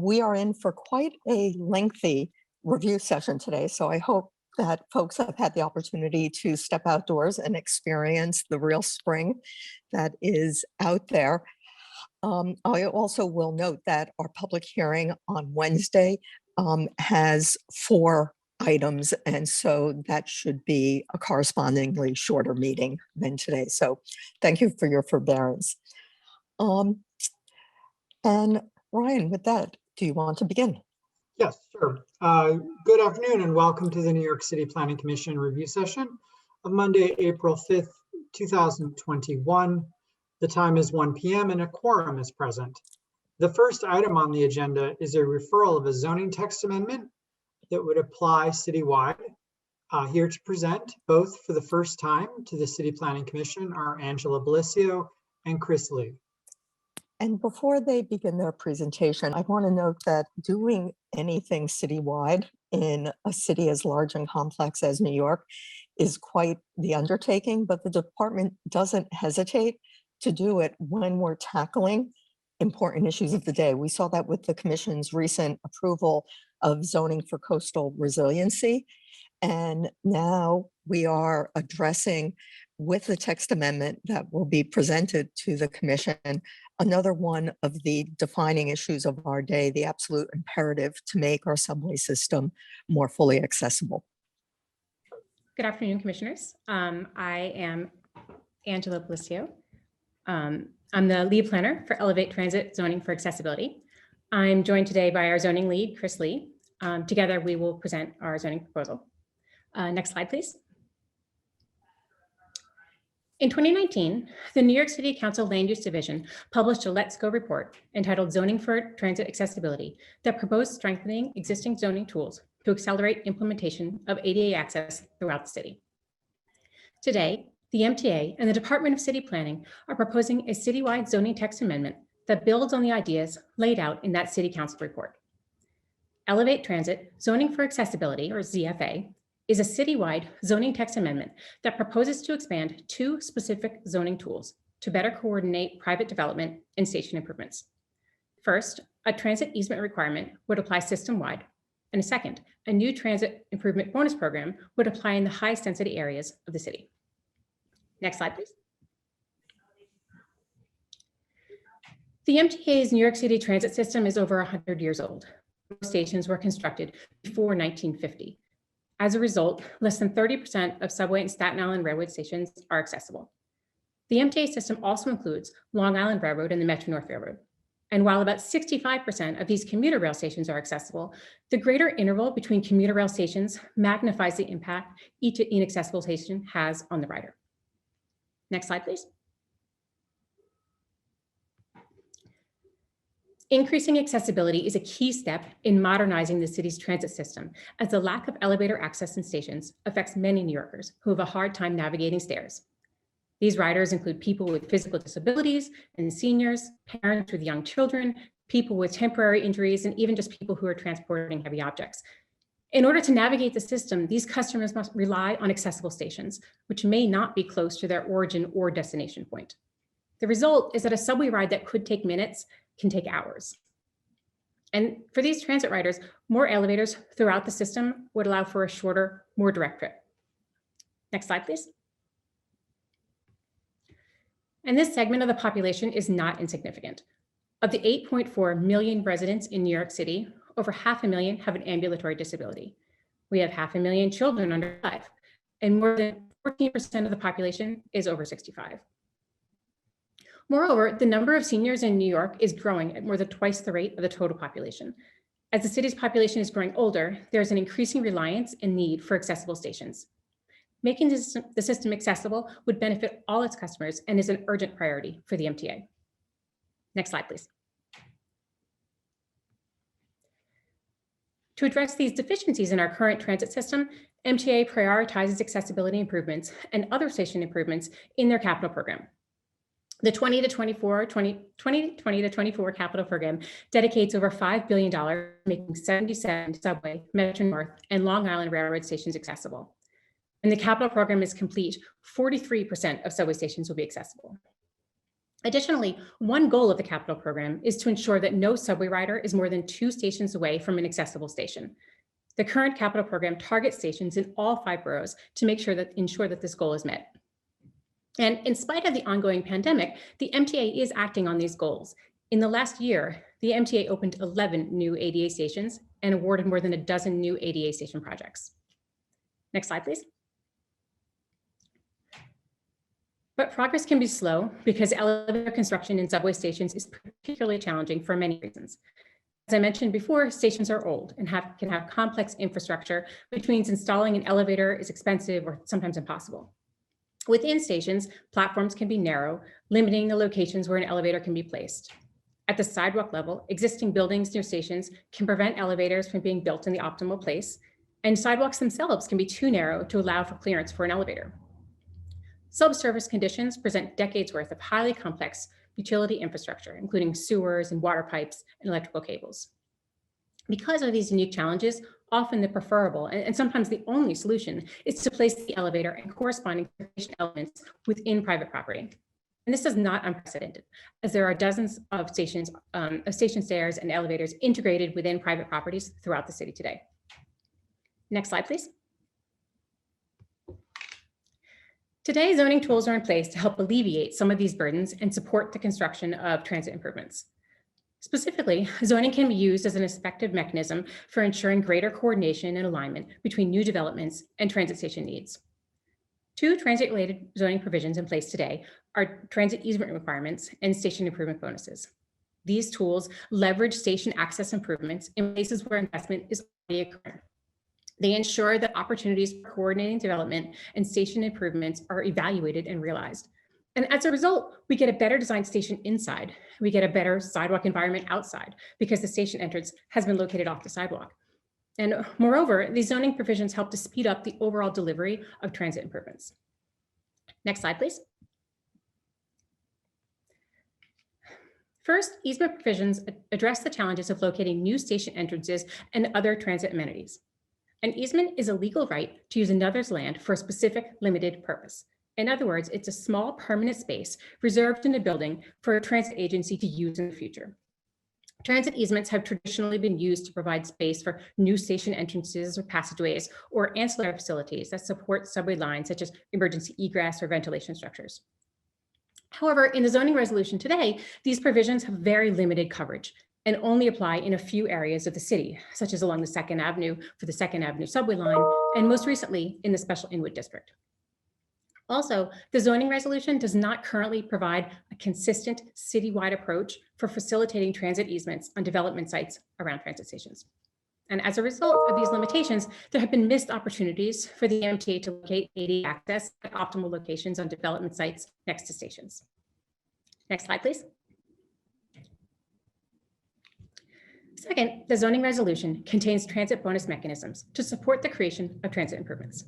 We are in for quite a lengthy review session today, so I hope that folks have had the opportunity to step outdoors and experience the real spring that is out there. I also will note that our public hearing on Wednesday has 4 items, and so that should be a correspondingly shorter meeting than today. So thank you for your forbearance. And Ryan, with that, do you want to begin? Yes, sure. Good afternoon and welcome to the New York City Planning Commission review session of Monday, April 5th, 2021. The time is 1 p.m. and a quorum is present. The first item on the agenda is a referral of a zoning text amendment that would apply citywide. Here to present, both for the first time to the City Planning Commission, are Angela Bellisio and Chris Lee. And before they begin their presentation, I want to note that doing anything citywide in a city as large and complex as New York is quite the undertaking, but the department doesn't hesitate to do it when we're tackling important issues of the day. We saw that with the Commission's recent approval of zoning for coastal resiliency. And now we are addressing, with the text amendment that will be presented to the Commission, another one of the defining issues of our day, the absolute imperative to make our subway system more fully accessible. Good afternoon, Commissioners. I am Angela Bellisio. I'm the lead planner for Elevate Transit Zoning for Accessibility. I'm joined today by our zoning lead, Chris Lee. Together, we will present our zoning proposal. Next slide, please. In 2019, the New York City Council Land Use Division published a Let's Go report entitled Zoning for Transit Accessibility that proposed strengthening existing zoning tools to accelerate implementation of ADA access throughout the city. Today, the MTA and the Department of City Planning are proposing a citywide zoning text amendment that builds on the ideas laid out in that City Council report. Elevate Transit Zoning for Accessibility, or ZFA, is a citywide zoning text amendment that proposes to expand 2 specific zoning tools to better coordinate private development and station improvements. First, a transit easement requirement would apply system-wide, and a second, a new transit improvement bonus program would apply in the highest density areas of the city. Next slide, please. The MTA's New York City transit system is over 100 years old. Most stations were constructed before 1950. As a result, less than 30% of subway and Staten Island Railroad stations are accessible. The MTA system also includes Long Island Railroad and the Metro-North Railroad. And while about 65% of these commuter rail stations are accessible, the greater interval between commuter rail stations magnifies the impact each inaccessible station has on the rider. Next slide, please. Increasing accessibility is a key step in modernizing the city's transit system, as the lack of elevator access in stations affects many New Yorkers who have a hard time navigating stairs. These riders include people with physical disabilities and seniors, parents with young children, people with temporary injuries, and even just people who are transporting heavy objects. In order to navigate the system, these customers must rely on accessible stations, which may not be close to their origin or destination point. The result is that a subway ride that could take minutes can take hours. And for these transit riders, more elevators throughout the system would allow for a shorter, more direct trip. Next slide, please. And this segment of the population is not insignificant. Of the 8.4 million residents in New York City, over 500,000 have an ambulatory disability. We have 500,000 children under 5, and more than 14% of the population is over 65. Moreover, the number of seniors in New York is growing at more than twice the rate of the total population. As the city's population is growing older, there's an increasing reliance and need for accessible stations. Making the system accessible would benefit all its customers and is an urgent priority for the MTA. Next slide, please. To address these deficiencies in our current transit system, MTA prioritizes accessibility improvements and other station improvements in their capital program. The 2020 to 24 capital program dedicates over $5 billion, making 77 subway, Metro-North, and Long Island Railroad stations accessible. When the capital program is complete, 43% of subway stations will be accessible. Additionally, one goal of the capital program is to ensure that no subway rider is more than 2 stations away from an accessible station. The current capital program targets stations in all 5 boroughs to ensure that this goal is met. And in spite of the ongoing pandemic, the MTA is acting on these goals. In the last year, the MTA opened 11 new ADA stations and awarded more than a dozen new ADA station projects. Next slide, please. But progress can be slow because elevator construction in subway stations is particularly challenging for many reasons. As I mentioned before, stations are old and can have complex infrastructure, which means installing an elevator is expensive or sometimes impossible. Within stations, platforms can be narrow, limiting the locations where an elevator can be placed. At the sidewalk level, existing buildings near stations can prevent elevators from being built in the optimal place, and sidewalks themselves can be too narrow to allow for clearance for an elevator. Subsurface conditions present decades worth of highly complex utility infrastructure, including sewers and water pipes and electrical cables. Because of these unique challenges, often the preferable and sometimes the only solution is to place the elevator and corresponding elements within private property. And this is not unprecedented, as there are dozens of station stairs and elevators integrated within private properties throughout the city today. Next slide, please. Today, zoning tools are in place to help alleviate some of these burdens and support the construction of transit improvements. Specifically, zoning can be used as an effective mechanism for ensuring greater coordination and alignment between new developments and transit station needs. 2 transit-related zoning provisions in place today are transit easement requirements and station improvement bonuses. These tools leverage station access improvements in places where investment is already occurring. They ensure that opportunities for coordinating development and station improvements are evaluated and realized. And as a result, we get a better designed station inside. We get a better sidewalk environment outside because the station entrance has been located off the sidewalk. And moreover, these zoning provisions help to speed up the overall delivery of transit improvements. Next slide, please. First, easement provisions address the challenges of locating new station entrances and other transit amenities. An easement is a legal right to use another's land for a specific limited purpose. In other words, it's a small permanent space reserved in a building for a transit agency to use in the future. Transit easements have traditionally been used to provide space for new station entrances or passageways or ancillary facilities that support subway lines such as emergency egress or ventilation structures. However, in the zoning resolution today, these provisions have very limited coverage and only apply in a few areas of the city, such as along the 2nd Avenue for the 2nd Avenue subway line, and most recently in the Special Inwood District. Also, the zoning resolution does not currently provide a consistent citywide approach for facilitating transit easements on development sites around transit stations. And as a result of these limitations, there have been missed opportunities for the MTA to locate ADA access at optimal locations on development sites next to stations. Next slide, please. Second, the zoning resolution contains transit bonus mechanisms to support the creation of transit improvements.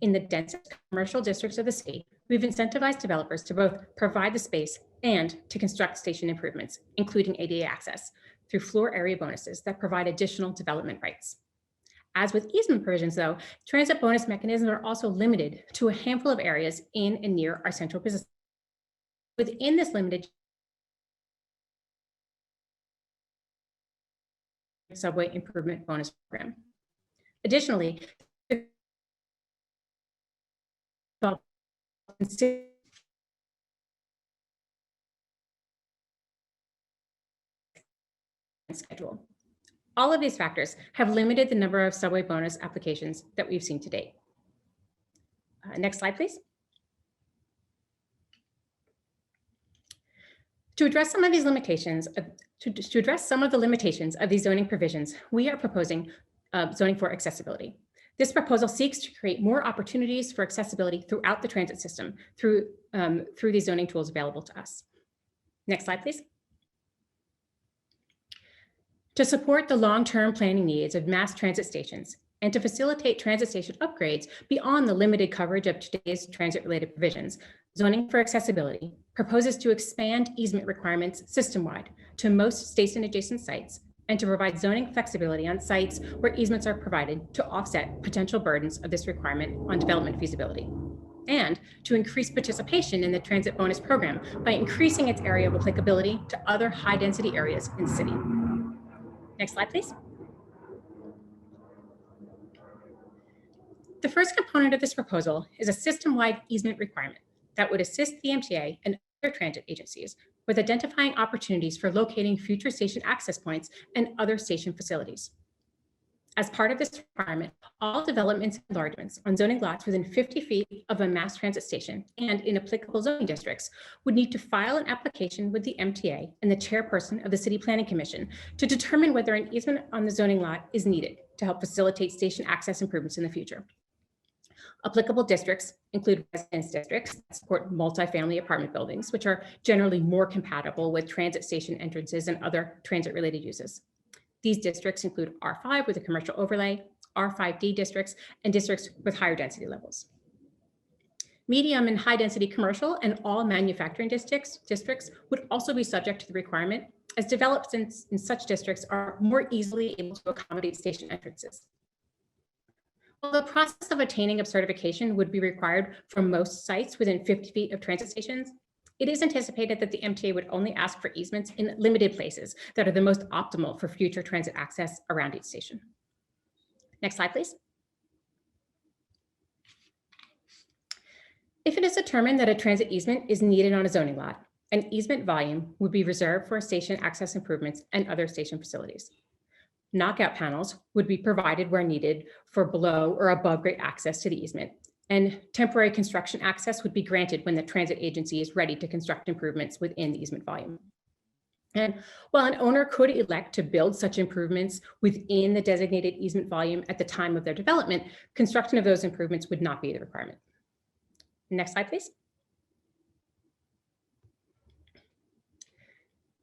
In the densest commercial districts of the city, we've incentivized developers to both provide the space and to construct station improvements, including ADA access, through floor area bonuses that provide additional development rights. As with easement provisions, though, transit bonus mechanisms are also limited to a handful of areas in and near our central business. Within this limited subway improvement bonus program. Additionally, schedule. All of these factors have limited the number of subway bonus applications that we've seen to date. Next slide, please. To address some of these limitations, to address some of the limitations of these zoning provisions, we are proposing zoning for accessibility. This proposal seeks to create more opportunities for accessibility throughout the transit system through these zoning tools available to us. Next slide, please. To support the long-term planning needs of mass transit stations and to facilitate transit station upgrades beyond the limited coverage of today's transit-related provisions, zoning for accessibility proposes to expand easement requirements system-wide to most station-adjacent sites and to provide zoning flexibility on sites where easements are provided to offset potential burdens of this requirement on development feasibility. and to increase participation in the transit bonus program by increasing its area of applicability to other high-density areas in the city. Next slide, please. The first component of this proposal is a system-wide easement requirement that would assist the MTA and other transit agencies with identifying opportunities for locating future station access points and other station facilities. As part of this requirement, all developments and enlargements on zoning lots within 50 feet of a mass transit station and in applicable zoning districts would need to file an application with the MTA and the chairperson of the City Planning Commission to determine whether an easement on the zoning lot is needed to help facilitate station access improvements in the future. Applicable districts include residence districts that support multifamily apartment buildings, which are generally more compatible with transit station entrances and other transit-related uses. These districts include R5 with a commercial overlay, R5D districts, and districts with higher density levels. Medium and high density commercial and all manufacturing districts would also be subject to the requirement, as developments in such districts are more easily able to accommodate station entrances. While the process of attaining of certification would be required for most sites within 50 feet of transit stations, it is anticipated that the MTA would only ask for easements in limited places that are the most optimal for future transit access around each station. Next slide, please. If it is determined that a transit easement is needed on a zoning lot, an easement volume would be reserved for station access improvements and other station facilities. Knockout panels would be provided where needed for below or above grade access to the easement, and temporary construction access would be granted when the transit agency is ready to construct improvements within the easement volume. And while an owner could elect to build such improvements within the designated easement volume at the time of their development, construction of those improvements would not be the requirement. Next slide, please.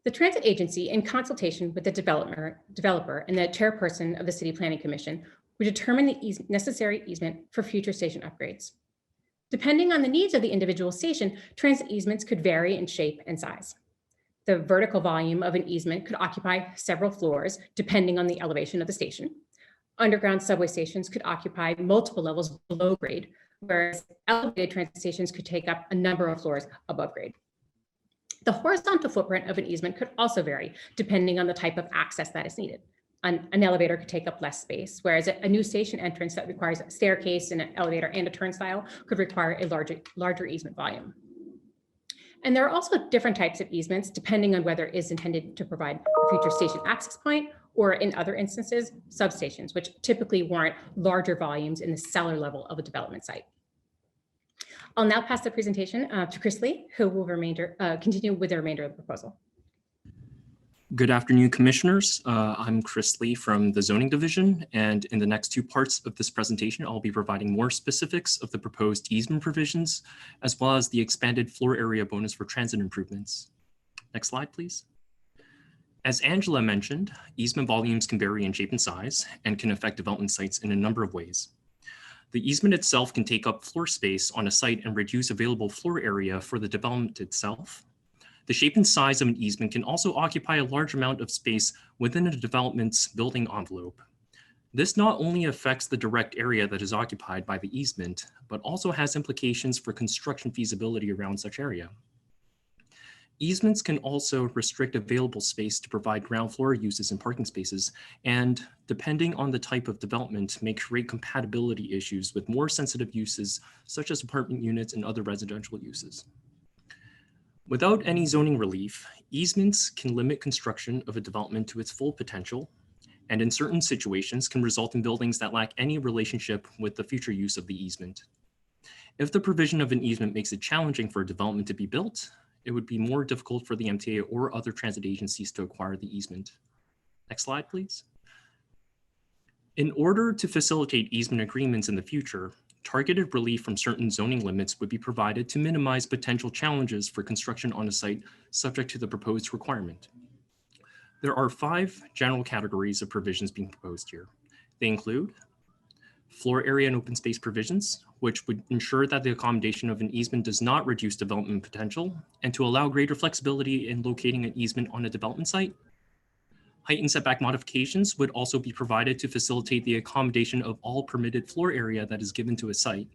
The transit agency, in consultation with the developer and the chairperson of the City Planning Commission, would determine the necessary easement for future station upgrades. Depending on the needs of the individual station, transit easements could vary in shape and size. The vertical volume of an easement could occupy several floors, depending on the elevation of the station. Underground subway stations could occupy multiple levels below grade, whereas elevated transit stations could take up a number of floors above grade. The horizontal footprint of an easement could also vary depending on the type of access that is needed. An elevator could take up less space, whereas a new station entrance that requires a staircase and an elevator and a turnstile could require a larger easement volume. And there are also different types of easements depending on whether it is intended to provide a future station access point or, in other instances, substations, which typically warrant larger volumes in the cellar level of a development site. I'll now pass the presentation to Chris Lee, who will continue with the remainder of the proposal. Good afternoon, commissioners. I'm Chris Lee from the Zoning Division, and in the next two parts of this presentation, I'll be providing more specifics of the proposed easement provisions, as well as the expanded floor area bonus for transit improvements. Next slide, please. As Angela mentioned, easement volumes can vary in shape and size and can affect development sites in a number of ways. The easement itself can take up floor space on a site and reduce available floor area for the development itself. The shape and size of an easement can also occupy a large amount of space within a development's building envelope. This not only affects the direct area that is occupied by the easement, but also has implications for construction feasibility around such area. Easements can also restrict available space to provide ground floor uses and parking spaces, and depending on the type of development, may create compatibility issues with more sensitive uses, such as apartment units and other residential uses. Without any zoning relief, easements can limit construction of a development to its full potential, and in certain situations can result in buildings that lack any relationship with the future use of the easement. If the provision of an easement makes it challenging for a development to be built, it would be more difficult for the MTA or other transit agencies to acquire the easement. Next slide, please. In order to facilitate easement agreements in the future, targeted relief from certain zoning limits would be provided to minimize potential challenges for construction on a site subject to the proposed requirement. There are 5 general categories of provisions being proposed here. They include floor area and open space provisions, which would ensure that the accommodation of an easement does not reduce development potential, and to allow greater flexibility in locating an easement on a development site. Height and setback modifications would also be provided to facilitate the accommodation of all permitted floor area that is given to a site.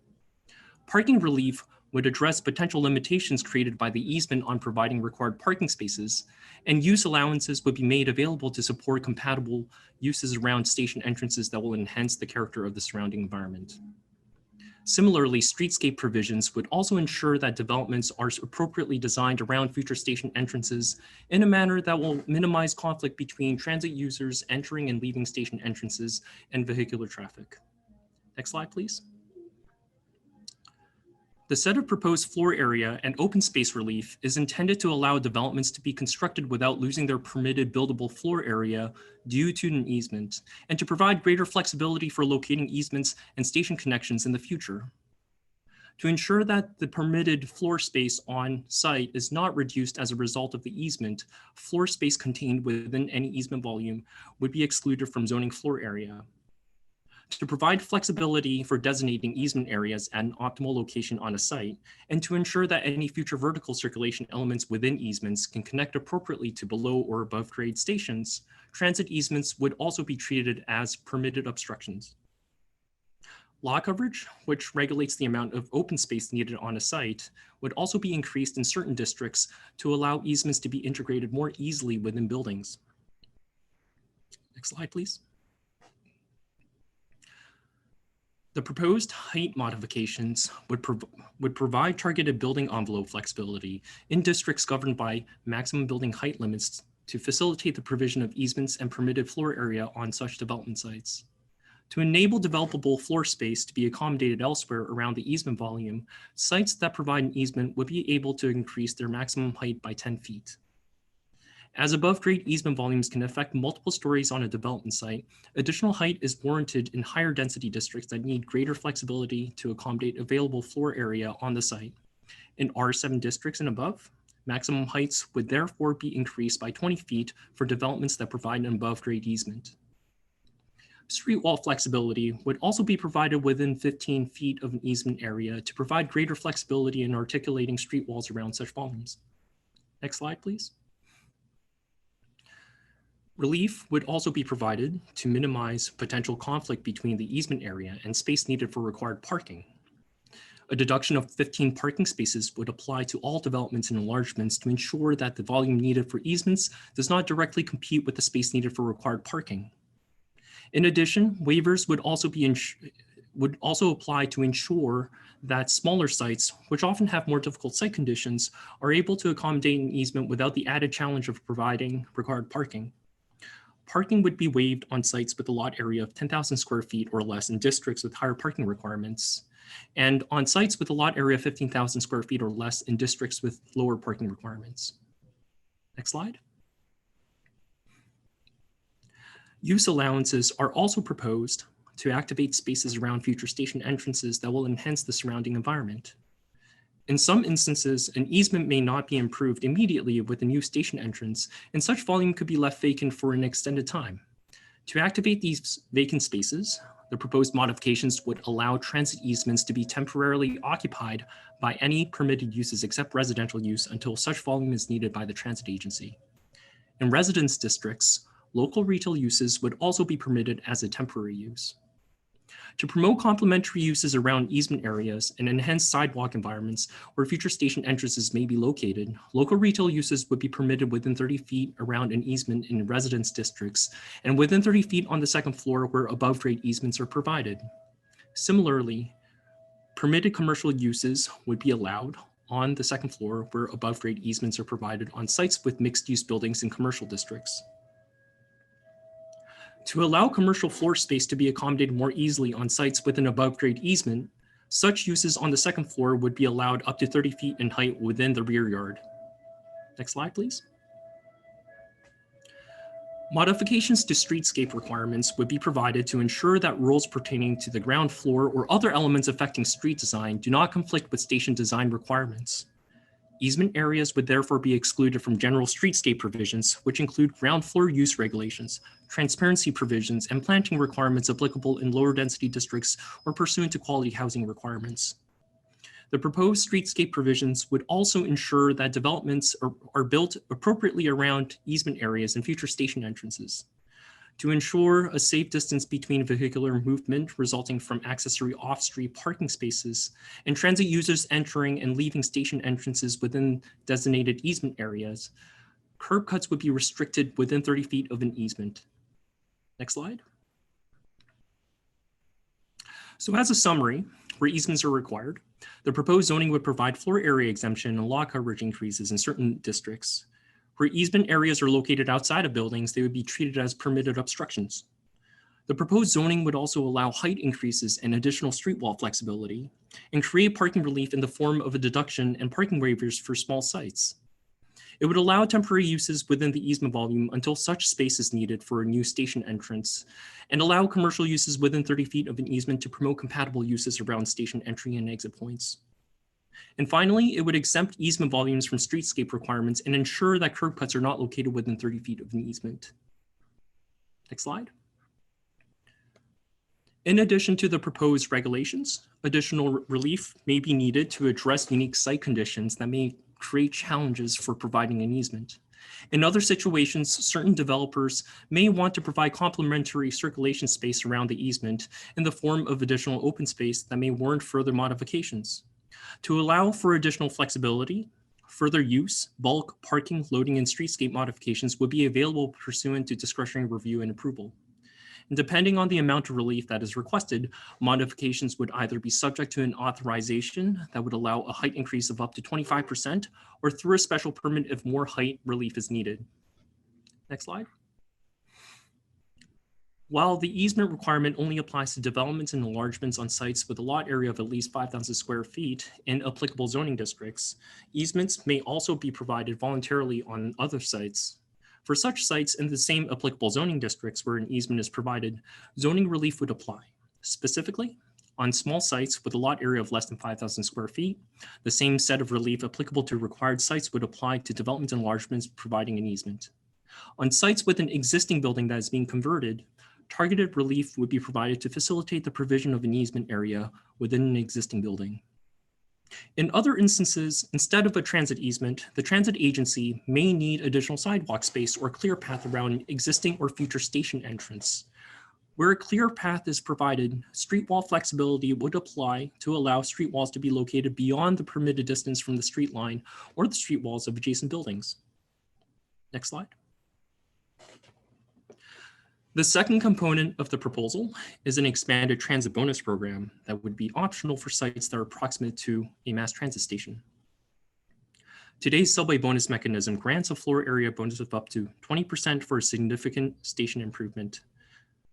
Parking relief would address potential limitations created by the easement on providing required parking spaces, and use allowances would be made available to support compatible uses around station entrances that will enhance the character of the surrounding environment. Similarly, streetscape provisions would also ensure that developments are appropriately designed around future station entrances in a manner that will minimize conflict between transit users entering and leaving station entrances and vehicular traffic. Next slide, please. The set of proposed floor area and open space relief is intended to allow developments to be constructed without losing their permitted buildable floor area due to an easement, and to provide greater flexibility for locating easements and station connections in the future. To ensure that the permitted floor space on site is not reduced as a result of the easement, floor space contained within any easement volume would be excluded from zoning floor area. To provide flexibility for designating easement areas at an optimal location on a site, and to ensure that any future vertical circulation elements within easements can connect appropriately to below or above grade stations, transit easements would also be treated as permitted obstructions. Lot coverage, which regulates the amount of open space needed on a site, would also be increased in certain districts to allow easements to be integrated more easily within buildings. Next slide, please. The proposed height modifications would provide targeted building envelope flexibility in districts governed by maximum building height limits to facilitate the provision of easements and permitted floor area on such development sites. To enable developable floor space to be accommodated elsewhere around the easement volume, sites that provide an easement would be able to increase their maximum height by 10 feet. As above-grade easement volumes can affect multiple stories on a development site, additional height is warranted in higher density districts that need greater flexibility to accommodate available floor area on the site. In R7 districts and above, maximum heights would therefore be increased by 20 feet for developments that provide an above-grade easement. Street wall flexibility would also be provided within 15 feet of an easement area to provide greater flexibility in articulating street walls around such volumes. Next slide, please. Relief would also be provided to minimize potential conflict between the easement area and space needed for required parking. A deduction of 15 parking spaces would apply to all developments and enlargements to ensure that the volume needed for easements does not directly compete with the space needed for required parking. In addition, waivers would also apply to ensure that smaller sites, which often have more difficult site conditions, are able to accommodate an easement without the added challenge of providing required parking. Parking would be waived on sites with a lot area of 10,000 square feet or less in districts with higher parking requirements, and on sites with a lot area of 15,000 square feet or less in districts with lower parking requirements. Next slide. Use allowances are also proposed to activate spaces around future station entrances that will enhance the surrounding environment. In some instances, an easement may not be improved immediately with a new station entrance, and such volume could be left vacant for an extended time. To activate these vacant spaces, the proposed modifications would allow transit easements to be temporarily occupied by any permitted uses except residential use until such volume is needed by the transit agency. In residence districts, local retail uses would also be permitted as a temporary use. To promote complementary uses around easement areas and enhance sidewalk environments where future station entrances may be located, local retail uses would be permitted within 30 feet around an easement in residence districts and within 30 feet on the second floor where above grade easements are provided. Similarly, permitted commercial uses would be allowed on the second floor where above grade easements are provided on sites with mixed use buildings in commercial districts. To allow commercial floor space to be accommodated more easily on sites with an above-grade easement, such uses on the second floor would be allowed up to 30 feet in height within the rear yard. Next slide, please. Modifications to streetscape requirements would be provided to ensure that rules pertaining to the ground floor or other elements affecting street design do not conflict with station design requirements. Easement areas would therefore be excluded from general streetscape provisions, which include ground floor use regulations, transparency provisions, and planting requirements applicable in lower density districts or pursuant to quality housing requirements. The proposed streetscape provisions would also ensure that developments are built appropriately around easement areas and future station entrances. To ensure a safe distance between vehicular movement resulting from accessory off-street parking spaces and transit users entering and leaving station entrances within designated easement areas, curb cuts would be restricted within 30 feet of an easement. Next slide. So as a summary, where easements are required, the proposed zoning would provide floor area exemption and lot coverage increases in certain districts. Where easement areas are located outside of buildings, they would be treated as permitted obstructions. The proposed zoning would also allow height increases and additional street wall flexibility and create parking relief in the form of a deduction and parking waivers for small sites. It would allow temporary uses within the easement volume until such space is needed for a new station entrance, and allow commercial uses within 30 feet of an easement to promote compatible uses around station entry and exit points. And finally, it would exempt easement volumes from streetscape requirements and ensure that curb cuts are not located within 30 feet of an easement. Next slide. In addition to the proposed regulations, additional relief may be needed to address unique site conditions that may create challenges for providing an easement. In other situations, certain developers may want to provide complementary circulation space around the easement in the form of additional open space that may warrant further modifications. To allow for additional flexibility, further use, bulk, parking, loading, and streetscape modifications would be available pursuant to discretionary review and approval. And depending on the amount of relief that is requested, modifications would either be subject to an authorization that would allow a height increase of up to 25% or through a special permit if more height relief is needed. Next slide. While the easement requirement only applies to developments and enlargements on sites with a lot area of at least 5,000 square feet in applicable zoning districts, easements may also be provided voluntarily on other sites. For such sites in the same applicable zoning districts where an easement is provided, zoning relief would apply. Specifically, on small sites with a lot area of less than 5,000 square feet, the same set of relief applicable to required sites would apply to development enlargements providing an easement. On sites with an existing building that is being converted, targeted relief would be provided to facilitate the provision of an easement area within an existing building. In other instances, instead of a transit easement, the transit agency may need additional sidewalk space or clear path around an existing or future station entrance. Where a clear path is provided, street wall flexibility would apply to allow street walls to be located beyond the permitted distance from the street line or the street walls of adjacent buildings. Next slide. The second component of the proposal is an expanded transit bonus program that would be optional for sites that are proximate to a mass transit station. Today's subway bonus mechanism grants a floor area bonus of up to 20% for a significant station improvement.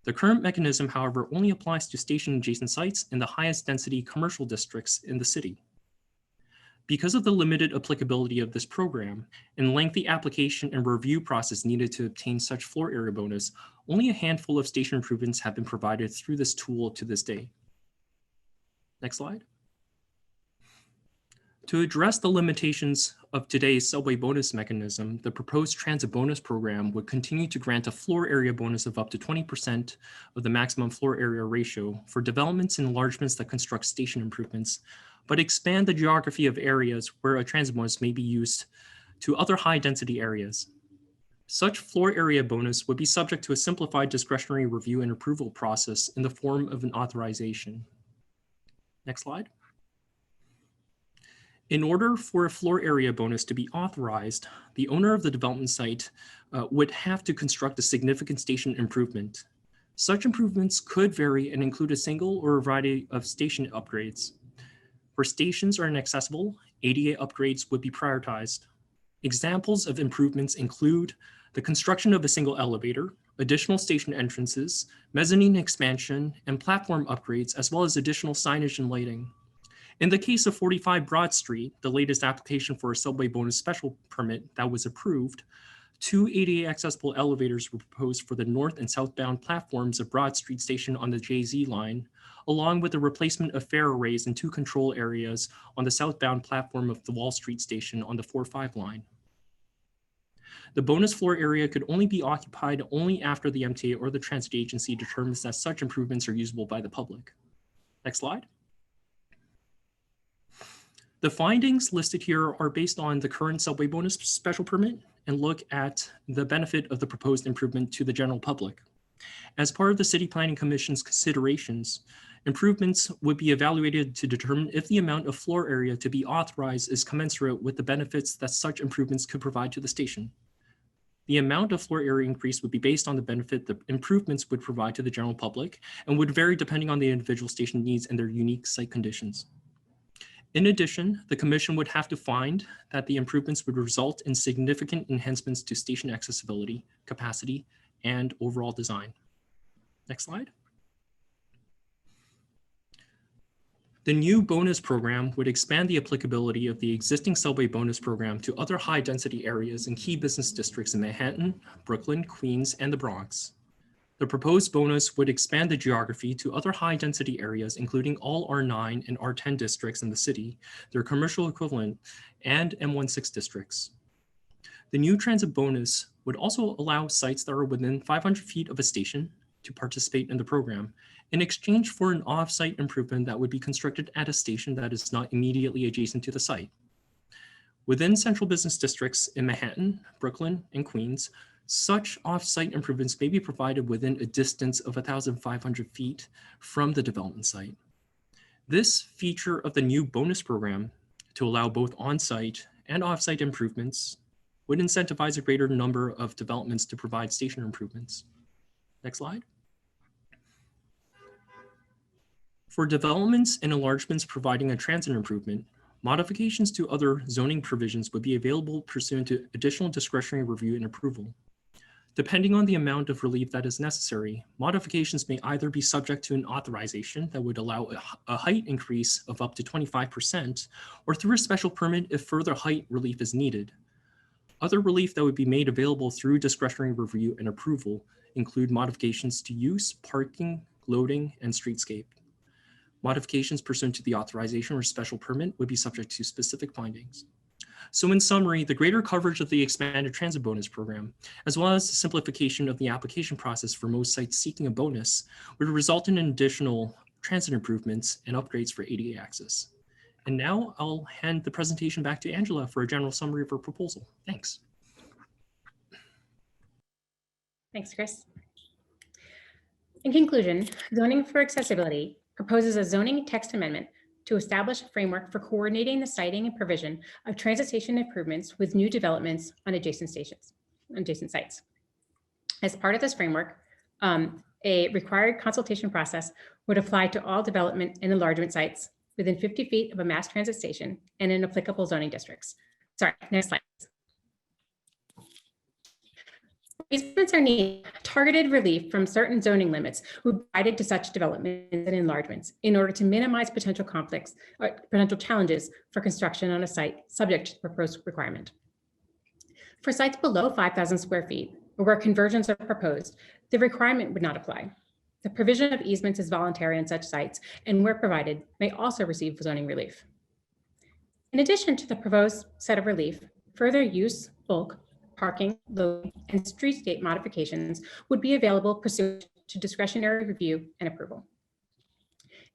The current mechanism, however, only applies to station adjacent sites in the highest density commercial districts in the city. Because of the limited applicability of this program and lengthy application and review process needed to obtain such floor area bonus, only a handful of station improvements have been provided through this tool to this day. Next slide. To address the limitations of today's subway bonus mechanism, the proposed transit bonus program would continue to grant a floor area bonus of up to 20% of the maximum floor area ratio for developments and enlargements that construct station improvements, but expand the geography of areas where a transit bonus may be used to other high density areas. Such floor area bonus would be subject to a simplified discretionary review and approval process in the form of an authorization. Next slide. In order for a floor area bonus to be authorized, the owner of the development site would have to construct a significant station improvement. Such improvements could vary and include a single or a variety of station upgrades. Where stations are inaccessible, ADA upgrades would be prioritized. Examples of improvements include the construction of a single elevator, additional station entrances, mezzanine expansion, and platform upgrades, as well as additional signage and lighting. In the case of 45 Broad Street, the latest application for a subway bonus special permit that was approved, 2 ADA accessible elevators were proposed for the north and southbound platforms of Broad Street Station on the JZ line, along with the replacement of fare arrays in 2 control areas on the southbound platform of the Wall Street Station on the 4-5 line. The bonus floor area could only be occupied only after the MTA or the transit agency determines that such improvements are usable by the public. Next slide. The findings listed here are based on the current subway bonus special permit and look at the benefit of the proposed improvement to the general public. As part of the City Planning Commission's considerations, improvements would be evaluated to determine if the amount of floor area to be authorized is commensurate with the benefits that such improvements could provide to the station. The amount of floor area increase would be based on the benefit the improvements would provide to the general public and would vary depending on the individual station needs and their unique site conditions. In addition, the Commission would have to find that the improvements would result in significant enhancements to station accessibility, capacity, and overall design. Next slide. The new bonus program would expand the applicability of the existing subway bonus program to other high-density areas in key business districts in Manhattan, Brooklyn, Queens, and the Bronx. The proposed bonus would expand the geography to other high-density areas, including all R9 and R10 districts in the city, their commercial equivalent, and M16 districts. The new transit bonus would also allow sites that are within 500 feet of a station to participate in the program in exchange for an off-site improvement that would be constructed at a station that is not immediately adjacent to the site. Within central business districts in Manhattan, Brooklyn, and Queens, such off-site improvements may be provided within a distance of 1,500 feet from the development site. This feature of the new bonus program, to allow both on-site and off-site improvements, would incentivize a greater number of developments to provide station improvements. Next slide. For developments and enlargements providing a transit improvement, modifications to other zoning provisions would be available pursuant to additional discretionary review and approval. Depending on the amount of relief that is necessary, modifications may either be subject to an authorization that would allow a height increase of up to 25%, or through a special permit if further height relief is needed. Other relief that would be made available through discretionary review and approval include modifications to use, parking, loading, and streetscape. Modifications pursuant to the authorization or special permit would be subject to specific findings. So in summary, the greater coverage of the expanded transit bonus program, as well as the simplification of the application process for most sites seeking a bonus, would result in additional transit improvements and upgrades for ADA access. And now I'll hand the presentation back to Angela for a general summary of her proposal. Thanks. Thanks, Chris. In conclusion, Zoning for Accessibility proposes a zoning text amendment to establish a framework for coordinating the siting and provision of transit station improvements with new developments on adjacent sites. As part of this framework, a required consultation process would apply to all development and enlargement sites within 50 feet of a mass transit station and in applicable zoning districts. Sorry, next slide. Easements are needed. Targeted relief from certain zoning limits would be provided to such developments and enlargements in order to minimize potential conflicts or potential challenges for construction on a site subject to the proposed requirement. For sites below 5,000 square feet or where conversions are proposed, the requirement would not apply. The provision of easements is voluntary on such sites and where provided may also receive zoning relief. In addition to the proposed set of relief, further use, bulk, parking, loading, and streetscape modifications would be available pursuant to discretionary review and approval.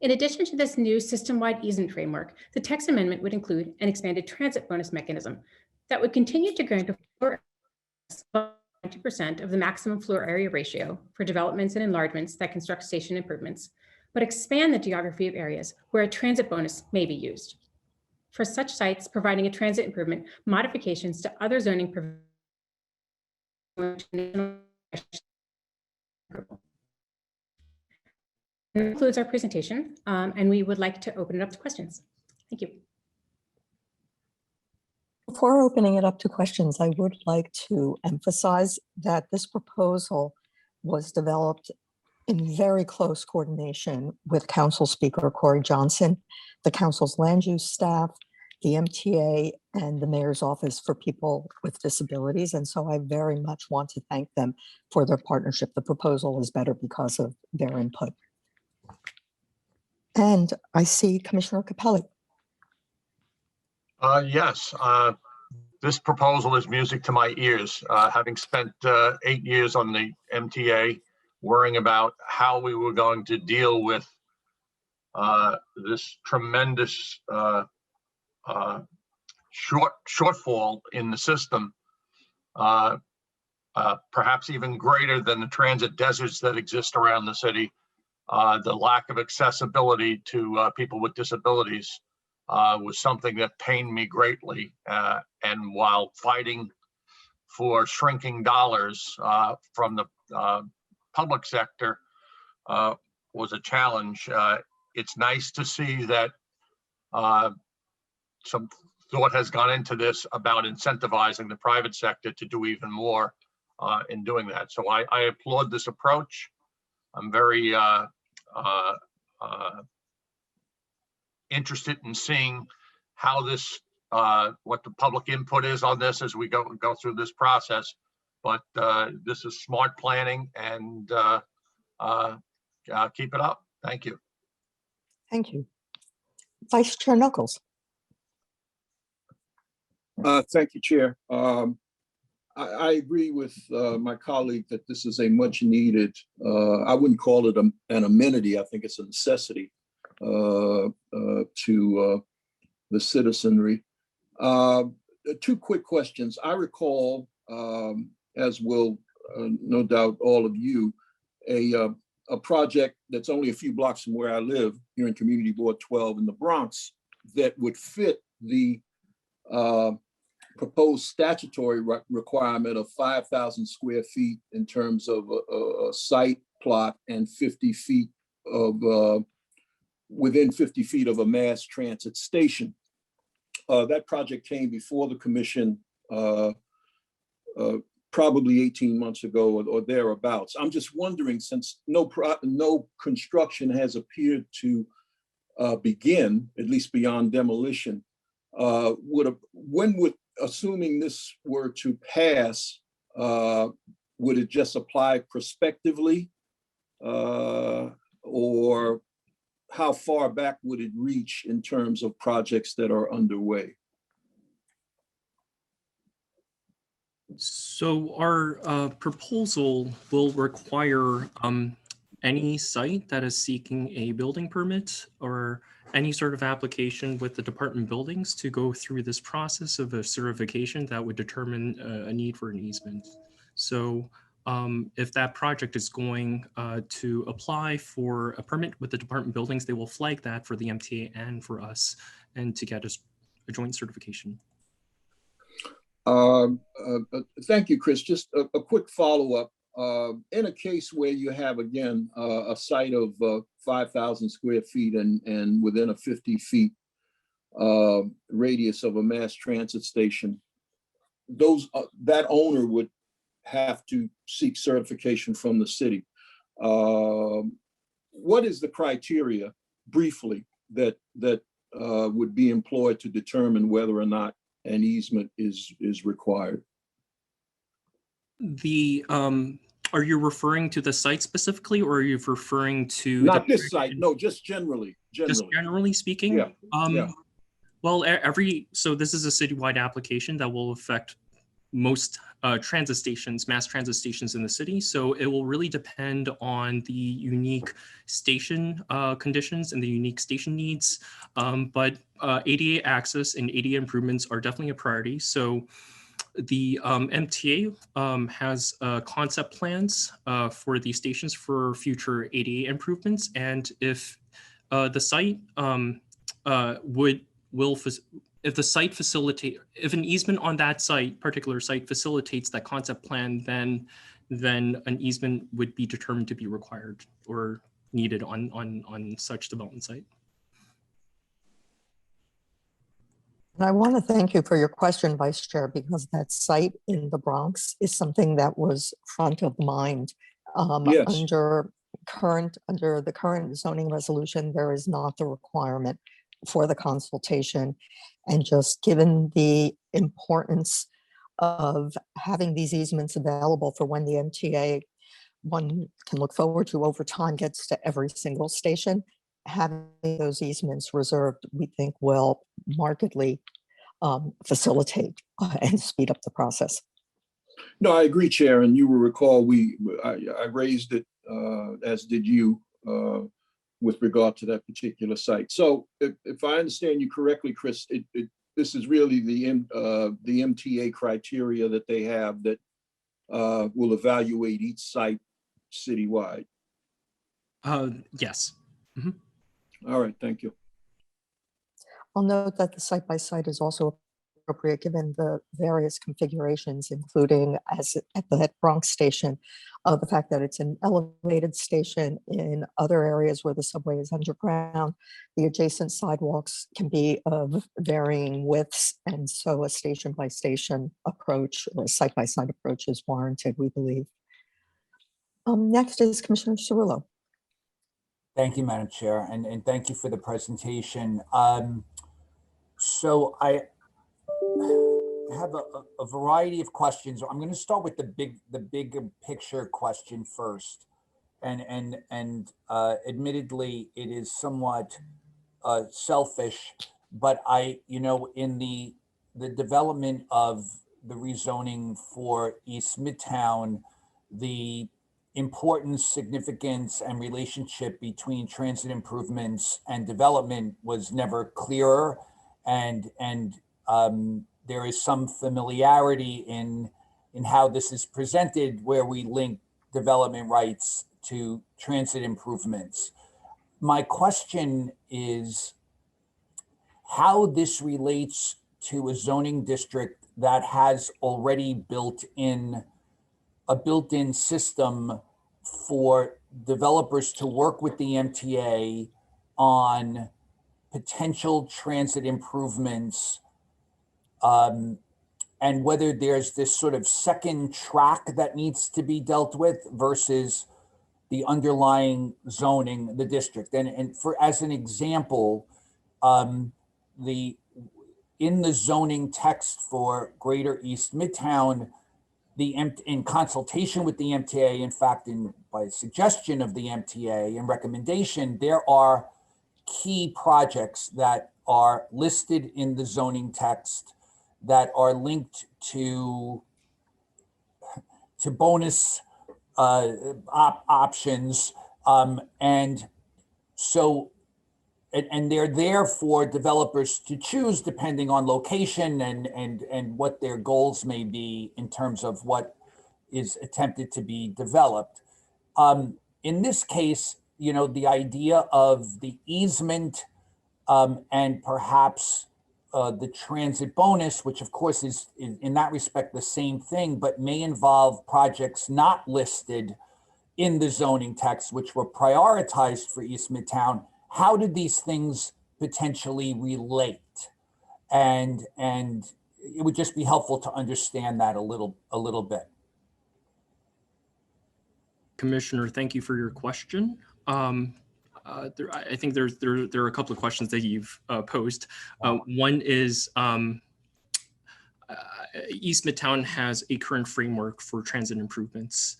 In addition to this new system-wide easement framework, the text amendment would include an expanded transit bonus mechanism that would continue to grant a 20% of the maximum floor area ratio for developments and enlargements that construct station improvements, but expand the geography of areas where a transit bonus may be used. For such sites providing a transit improvement, modifications to other zoning provisions concludes our presentation, and we would like to open it up to questions. Thank you. Before opening it up to questions, I would like to emphasize that this proposal was developed in very close coordination with Council Speaker Corey Johnson, the Council's land use staff, the MTA, and the Mayor's Office for People with Disabilities. And so I very much want to thank them for their partnership. The proposal is better because of their input. And I see Commissioner Capelli. Yes, this proposal is music to my ears. Having spent 8 years on the MTA, worrying about how we were going to deal with this tremendous shortfall in the system, perhaps even greater than the transit deserts that exist around the city. The lack of accessibility to people with disabilities was something that pained me greatly. And while fighting for shrinking dollars from the public sector was a challenge, it's nice to see that some thought has gone into this about incentivizing the private sector to do even more in doing that. So I applaud this approach. I'm very interested in seeing how this, what the public input is on this as we go through this process. But this is smart planning, and keep it up. Thank you. Thank you. Vice Chair Knuckles. Thank you, Chair. I agree with my colleague that this is a much needed, I wouldn't call it an amenity. I think it's a necessity to the citizenry. Two quick questions. I recall, as will no doubt all of you, a project that's only a few blocks from where I live here in Community Board 12 in the Bronx that would fit the proposed statutory requirement of 5,000 square feet in terms of a site plot and 50 feet of within 50 feet of a mass transit station. That project came before the commission probably 18 months ago or thereabouts. I'm just wondering, since no construction has appeared to begin, at least beyond demolition, when would, assuming this were to pass, would it just apply prospectively? Or how far back would it reach in terms of projects that are underway? So our proposal will require any site that is seeking a building permit or any sort of application with the Department of Buildings to go through this process of a certification that would determine a need for an easement. So if that project is going to apply for a permit with the Department of Buildings, they will flag that for the MTA and for us, and to get a joint certification. Thank you, Chris. Just a quick follow-up. In a case where you have, again, a site of 5,000 square feet and within a 50 feet radius of a mass transit station, that owner would have to seek certification from the city. What is the criteria, briefly, that would be employed to determine whether or not an easement is required? Are you referring to the site specifically, or are you referring to not this site? No, just generally. Just generally speaking. Yeah. Yeah. Well, so this is a citywide application that will affect most transit stations, mass transit stations in the city. So it will really depend on the unique station conditions and the unique station needs. But ADA access and ADA improvements are definitely a priority. So the MTA has concept plans for these stations for future ADA improvements. And if the site if an easement on that particular site facilitates that concept plan, then an easement would be determined to be required or needed on such development site. And I want to thank you for your question, Vice Chair, because that site in the Bronx is something that was front of mind. Yes. Under the current zoning resolution, there is not the requirement for the consultation. And just given the importance of having these easements available for when the MTA, one can look forward to over time, gets to every single station, having those easements reserved, we think will markedly facilitate and speed up the process. No, I agree, Chair. And you will recall I raised it, as did you, with regard to that particular site. So if I understand you correctly, Chris, this is really the MTA criteria that they have that will evaluate each site citywide. Yes. All right, thank you. I'll note that the site-by-site is also appropriate given the various configurations, including as at the Bronx station, the fact that it's an elevated station. In other areas where the subway is underground, the adjacent sidewalks can be of varying widths, and so a station-by-station approach or a site-by-site approach is warranted, we believe. Next is Commissioner Cirillo. Thank you, Madam Chair, and thank you for the presentation. So I have a variety of questions. I'm going to start with the big picture question first, and admittedly, it is somewhat selfish, but in the development of the rezoning for East Midtown, the importance, significance, and relationship between transit improvements and development was never clearer, and there is some familiarity in how this is presented, where we link development rights to transit improvements. My question is how this relates to a zoning district that has already a built-in system for developers to work with the MTA on potential transit improvements, and whether there's this sort of second track that needs to be dealt with versus the underlying zoning, the district. And for as an example, in the zoning text for Greater East Midtown, in consultation with the MTA, in fact, by suggestion of the MTA and recommendation, there are key projects that are listed in the zoning text that are linked to bonus options, and they're there for developers to choose depending on location and what their goals may be in terms of what is attempted to be developed. In this case, the idea of the easement and perhaps the transit bonus, which of course is in that respect the same thing, but may involve projects not listed in the zoning text, which were prioritized for East Midtown. How did these things potentially relate? And it would just be helpful to understand that a little bit. Commissioner, thank you for your question. I think there are a couple of questions that you've posed. One is East Midtown has a current framework for transit improvements.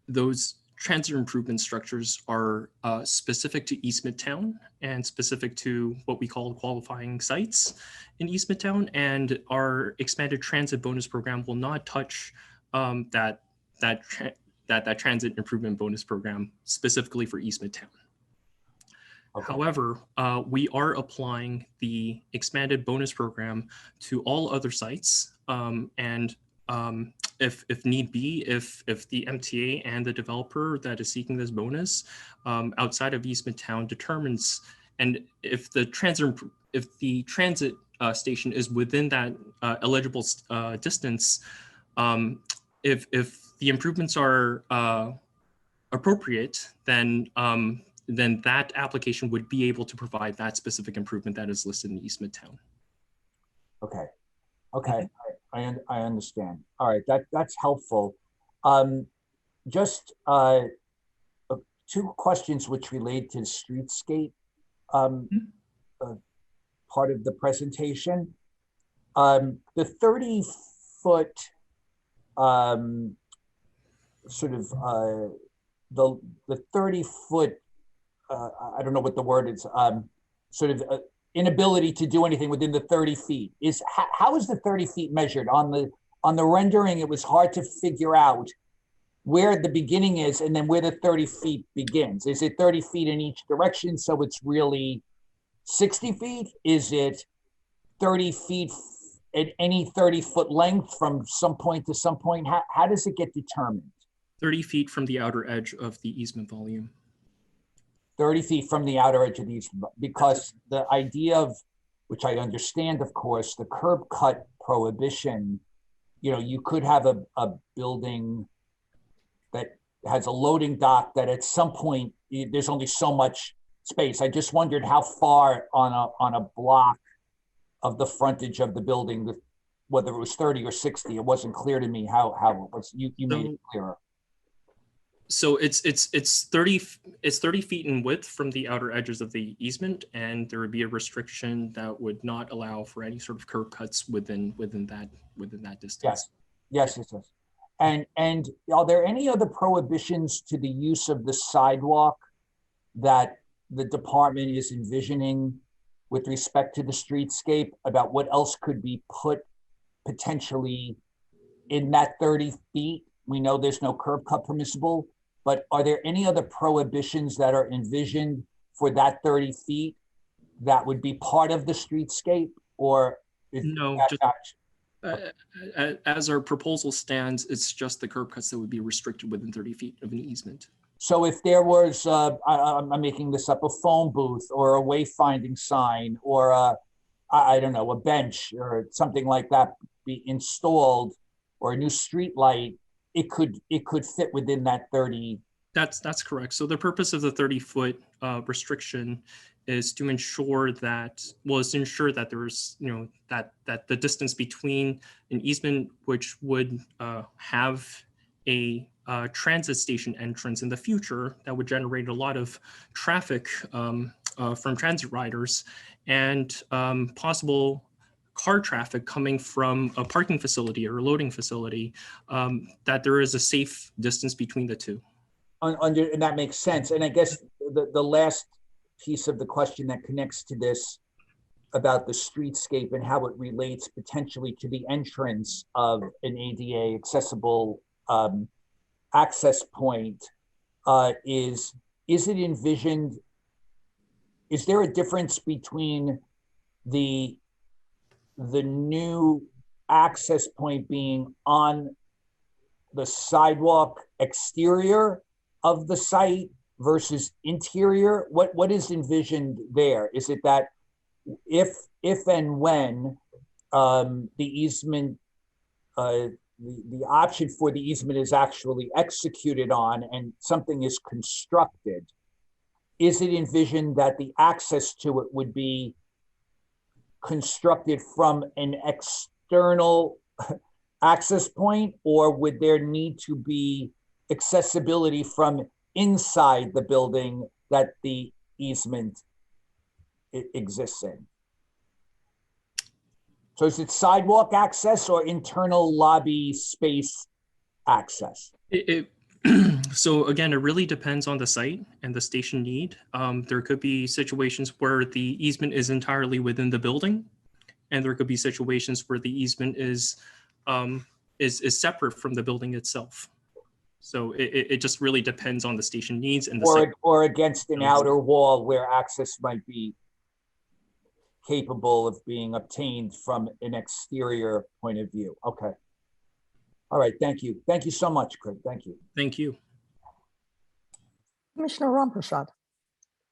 Those transit improvement structures are specific to East Midtown and specific to what we call qualifying sites in East Midtown, and our expanded transit bonus program will not touch that transit improvement bonus program specifically for East Midtown. Okay. However, we are applying the expanded bonus program to all other sites, and if need be, if the MTA and the developer that is seeking this bonus outside of East Midtown determines, and if the transit station is within that eligible distance, if the improvements are appropriate, then that application would be able to provide that specific improvement that is listed in East Midtown. Okay. Okay. I understand. All right, that's helpful. Just two questions which relate to streetscape part of the presentation. The 30-foot sort of the 30-foot I don't know what the word is, sort of inability to do anything within the 30 feet. How is the 30 feet measured? On the rendering, it was hard to figure out where the beginning is and then where the 30 feet begins. Is it 30 feet in each direction, so it's really 60 feet? Is it 30 feet at any 30-foot length from some point to some point? How does it get determined? 30 feet from the outer edge of the easement volume. 30 feet from the outer edge of the easement, because the idea of, which I understand, of course, the curb cut prohibition, you know, you could have a building that has a loading dock that at some point there's only so much space. I just wondered how far on a block of the frontage of the building, whether it was 30 or 60, it wasn't clear to me how it was. You made it clearer. So it's 30 feet in width from the outer edges of the easement, and there would be a restriction that would not allow for any sort of curb cuts within that distance. Yes. And are there any other prohibitions to the use of the sidewalk that the department is envisioning with respect to the streetscape, about what else could be put potentially in that 30 feet? We know there's no curb cut permissible, but are there any other prohibitions that are envisioned for that 30 feet that would be part of the streetscape? Or No, as our proposal stands, it's just the curb cuts that would be restricted within 30 feet of an easement. So if there was, I'm making this up, a phone booth or a wayfinding sign, or I don't know, a bench or something like that be installed, or a new street light, it could fit within that 30. That's correct. So the purpose of the 30-foot restriction is to ensure that, there's, you know, that the distance between an easement which would have a transit station entrance in the future that would generate a lot of traffic from transit riders, and possible car traffic coming from a parking facility or a loading facility, that there is a safe distance between the two. And that makes sense. And I guess the last piece of the question that connects to this about the streetscape and how it relates potentially to the entrance of an ADA accessible access point is it envisioned, is there a difference between the new access point being on the sidewalk exterior of the site versus interior? What is envisioned there? Is it that if and when the easement, the option for the easement is actually executed on and something is constructed, is it envisioned that the access to it would be constructed from an external access point, or would there need to be accessibility from inside the building that the easement exists in? So is it sidewalk access or internal lobby space access? So again, it really depends on the site and the station need. There could be situations where the easement is entirely within the building, and there could be situations where the easement is separate from the building itself. So it just really depends on the station needs and the site. Or against an outer wall where access might be capable of being obtained from an exterior point of view. Okay. All right, thank you. Thank you so much, Craig. Thank you. Thank you. Commissioner Ramprashad.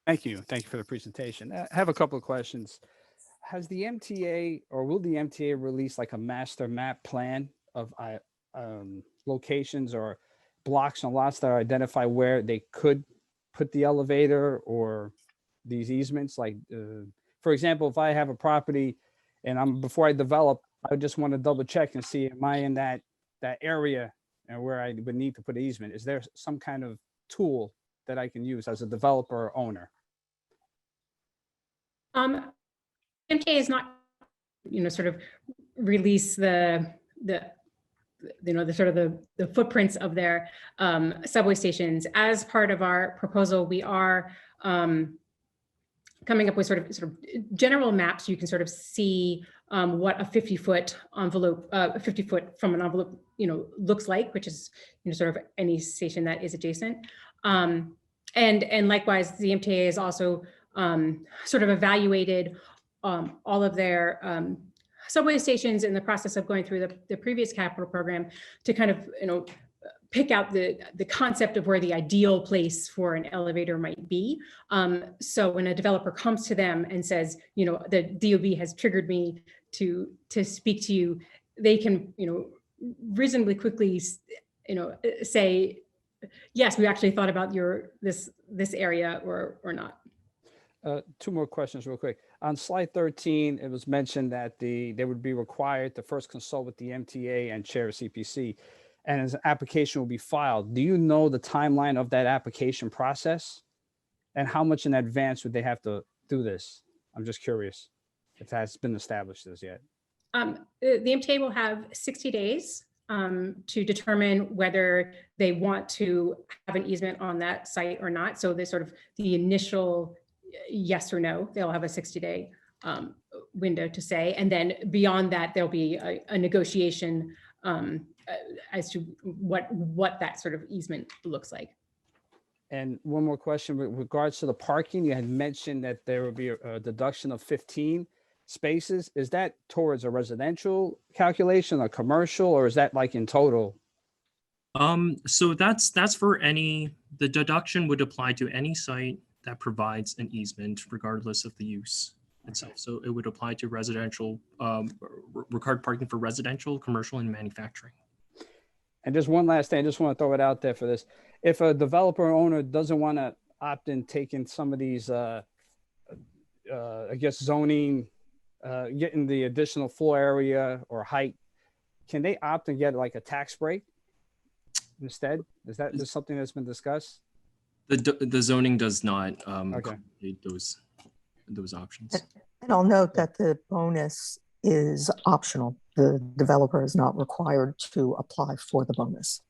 Thank you. Thank you for the presentation. I have a couple of questions. Has the MTA, or will the MTA release like a master map plan of locations or blocks and lots that identify where they could put the elevator or these easements? Like, for example, if I have a property and before I develop, I just want to double check and see, am I in that area and where I would need to put an easement? Is there some kind of tool that I can use as a developer or owner? MTA is not, sort of release the footprints of their subway stations. As part of our proposal, we are coming up with sort of general maps. You can sort of see what a 50-foot envelope, 50-foot from an envelope, looks like, which is sort of any station that is adjacent. And likewise, the MTA is also sort of evaluated all of their subway stations in the process of going through the previous capital program to kind of, pick out the concept of where the ideal place for an elevator might be. So when a developer comes to them and says, the DOB has triggered me to speak to you, they can, reasonably quickly, say, yes, we actually thought about this area or not. Two more questions real quick. On slide 13, it was mentioned that they would be required to first consult with the MTA and chair of CPC, and an application will be filed. Do you know the timeline of that application process? And how much in advance would they have to do this? I'm just curious if that's been established as yet. The MTA will have 60 days to determine whether they want to have an easement on that site or not. So there's sort of the initial yes or no. They'll have a 60-day window to say. And then beyond that, there'll be a negotiation as to what that sort of easement looks like. And one more question with regards to the parking, you had mentioned that there would be a deduction of 15 spaces. Is that towards a residential calculation, a commercial, or is that like in total? So that's for the deduction would apply to any site that provides an easement regardless of the use itself. So it would apply to residential, required parking for residential, commercial, and manufacturing. And just one last thing, I just want to throw it out there for this. If a developer owner doesn't want to opt in taking some of these, I guess, zoning, getting the additional floor area or height, can they opt and get like a tax break instead? Is that something that's been discussed? The zoning does not okay. create those options. And I'll note that the bonus is optional. The developer is not required to apply for the bonus.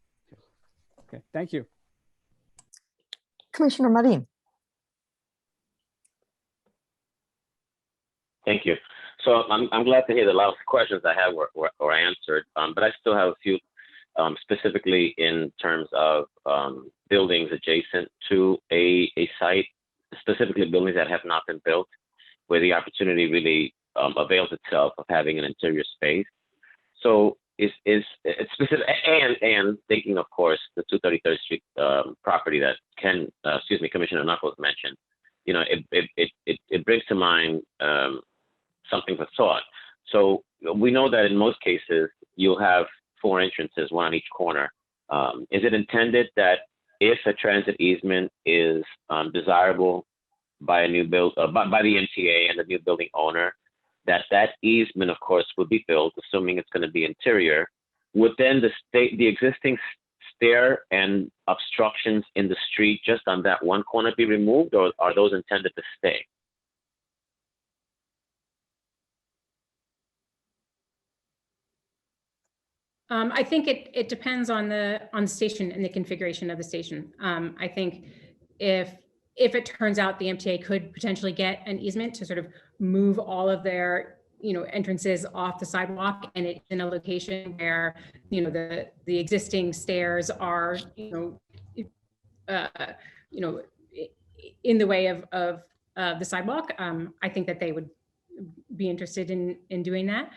Okay, thank you. Commissioner Marin. Thank you. So I'm glad to hear the last questions I have were answered, but I still have a few specifically in terms of buildings adjacent to a site, specifically buildings that have not been built, where the opportunity really avails itself of having an interior space. So it's specific, and thinking, of course, the 233rd Street property that Commissioner Knuckles mentioned, it brings to mind something for thought. So we know that in most cases you'll have 4 entrances, one on each corner. Is it intended that if a transit easement is desirable by a new build, by the MTA and the new building owner, that easement, of course, would be built, assuming it's going to be interior, would then the existing stair and obstructions in the street just on that one corner be removed, or are those intended to stay? I think it depends on the station and the configuration of the station. I think if it turns out the MTA could potentially get an easement to sort of move all of their entrances off the sidewalk, and it's in a location where the existing stairs are in the way of the sidewalk, I think that they would be interested in doing that.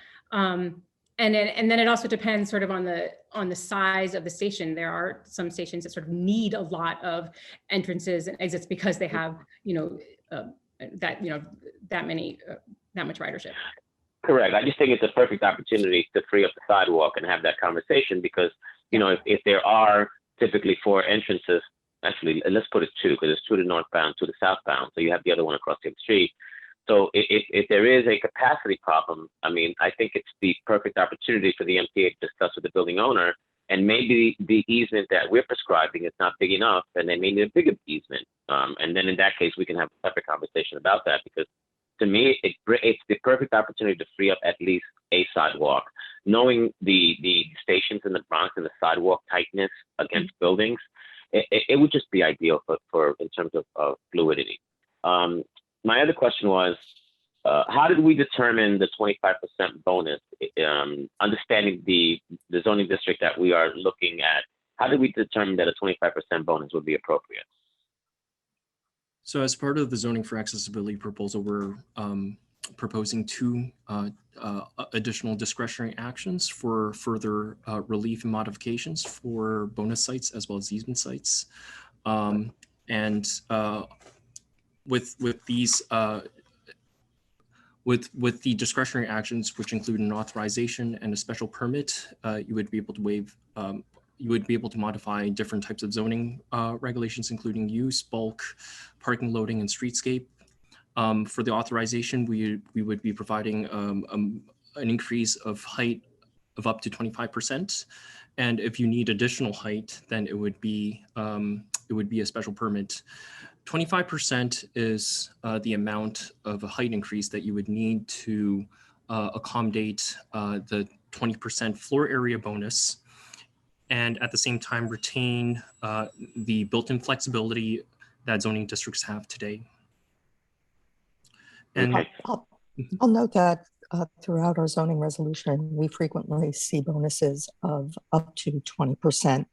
And then it also depends sort of on the size of the station. There are some stations that sort of need a lot of entrances and exits because they have that much ridership. Correct. I just think it's a perfect opportunity to free up the sidewalk and have that conversation, because if there are typically 4 entrances, actually let's put it 2, because it's 2 to northbound, 2 to southbound, so you have the other one across the street. So if there is a capacity problem, I mean, I think it's the perfect opportunity for the MTA to discuss with the building owner, and maybe the easement that we're prescribing is not big enough, and they may need a bigger easement. And then in that case, we can have a separate conversation about that, because to me, it's the perfect opportunity to free up at least a sidewalk. Knowing the stations in the Bronx and the sidewalk tightness against buildings, it would just be ideal for in terms of fluidity. My other question was, how did we determine the 25% bonus? Understanding the zoning district that we are looking at, how did we determine that a 25% bonus would be appropriate? So as part of the zoning for accessibility proposal, we're proposing two additional discretionary actions for further relief and modifications for bonus sites as well as easement sites. With these with the discretionary actions, which include an authorization and a special permit, you would be able to waive. You would be able to modify different types of zoning regulations, including use, bulk, parking, loading, and streetscape. For the authorization, we would be providing an increase of height of up to 25%. And if you need additional height, then it would be a special permit. 25% is the amount of a height increase that you would need to accommodate the 20% floor area bonus, and at the same time retain the built-in flexibility that zoning districts have today. And Okay. I'll note that throughout our zoning resolution, we frequently see bonuses of up to 20%.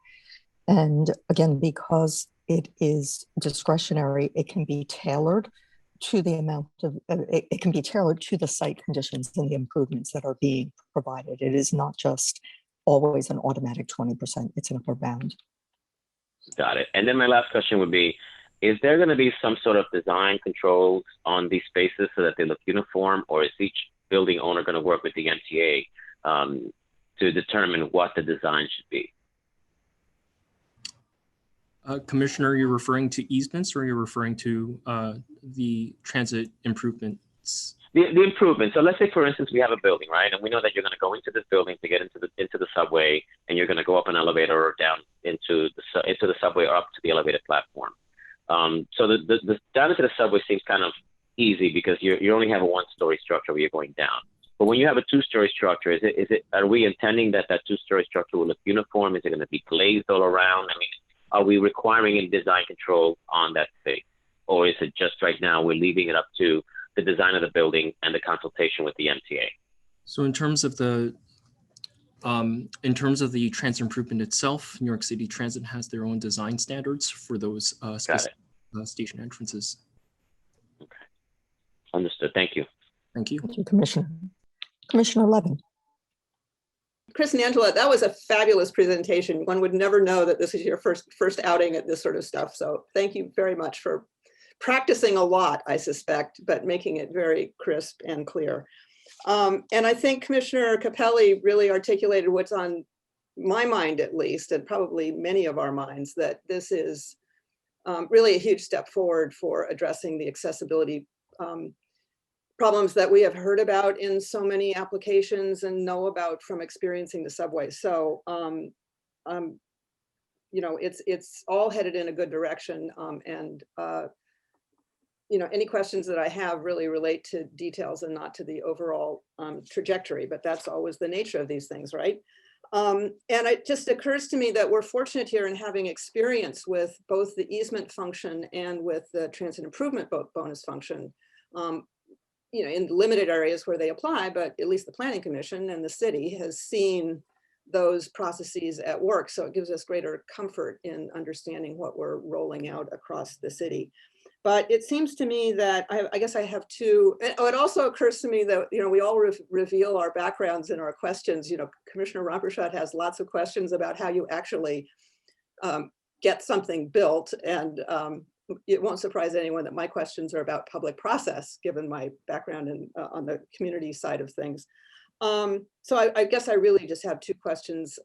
And again, because it is discretionary, it can be tailored to the amount of, it can be tailored to the site conditions and the improvements that are being provided. It is not just always an automatic 20%, it's an upper bound. Got it. And then my last question would be, is there going to be some sort of design controls on these spaces so that they look uniform, or is each building owner going to work with the MTA to determine what the design should be? Commissioner, are you referring to easements, or are you referring to the transit improvements? The improvement. So let's say, for instance, we have a building, right? And we know that you're going to go into this building to get into the subway, and you're going to go up an elevator or down into the subway or up to the elevated platform. So the down into the subway seems kind of easy because you only have a one-story structure where you're going down. But when you have a two-story structure, are we intending that two-story structure will look uniform? Is it going to be glazed all around? I mean, are we requiring any design control on that space? Or is it just right now we're leaving it up to the design of the building and the consultation with the MTA? So in terms of the transit improvement itself, New York City Transit has their own design standards for those specific station entrances. Okay, understood. Thank you. Thank you. Thank you, Commissioner. Commissioner Levin. Chris and Angela, that was a fabulous presentation. One would never know that this is your first outing at this sort of stuff. So thank you very much for practicing a lot, I suspect, but making it very crisp and clear. And I think Commissioner Capelli really articulated what's on my mind, at least, and probably many of our minds, that this is really a huge step forward for addressing the accessibility problems that we have heard about in so many applications and know about from experiencing the subway. So, you know, it's all headed in a good direction. You know, any questions that I have really relate to details and not to the overall trajectory, but that's always the nature of these things, right? And it just occurs to me that we're fortunate here in having experience with both the easement function and with the transit improvement bonus function. You know, in limited areas where they apply, but at least the Planning Commission and the city has seen those processes at work. So it gives us greater comfort in understanding what we're rolling out across the city. But it seems to me that I guess I have two. Oh, it also occurs to me that, you know, we all reveal our backgrounds in our questions. You know, Commissioner Rampersad has lots of questions about how you actually get something built, and it won't surprise anyone that my questions are about public process, given my background in, on the community side of things. So I guess I really just have two questions,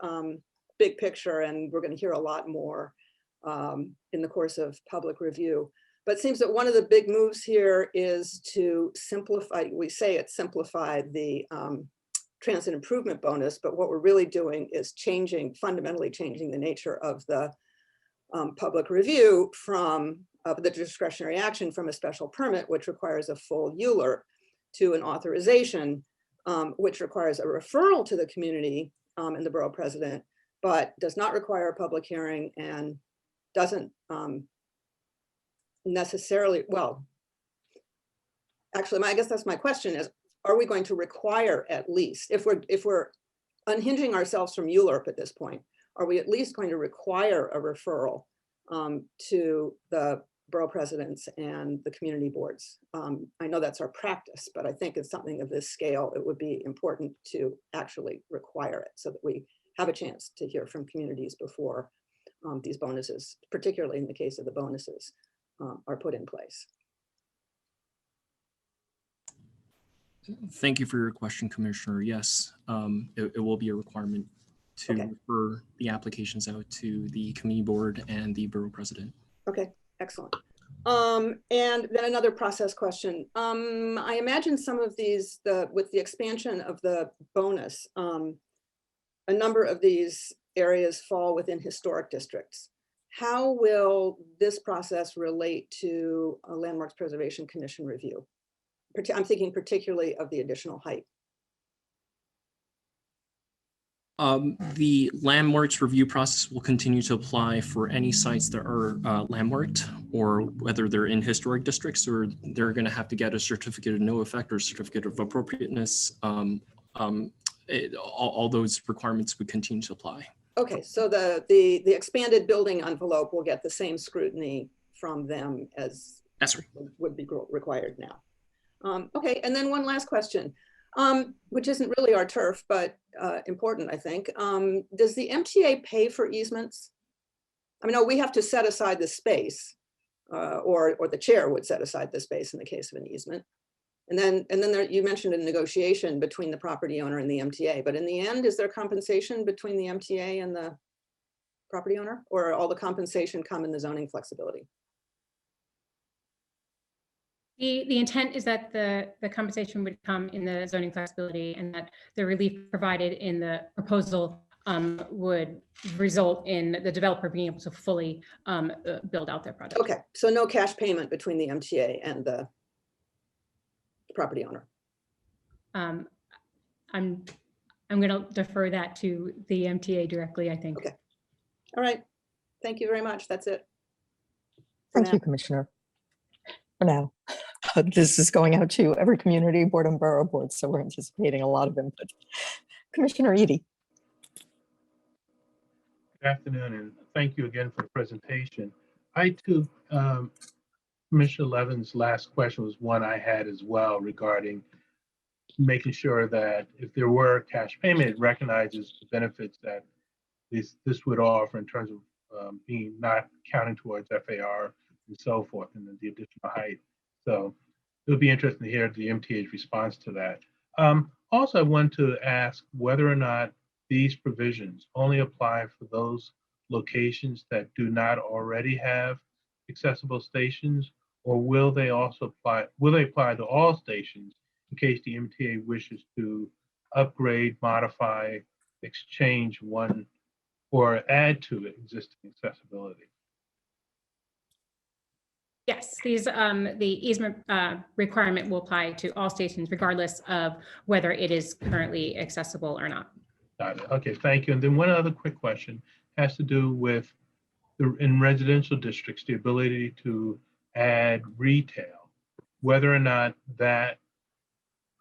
big picture, and we're going to hear a lot more in the course of public review. But it seems that one of the big moves here is to simplify, we say it simplified the transit improvement bonus, but what we're really doing is fundamentally changing the nature of the public review from the discretionary action from a special permit, which requires a full ULURP, to an authorization, which requires a referral to the community and the borough president, but does not require a public hearing and doesn't necessarily, well, actually, I guess that's my question is, are we going to require, at least, if we're unhinging ourselves from ULURP at this point, are we at least going to require a referral to the borough presidents and the community boards. I know that's our practice, but I think it's something of this scale, it would be important to actually require it so that we have a chance to hear from communities before these bonuses, particularly in the case of the bonuses, are put in place. Thank you for your question, Commissioner. Yes, it will be a requirement to refer the applications out to the committee board and the borough president. Okay, excellent. And then another process question. I imagine some of these, with the expansion of the bonus, a number of these areas fall within historic districts. How will this process relate to a Landmarks Preservation Commission review? I'm thinking particularly of the additional height. The landmarks review process will continue to apply for any sites that are landmarked, or whether they're in historic districts, or they're going to have to get a certificate of no effect or certificate of appropriateness. All those requirements would continue to apply. Okay, so the expanded building envelope will get the same scrutiny from them as would be required now. Okay, and then one last question. Which isn't really our turf, but important, I think. Does the MTA pay for easements? I mean, no, we have to set aside the space, or the chair would set aside the space in the case of an easement. And then you mentioned a negotiation between the property owner and the MTA, but in the end, is there compensation between the MTA and the property owner, or all the compensation come in the zoning flexibility? The intent is that the compensation would come in the zoning flexibility, and that the relief provided in the proposal would result in the developer being able to fully build out their project. Okay, so no cash payment between the MTA and the property owner. I'm going to defer that to the MTA directly, I think. Okay. All right. Thank you very much. That's it. Thank you, Commissioner. For now. This is going out to every community board and borough board, so we're anticipating a lot of input. Commissioner Edie. Good afternoon, and thank you again for the presentation. I too, Commissioner Levin's last question was one I had as well, regarding making sure that if there were cash payment, it recognizes the benefits that this would offer in terms of being not counting towards FAR and so forth, and the additional height. So it would be interesting to hear the MTA's response to that. Also, I want to ask whether or not these provisions only apply for those locations that do not already have accessible stations, or will they also apply to all stations in case the MTA wishes to upgrade, modify, exchange one, or add to existing accessibility? Yes, the easement requirement will apply to all stations regardless of whether it is currently accessible or not. Got it. Okay, thank you. And then one other quick question has to do with in residential districts, the ability to add retail, whether or not that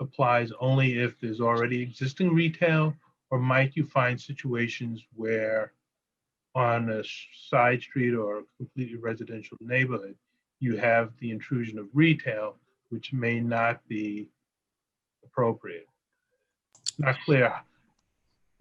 applies only if there's already existing retail, or might you find situations where on a side street or a completely residential neighborhood, you have the intrusion of retail, which may not be appropriate. Not clear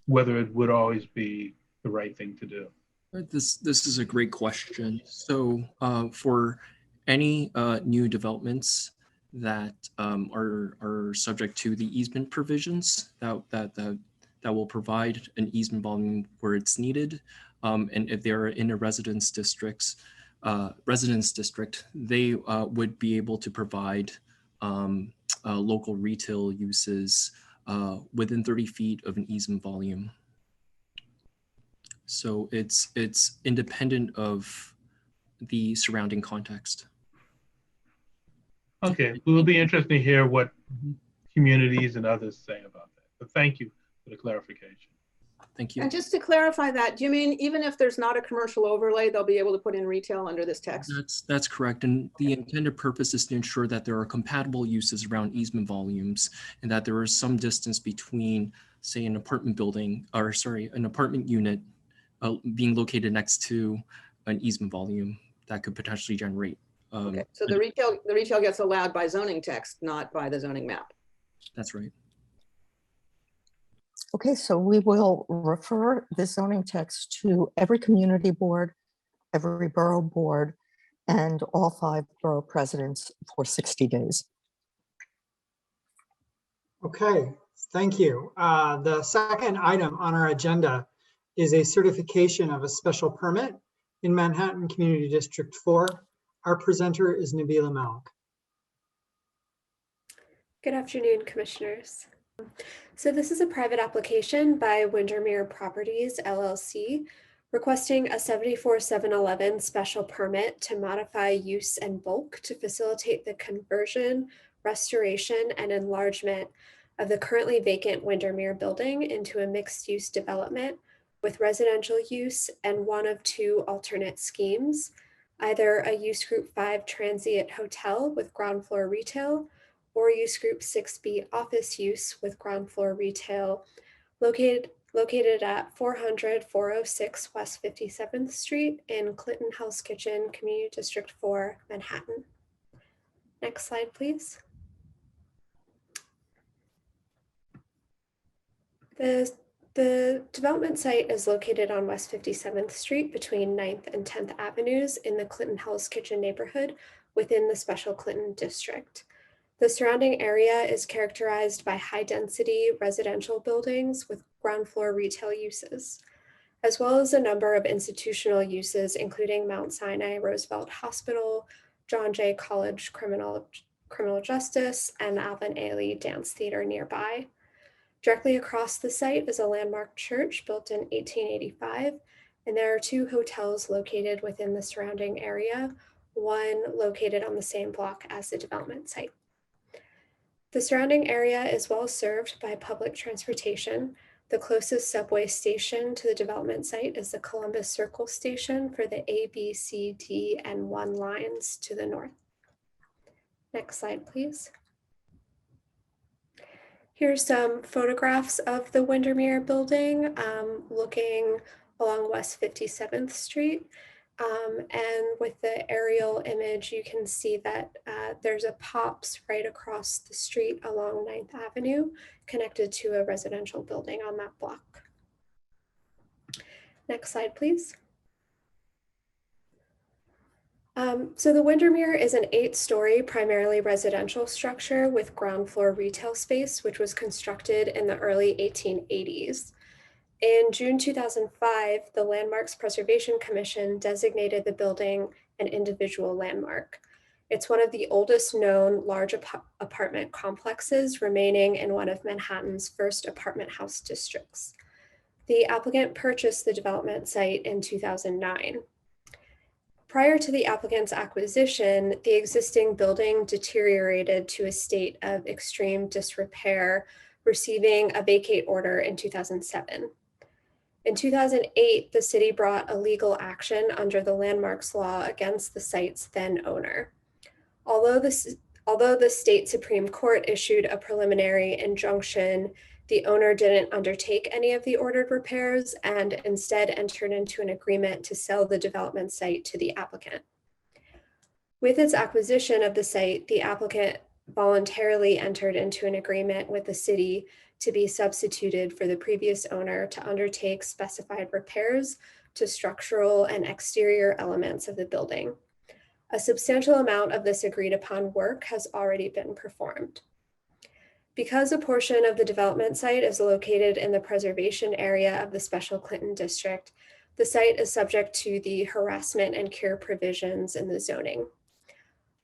whether it would always be the right thing to do. This is a great question. So for any new developments that are subject to the easement provisions that will provide an easement volume where it's needed, and if they're in a residence district, they would be able to provide local retail uses within 30 feet of an easement volume. So it's independent of the surrounding context. Okay, it will be interesting to hear what communities and others say about that. But thank you for the clarification. Thank you. And just to clarify that, do you mean even if there's not a commercial overlay, they'll be able to put in retail under this text? That's correct. And the intended purpose is to ensure that there are compatible uses around easement volumes, and that there is some distance between, say, an apartment building, or sorry, an apartment unit being located next to an easement volume that could potentially generate Okay, so the retail gets allowed by zoning text, not by the zoning map. That's right. Okay, so we will refer this zoning text to every community board, every borough board, and all 5 borough presidents for 60 days. Okay, thank you. The second item on our agenda is a certification of a special permit in Manhattan Community District 4. Our presenter is Nabila Malik. Good afternoon, commissioners. So this is a private application by Windermere Properties, LLC, requesting a 74-711 special permit to modify use and bulk to facilitate the conversion, restoration, and enlargement of the currently vacant Windermere building into a mixed-use development with residential use and one of 2 alternate schemes, either a use group 5 transient hotel with ground floor retail or use group 6B office use with ground floor retail located at 400-406 West 57th Street in Clinton Hell's Kitchen, Community District 4, Manhattan. Next slide, please. The development site is located on West 57th Street between 9th and 10th Avenues in the Clinton Hell's Kitchen neighborhood within the Special Clinton District. The surrounding area is characterized by high-density residential buildings with ground floor retail uses, as well as a number of institutional uses, including Mount Sinai Roosevelt Hospital, John Jay College Criminal Justice, and Alvin Ailey Dance Theater nearby. Directly across the site is a landmark church built in 1885, and there are 2 hotels located within the surrounding area, one located on the same block as the development site. The surrounding area is well served by public transportation. The closest subway station to the development site is the Columbus Circle station for the A, B, C, D, and 1 lines to the north. Next slide, please. Here's some photographs of the Windermere building looking along West 57th Street. And with the aerial image, you can see that there's a Pops right across the street along 9th Avenue, connected to a residential building on that block. Next slide, please. So the Windermere is an 8-story, primarily residential structure with ground floor retail space, which was constructed in the early 1880s. In June 2005, the Landmarks Preservation Commission designated the building an individual landmark. It's one of the oldest known large apartment complexes remaining in one of Manhattan's first apartment house districts. The applicant purchased the development site in 2009. Prior to the applicant's acquisition, the existing building deteriorated to a state of extreme disrepair, receiving a vacate order in 2007. In 2008, the city brought a legal action under the Landmarks Law against the site's then owner. Although the state Supreme Court issued a preliminary injunction, the owner didn't undertake any of the ordered repairs and instead entered into an agreement to sell the development site to the applicant. With its acquisition of the site, the applicant voluntarily entered into an agreement with the city to be substituted for the previous owner to undertake specified repairs to structural and exterior elements of the building. A substantial amount of this agreed upon work has already been performed. Because a portion of the development site is located in the preservation area of the Special Clinton District, the site is subject to the harassment and cure provisions in the zoning.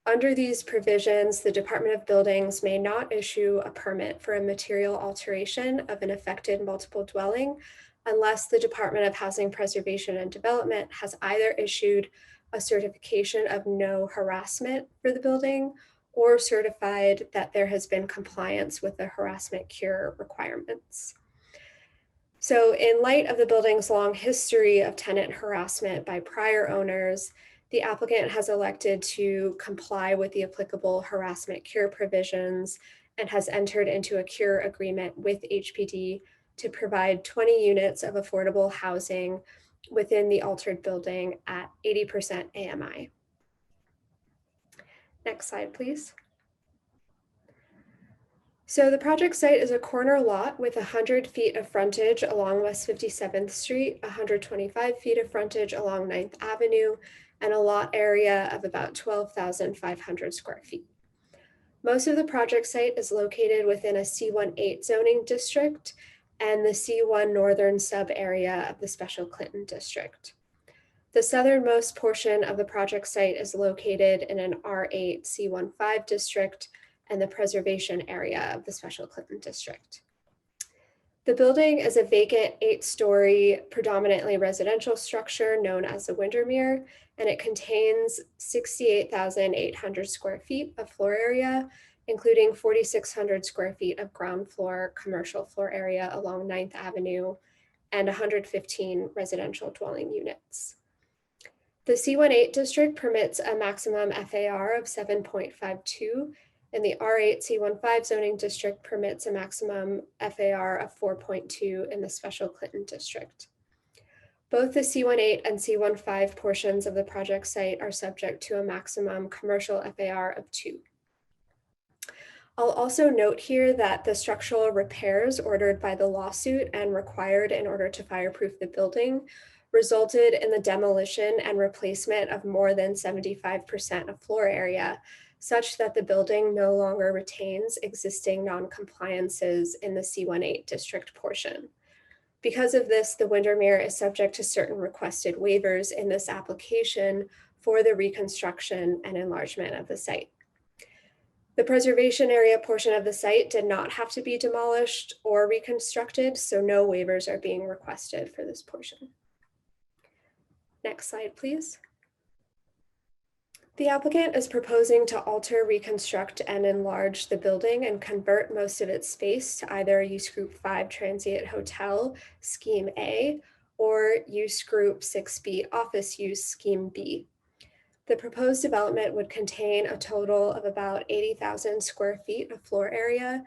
Under these provisions, the Department of Buildings may not issue a permit for a material alteration of an affected multiple dwelling unless the Department of Housing Preservation and Development has either issued a certification of no harassment for the building or certified that there has been compliance with the harassment cure requirements. So in light of the building's long history of tenant harassment by prior owners, the applicant has elected to comply with the applicable harassment cure provisions and has entered into a cure agreement with HPD to provide 20 units of affordable housing within the altered building at 80% AMI. Next slide, please. So the project site is a corner lot with 100 feet of frontage along West 57th Street, 125 feet of frontage along 9th Avenue, and a lot area of about 12,500 square feet. Most of the project site is located within a C18 zoning district and the C1 northern sub area of the Special Clinton district. The southernmost portion of the project site is located in an R8 C15 district and the preservation area of the Special Clinton district. The building is a vacant 8-story, predominantly residential structure known as the Windermere, and it contains 68,800 square feet of floor area, including 4,600 square feet of ground floor commercial floor area along 9th Avenue and 115 residential dwelling units. The C18 district permits a maximum FAR of 7.52, and the R8 C15 zoning district permits a maximum FAR of 4.2 in the Special Clinton district. Both the C18 and C15 portions of the project site are subject to a maximum commercial FAR of 2. I'll also note here that the structural repairs ordered by the lawsuit and required in order to fireproof the building resulted in the demolition and replacement of more than 75% of floor area, such that the building no longer retains existing non-compliances in the C18 district portion. Because of this, the Windermere is subject to certain requested waivers in this application for the reconstruction and enlargement of the site. The preservation area portion of the site did not have to be demolished or reconstructed, so no waivers are being requested for this portion. Next slide, please. The applicant is proposing to alter, reconstruct, and enlarge the building and convert most of its space to either a Use Group 5 Transient Hotel, Scheme A, or Use Group 6B Office Use, Scheme B. The proposed development would contain a total of about 80,000 square feet of floor area,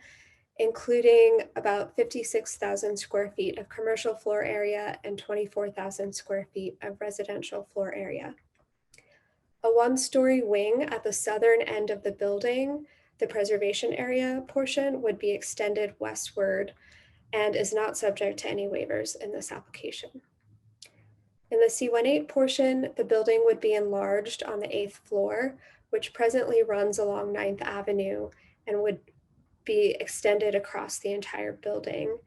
including about 56,000 square feet of commercial floor area and 24,000 square feet of residential floor area. A 1-story wing at the southern end of the building, the preservation area portion, would be extended westward and is not subject to any waivers in this application. In the C18 portion, the building would be enlarged on the 8th floor, which presently runs along 9th Avenue and would be extended across the entire building,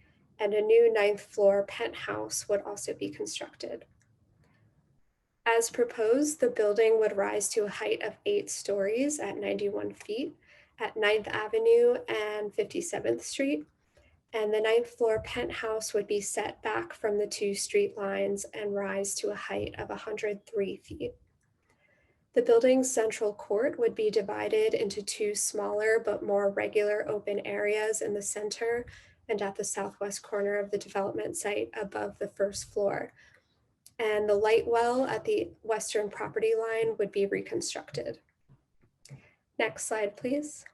and a new 9th floor penthouse would also be constructed. As proposed, the building would rise to a height of 8 stories at 91 feet at 9th Avenue and 57th Street, and the 9th floor penthouse would be set back from the 2 street lines and rise to a height of 103 feet. The building's central court would be divided into 2 smaller but more regular open areas in the center and at the southwest corner of the development site above the 1st floor. And the light well at the western property line would be reconstructed. Next slide, please.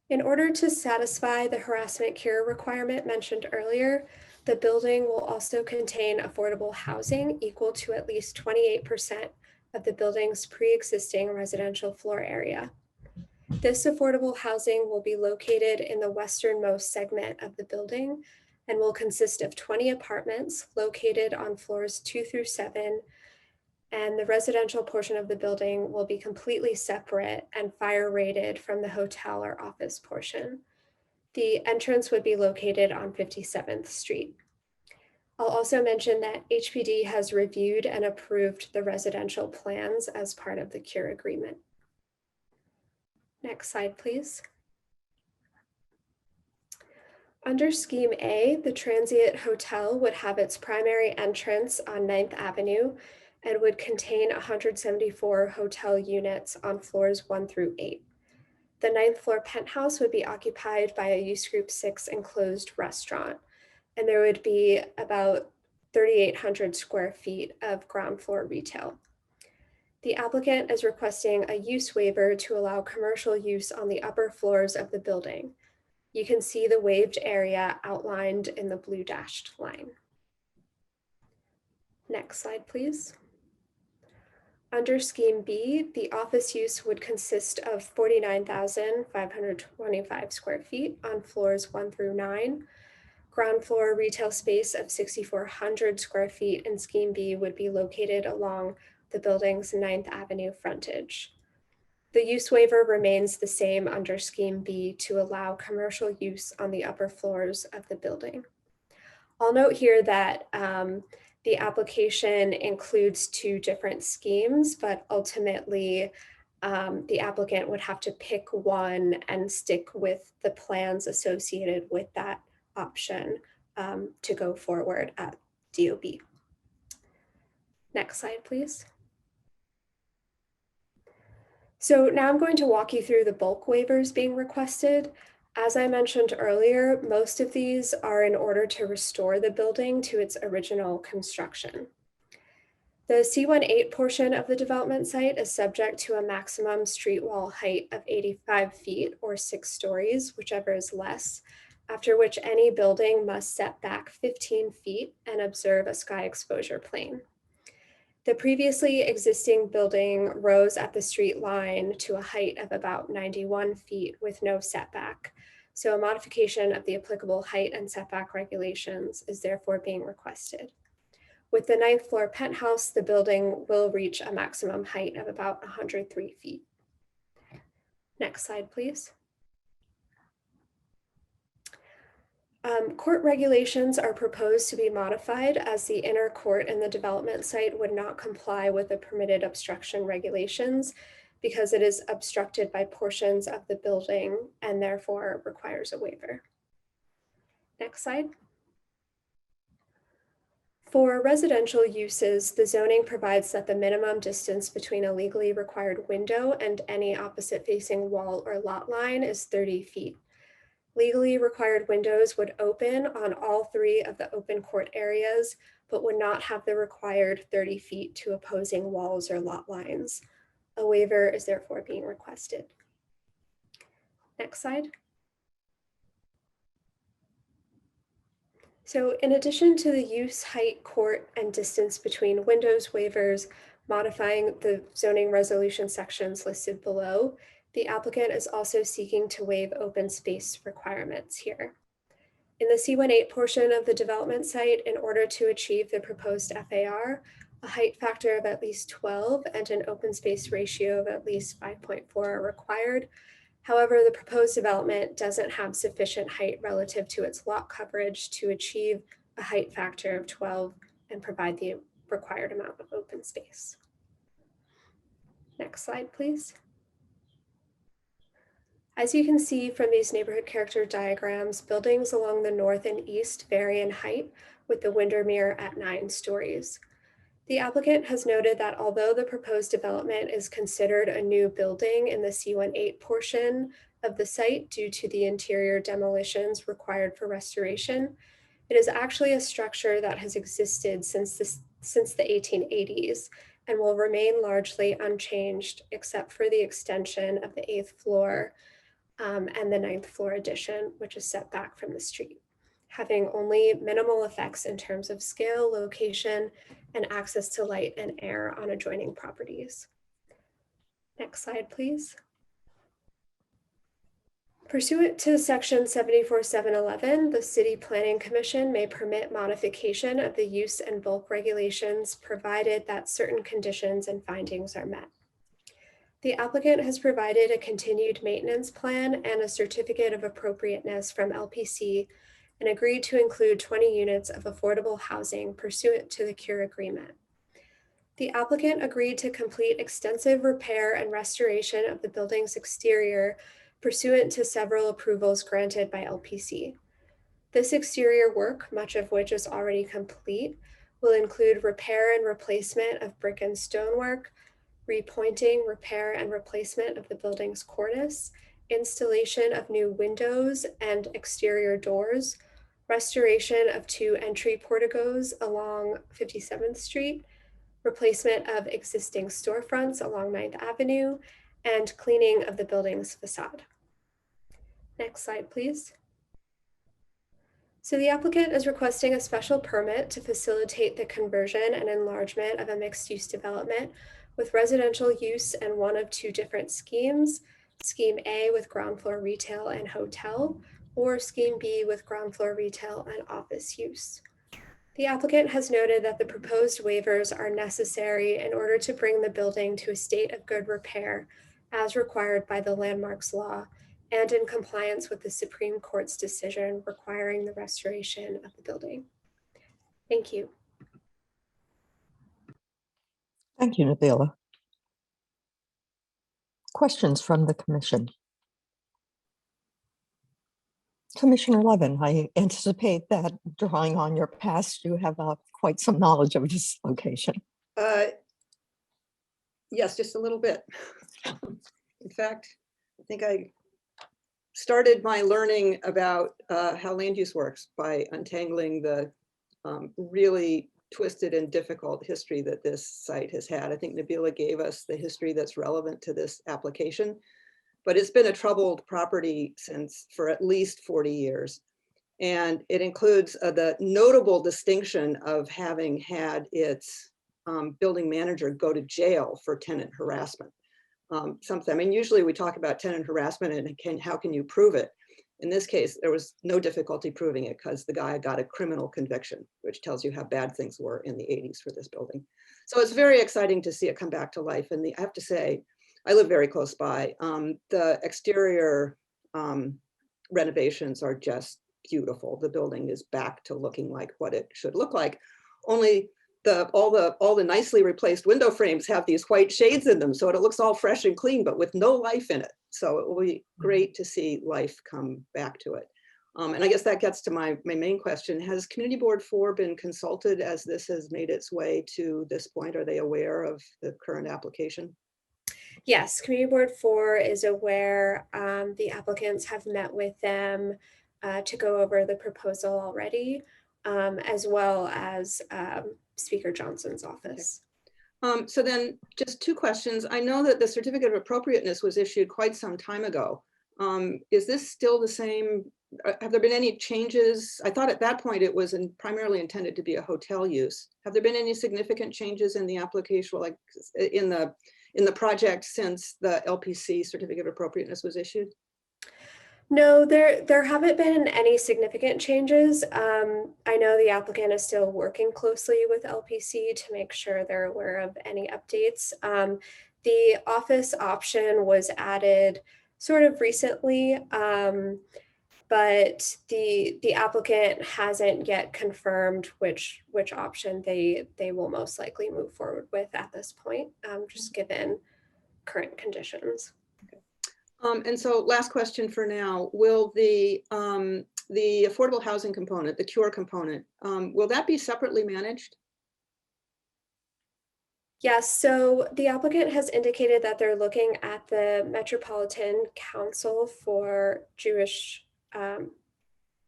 In order to satisfy the harassment cure requirement mentioned earlier, the building will also contain affordable housing equal to at least 28% of the building's pre-existing residential floor area. This affordable housing will be located in the westernmost segment of the building and will consist of 20 apartments located on floors 2 through 7, and the residential portion of the building will be completely separate and fire rated from the hotel or office portion. The entrance would be located on 57th Street. I'll also mention that HPD has reviewed and approved the residential plans as part of the cure agreement. Next slide, please. Under Scheme A, the transient hotel would have its primary entrance on 9th Avenue and would contain 174 hotel units on floors 1 through 8. The 9th floor penthouse would be occupied by a Use Group 6 enclosed restaurant, and there would be about 3,800 square feet of ground floor retail. The applicant is requesting a use waiver to allow commercial use on the upper floors of the building. You can see the waived area outlined in the blue dashed line. Next slide, please. Under Scheme B, the office use would consist of 49,525 square feet on floors 1 through 9. Ground floor retail space of 6,400 square feet in Scheme B would be located along the building's 9th Avenue frontage. The use waiver remains the same under Scheme B to allow commercial use on the upper floors of the building. I'll note here that the application includes 2 different schemes, but ultimately the applicant would have to pick one and stick with the plans associated with that option to go forward at DOB. Next slide, please. So now I'm going to walk you through the bulk waivers being requested. As I mentioned earlier, most of these are in order to restore the building to its original construction. The C18 portion of the development site is subject to a maximum street wall height of 85 feet or 6 stories, whichever is less, after which any building must set back 15 feet and observe a sky exposure plane. The previously existing building rose at the street line to a height of about 91 feet with no setback. So a modification of the applicable height and setback regulations is therefore being requested. With the 9th floor penthouse, the building will reach a maximum height of about 103 feet. Next slide, please. Court regulations are proposed to be modified as the inner court in the development site would not comply with the permitted obstruction regulations because it is obstructed by portions of the building and therefore requires a waiver. Next slide. For residential uses, the zoning provides that the minimum distance between a legally required window and any opposite facing wall or lot line is 30 feet. Legally required windows would open on all 3 of the open court areas, but would not have the required 30 feet to opposing walls or lot lines. A waiver is therefore being requested. Next slide. So in addition to the use, height, court, and distance between windows waivers, modifying the zoning resolution sections listed below, the applicant is also seeking to waive open space requirements here. In the C18 portion of the development site, in order to achieve the proposed FAR, a height factor of at least 12 and an open space ratio of at least 5.4 are required. However, the proposed development doesn't have sufficient height relative to its lot coverage to achieve a height factor of 12 and provide the required amount of open space. Next slide, please. As you can see from these neighborhood character diagrams, buildings along the north and east vary in height, with the Windermere at 9 stories. The applicant has noted that although the proposed development is considered a new building in the C18 portion of the site due to the interior demolitions required for restoration, it is actually a structure that has existed since the 1880s and will remain largely unchanged except for the extension of the 8th floor and the 9th floor addition, which is set back from the street, having only minimal effects in terms of scale, location, and access to light and air on adjoining properties. Next slide, please. Pursuant to Section 74.711, the City Planning Commission may permit modification of the use and bulk regulations provided that certain conditions and findings are met. The applicant has provided a continued maintenance plan and a certificate of appropriateness from LPC and agreed to include 20 units of affordable housing pursuant to the CURE agreement. The applicant agreed to complete extensive repair and restoration of the building's exterior pursuant to several approvals granted by LPC. This exterior work, much of which is already complete, will include repair and replacement of brick and stonework, repointing, repair, and replacement of the building's cornice, installation of new windows and exterior doors, restoration of 2 entry porticos along 57th Street, replacement of existing storefronts along 9th Avenue, and cleaning of the building's facade. Next slide, please. So the applicant is requesting a special permit to facilitate the conversion and enlargement of a mixed-use development with residential use in one of two different schemes, Scheme A with ground floor retail and hotel, or Scheme B with ground floor retail and office use. The applicant has noted that the proposed waivers are necessary in order to bring the building to a state of good repair as required by the landmarks law and in compliance with the Supreme Court's decision requiring the restoration of the building. Thank you. Thank you, Nabila. Questions from the commission? Commissioner Levin, I anticipate that drawing on your past, you have quite some knowledge of this location. Yes, just a little bit. In fact, I think I started my learning about how land use works by untangling the really twisted and difficult history that this site has had. I think Nabila gave us the history that's relevant to this application, but it's been a troubled property for at least 40 years. And it includes the notable distinction of having had its building manager go to jail for tenant harassment. I mean, usually we talk about tenant harassment and how can you prove it? In this case, there was no difficulty proving it because the guy got a criminal conviction, which tells you how bad things were in the 80s for this building. So it's very exciting to see it come back to life. And I have to say, I live very close by. The exterior renovations are just beautiful. The building is back to looking like what it should look like. Only all the nicely replaced window frames have these white shades in them, so it looks all fresh and clean, but with no life in it. So it will be great to see life come back to it. And I guess that gets to my main question. Has Community Board 4 been consulted as this has made its way to this point? Are they aware of the current application? Yes, Community Board 4 is aware. The applicants have met with them to go over the proposal already, as well as Speaker Johnson's office. Okay. So then just two questions. I know that the certificate of appropriateness was issued quite some time ago. Is this still the same? Have there been any changes? I thought at that point it was primarily intended to be a hotel use. Have there been any significant changes in the application, like in the project since the LPC certificate of appropriateness was issued? No, there haven't been any significant changes. I know the applicant is still working closely with LPC to make sure they're aware of any updates. The office option was added sort of recently, but the applicant hasn't yet confirmed which option they will most likely move forward with at this point, just given current conditions. And so last question for now, will the affordable housing component, the CURE component, will that be separately managed? Yes, so the applicant has indicated that they're looking at the Metropolitan Council for Jewish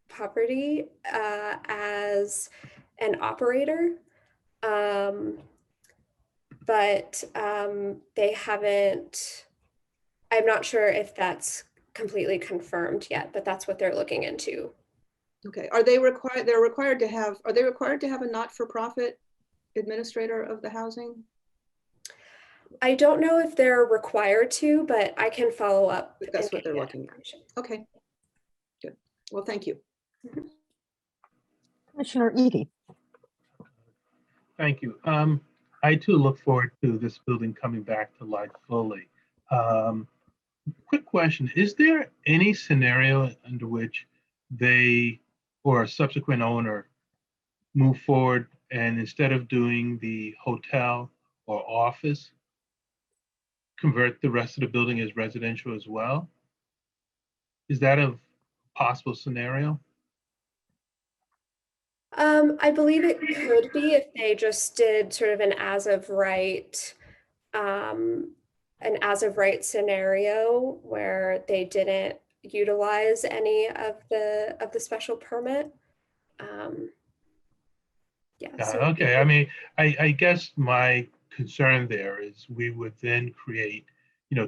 Property as an operator, but they haven't. I'm not sure if that's completely confirmed yet, but that's what they're looking into. Okay, are they required? They're required to have. Are they required to have a not-for-profit administrator of the housing? I don't know if they're required to, but I can follow up. If that's what they're looking at. Okay, good. Well, thank you. Commissioner Edie. Thank you. I too look forward to this building coming back to life fully. Quick question, is there any scenario under which they or a subsequent owner move forward and instead of doing the hotel or office, convert the rest of the building as residential as well? Is that a possible scenario? I believe it could be if they just did sort of an as of right scenario where they didn't utilize any of the special permit. Yeah. So okay. I mean, I guess my concern there is we would then create,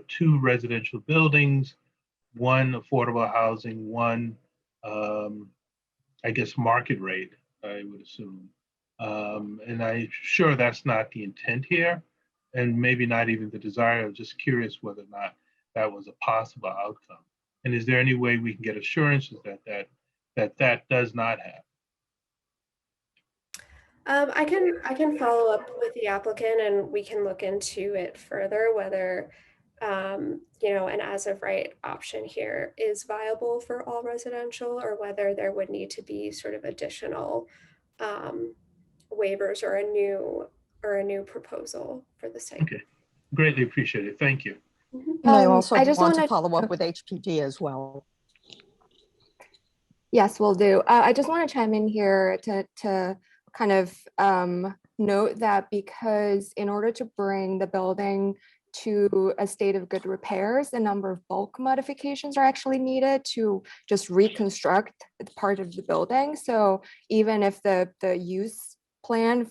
two residential buildings, one affordable housing, one, I guess, market rate, I would assume. And I'm sure that's not the intent here. and maybe not even the desire, just curious whether or not that was a possible outcome. And is there any way we can get assurances that does not happen? I can follow up with the applicant and we can look into it further, whether an as of right option here is viable for all residential, or whether there would need to be sort of additional waivers or a new proposal for the site. Okay, greatly appreciate it. Thank you. And I also I just want to wanna- follow up with HPD as well. Yes, will do. I just want to chime in here to kind of note that because in order to bring the building to a state of good repairs, a number of bulk modifications are actually needed to just reconstruct part of the building. So even if the use plan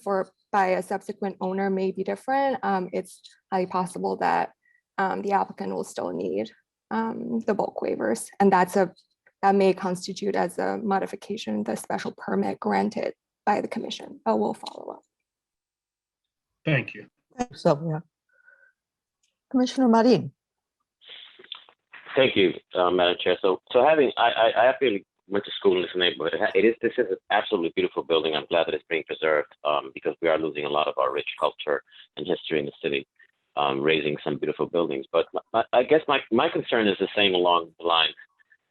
by a subsequent owner may be different, it's highly possible that the applicant will still need the bulk waivers, and that may constitute as a modification, the special permit granted by the commission, but we'll follow up. Thank you. So, yeah. Commissioner Marin. Thank you, Madam Chair. So I actually went to school in this neighborhood. This is an absolutely beautiful building. I'm glad that it's being preserved because we are losing a lot of our rich culture and history in the city, raising some beautiful buildings. But I guess my concern is the same along the lines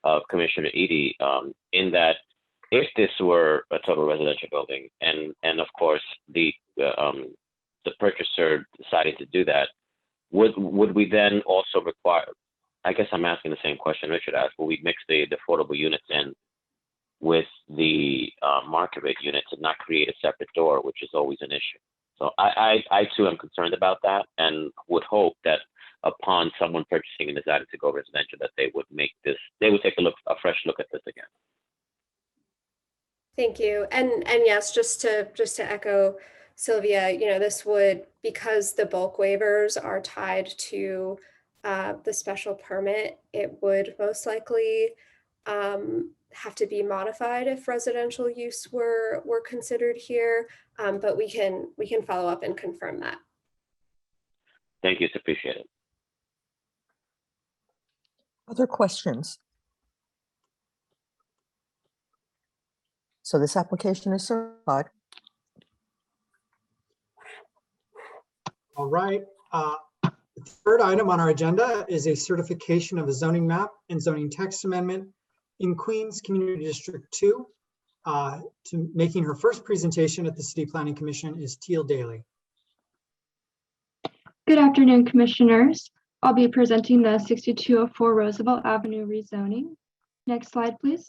of Commissioner Edie, in that if this were a total residential building, and of course the purchaser decided to do that, would we then also require? I guess I'm asking the same question Richard asked. Will we mix the affordable units in with the market rate units and not create a separate door, which is always an issue? So I too am concerned about that, and would hope that upon someone purchasing and deciding to go residential, that they would take a fresh look at this again. Thank you. And yes, just to echo Sylvia, this would, because the bulk waivers are tied to the special permit, it would most likely have to be modified if residential use were considered here. But we can follow up and confirm that. Thank you, it's appreciated. Other questions? So this application is certified. All right. The third item on our agenda is a certification of a zoning map and zoning text amendment in Queens Community District 2. Making her first presentation at the City Planning Commission is Teal Daly. Good afternoon, Commissioners. I'll be presenting the 6204 Roosevelt Avenue rezoning. Next slide, please.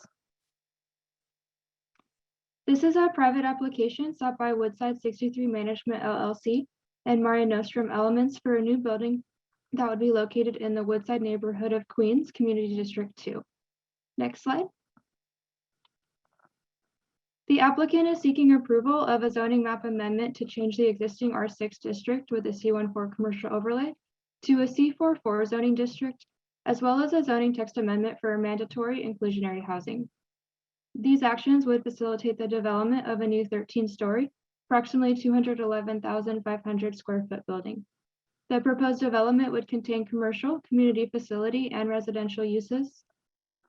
This is a private application sought by Woodside 63 Management LLC and Mare Nostrum Elements for a new building that would be located in the Woodside neighborhood of Queens, Community District 2. Next slide. The applicant is seeking approval of a zoning map amendment to change the existing R6 district with a C14 commercial overlay to a C44 zoning district, as well as a zoning text amendment for mandatory inclusionary housing. These actions would facilitate the development of a new 13-story, approximately 211,500 square foot building. The proposed development would contain commercial, community facility, and residential uses,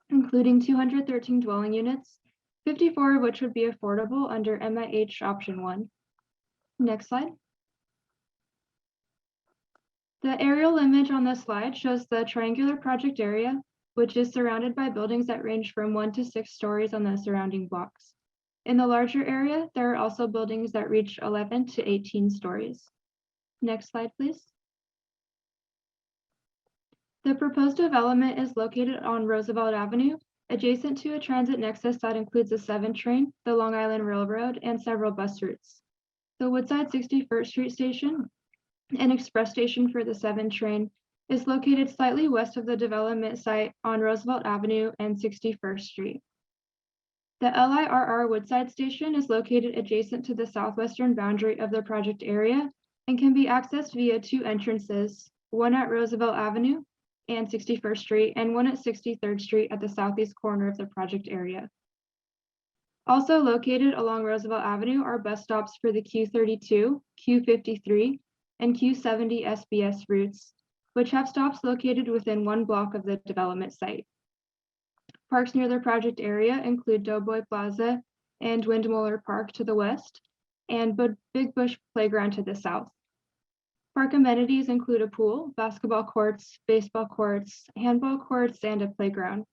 including 213 dwelling units, 54 of which would be affordable under MIH option 1. Next slide. The aerial image on this slide shows the triangular project area, which is surrounded by buildings that range from 1 to 6 stories on the surrounding blocks. In the larger area, there are also buildings that reach 11 to 18 stories. Next slide, please. The proposed development is located on Roosevelt Avenue, adjacent to a transit nexus that includes a 7 train, the Long Island Railroad, and several bus routes. The Woodside 61st Street Station, an express station for the 7 train, is located slightly west of the development site on Roosevelt Avenue and 61st Street. The LIRR Woodside Station is located adjacent to the southwestern boundary of the project area and can be accessed via 2 entrances, one at Roosevelt Avenue and 61st Street, and one at 63rd Street at the southeast corner of the project area. Also located along Roosevelt Avenue are bus stops for the Q32, Q53, and Q70 SBS routes, which have stops located within 1 block of the development site. Parks near the project area include Doughboy Plaza and Windmuller Park to the west, and Big Bush Playground to the south. Park amenities include a pool, basketball courts, baseball courts, handball courts, and a playground.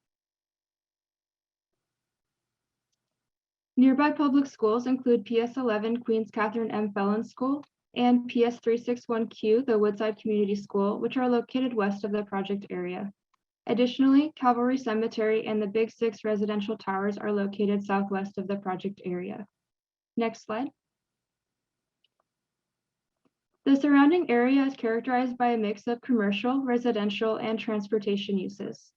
Nearby public schools include PS 11 Queens Catherine M. Fellon School and PS 361Q, the Woodside Community School, which are located west of the project area. Additionally, Cavalry Cemetery and the Big Six residential towers are located southwest of the project area. Next slide. The surrounding area is characterized by a mix of commercial, residential, and transportation uses.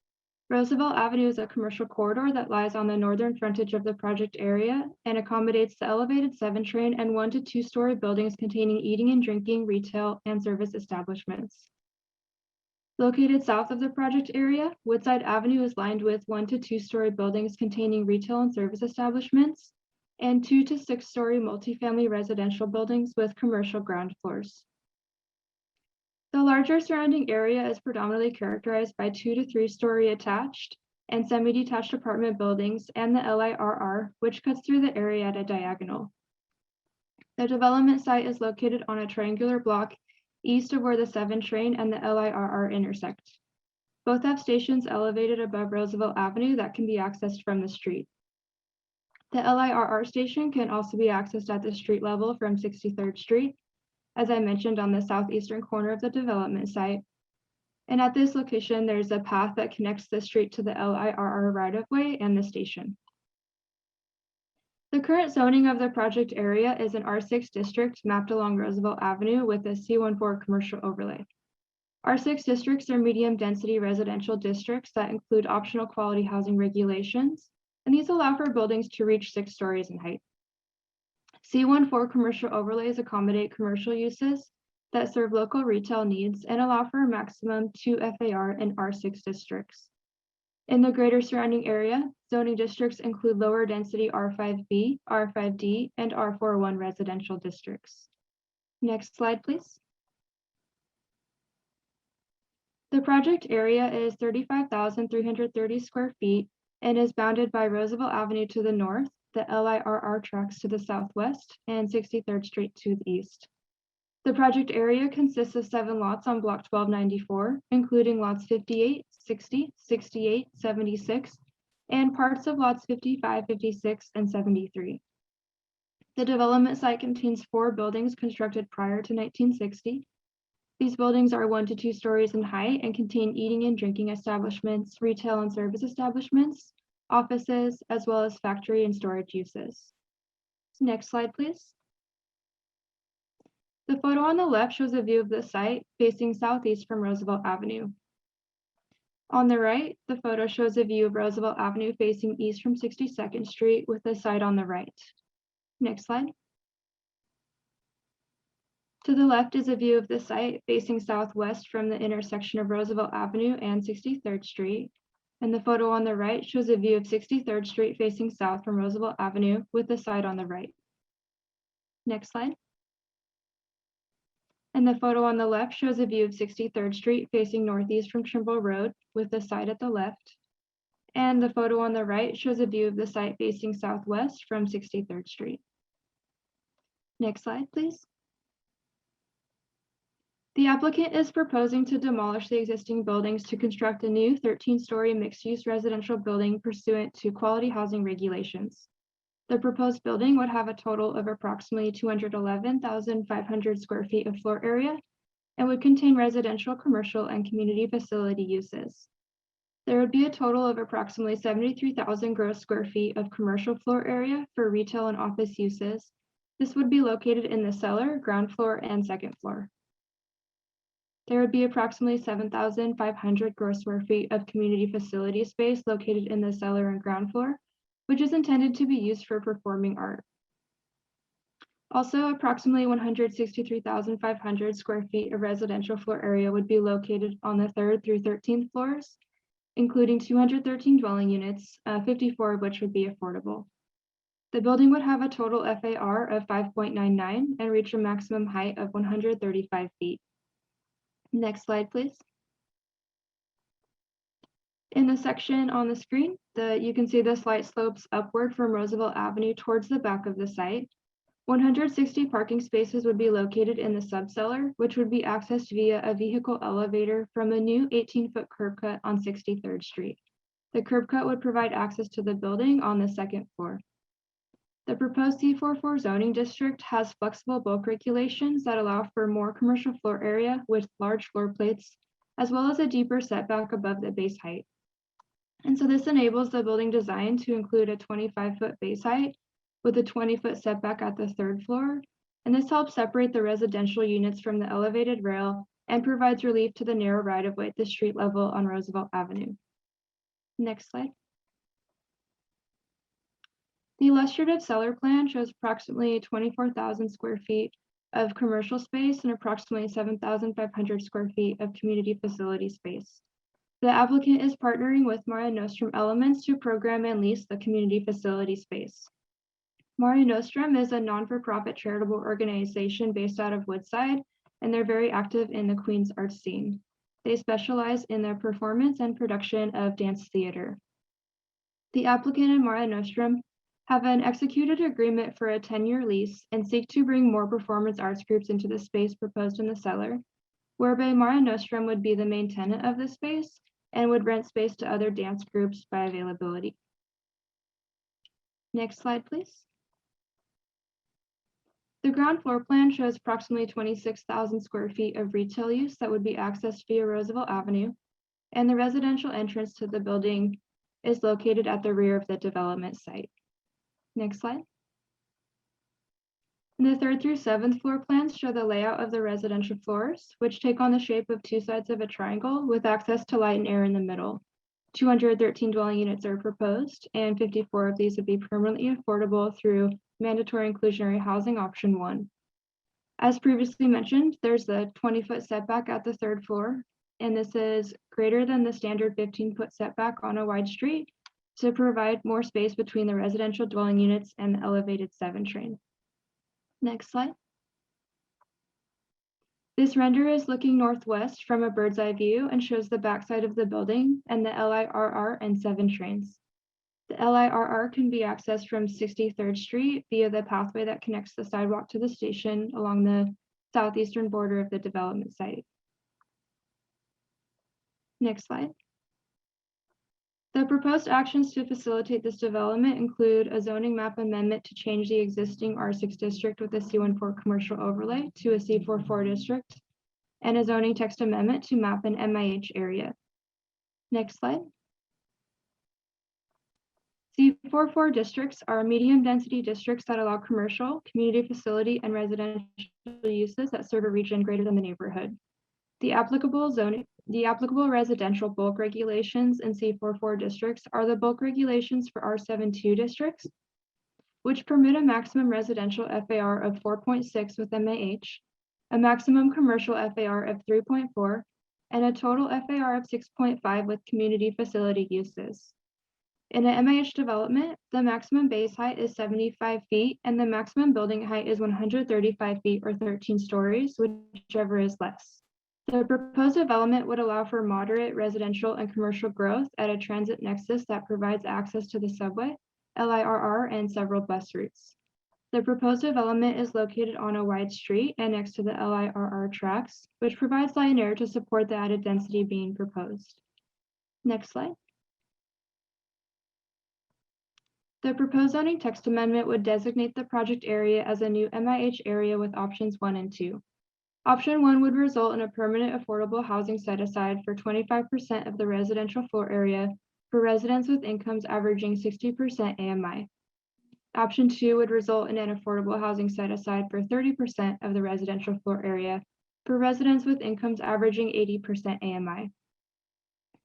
Roosevelt Avenue is a commercial corridor that lies on the northern frontage of the project area and accommodates the elevated 7 train and 1 to 2 story buildings containing eating and drinking, retail, and service establishments. Located south of the project area, Woodside Avenue is lined with 1 to 2 story buildings containing retail and service establishments and 2 to 6 story multifamily residential buildings with commercial ground floors. The larger surrounding area is predominantly characterized by 2 to 3 story attached and semi-detached apartment buildings and the LIRR, which cuts through the area at a diagonal. The development site is located on a triangular block east of where the 7 train and the LIRR intersect. Both have stations elevated above Roosevelt Avenue that can be accessed from the street. The LIRR station can also be accessed at the street level from 63rd Street, as I mentioned, on the southeastern corner of the development site. And at this location, there's a path that connects the street to the LIRR right-of-way and the station. The current zoning of the project area is an R6 district mapped along Roosevelt Avenue with a C14 commercial overlay. R6 districts are medium-density residential districts that include optional quality housing regulations, and these allow for buildings to reach 6 stories in height. C14 commercial overlays accommodate commercial uses that serve local retail needs and allow for a maximum 2 FAR in R6 districts. In the greater surrounding area, zoning districts include lower density R5B, R5D, and R41 residential districts. Next slide, please. The project area is 35,330 square feet and is bounded by Roosevelt Avenue to the north, the LIRR tracks to the southwest, and 63rd Street to the east. The project area consists of 7 lots on Block 1294, including lots 58, 60, 68, 76, and parts of lots 55, 56, and 73. The development site contains 4 buildings constructed prior to 1960. These buildings are 1 to 2 stories in height and contain eating and drinking establishments, retail and service establishments, offices, as well as factory and storage uses. Next slide, please. The photo on the left shows a view of the site facing southeast from Roosevelt Avenue. On the right, the photo shows a view of Roosevelt Avenue facing east from 62nd Street with the site on the right. Next slide. To the left is a view of the site facing southwest from the intersection of Roosevelt Avenue and 63rd Street. And the photo on the right shows a view of 63rd Street facing south from Roosevelt Avenue with the site on the right. Next slide. And the photo on the left shows a view of 63rd Street facing northeast from Trimble Road with the site at the left. And the photo on the right shows a view of the site facing southwest from 63rd Street. Next slide, please. The applicant is proposing to demolish the existing buildings to construct a new 13-story mixed-use residential building pursuant to quality housing regulations. The proposed building would have a total of approximately 211,500 square feet of floor area and would contain residential, commercial, and community facility uses. There would be a total of approximately 73,000 gross square feet of commercial floor area for retail and office uses. This would be located in the cellar, ground floor, and second floor. There would be approximately 7,500 gross square feet of community facility space located in the cellar and ground floor, which is intended to be used for performing art. Also, approximately 163,500 square feet of residential floor area would be located on the 3rd through 13th floors, including 213 dwelling units, 54 of which would be affordable. The building would have a total FAR of 5.99 and reach a maximum height of 135 feet. Next slide, please. In the section on the screen, you can see the slight slopes upward from Roosevelt Avenue towards the back of the site. 160 parking spaces would be located in the subcellar, which would be accessed via a vehicle elevator from a new 18-foot curb cut on 63rd Street. The curb cut would provide access to the building on the second floor. The proposed C44 zoning district has flexible bulk regulations that allow for more commercial floor area with large floor plates, as well as a deeper setback above the base height. And so this enables the building design to include a 25-foot base height with a 20-foot setback at the third floor. And this helps separate the residential units from the elevated rail and provides relief to the narrow right-of-way at the street level on Roosevelt Avenue. Next slide. The illustrative cellar plan shows approximately 24,000 square feet of commercial space and approximately 7,500 square feet of community facility space. The applicant is partnering with Mare Nostrum Elements to program and lease the community facility space. Mare Nostrum is a non-for-profit charitable organization based out of Woodside, and they're very active in the Queens art scene. They specialize in the performance and production of dance theater. The applicant and Mare Nostrum have an executed agreement for a 10-year lease and seek to bring more performance arts groups into the space proposed in the cellar, whereby Mare Nostrum would be the main tenant of the space and would rent space to other dance groups by availability. Next slide, please. The ground floor plan shows approximately 26,000 square feet of retail use that would be accessed via Roosevelt Avenue, and the residential entrance to the building is located at the rear of the development site. Next slide. And the 3rd through 7th floor plans show the layout of the residential floors, which take on the shape of two sides of a triangle with access to light and air in the middle. 213 dwelling units are proposed, and 54 of these would be permanently affordable through mandatory inclusionary housing option 1. As previously mentioned, there's the 20-foot setback at the 3rd floor, and this is greater than the standard 15-foot setback on a wide street to provide more space between the residential dwelling units and the elevated 7 train. Next slide. This render is looking northwest from a bird's eye view and shows the backside of the building and the LIRR and 7 trains. The LIRR can be accessed from 63rd Street via the pathway that connects the sidewalk to the station along the southeastern border of the development site. Next slide. The proposed actions to facilitate this development include a zoning map amendment to change the existing R6 district with a C14 commercial overlay to a C44 district, and a zoning text amendment to map an MIH area. Next slide. C44 districts are medium density districts that allow commercial, community facility, and residential uses that serve a region greater than the neighborhood. The applicable residential bulk regulations in C44 districts are the bulk regulations for R72 districts, which permit a maximum residential FAR of 4.6 with MAH, a maximum commercial FAR of 3.4, and a total FAR of 6.5 with community facility uses. In an MAH development, the maximum base height is 75 feet and the maximum building height is 135 feet or 13 stories, whichever is less. The proposed development would allow for moderate residential and commercial growth at a transit nexus that provides access to the subway, LIRR, and several bus routes. The proposed development is located on a wide street and next to the LIRR tracks, which provides light and air to support the added density being proposed. Next slide. The proposed zoning text amendment would designate the project area as a new MIH area with options 1 and 2. Option 1 would result in a permanent affordable housing set aside for 25% of the residential floor area for residents with incomes averaging 60% AMI. Option 2 would result in an affordable housing set aside for 30% of the residential floor area for residents with incomes averaging 80% AMI.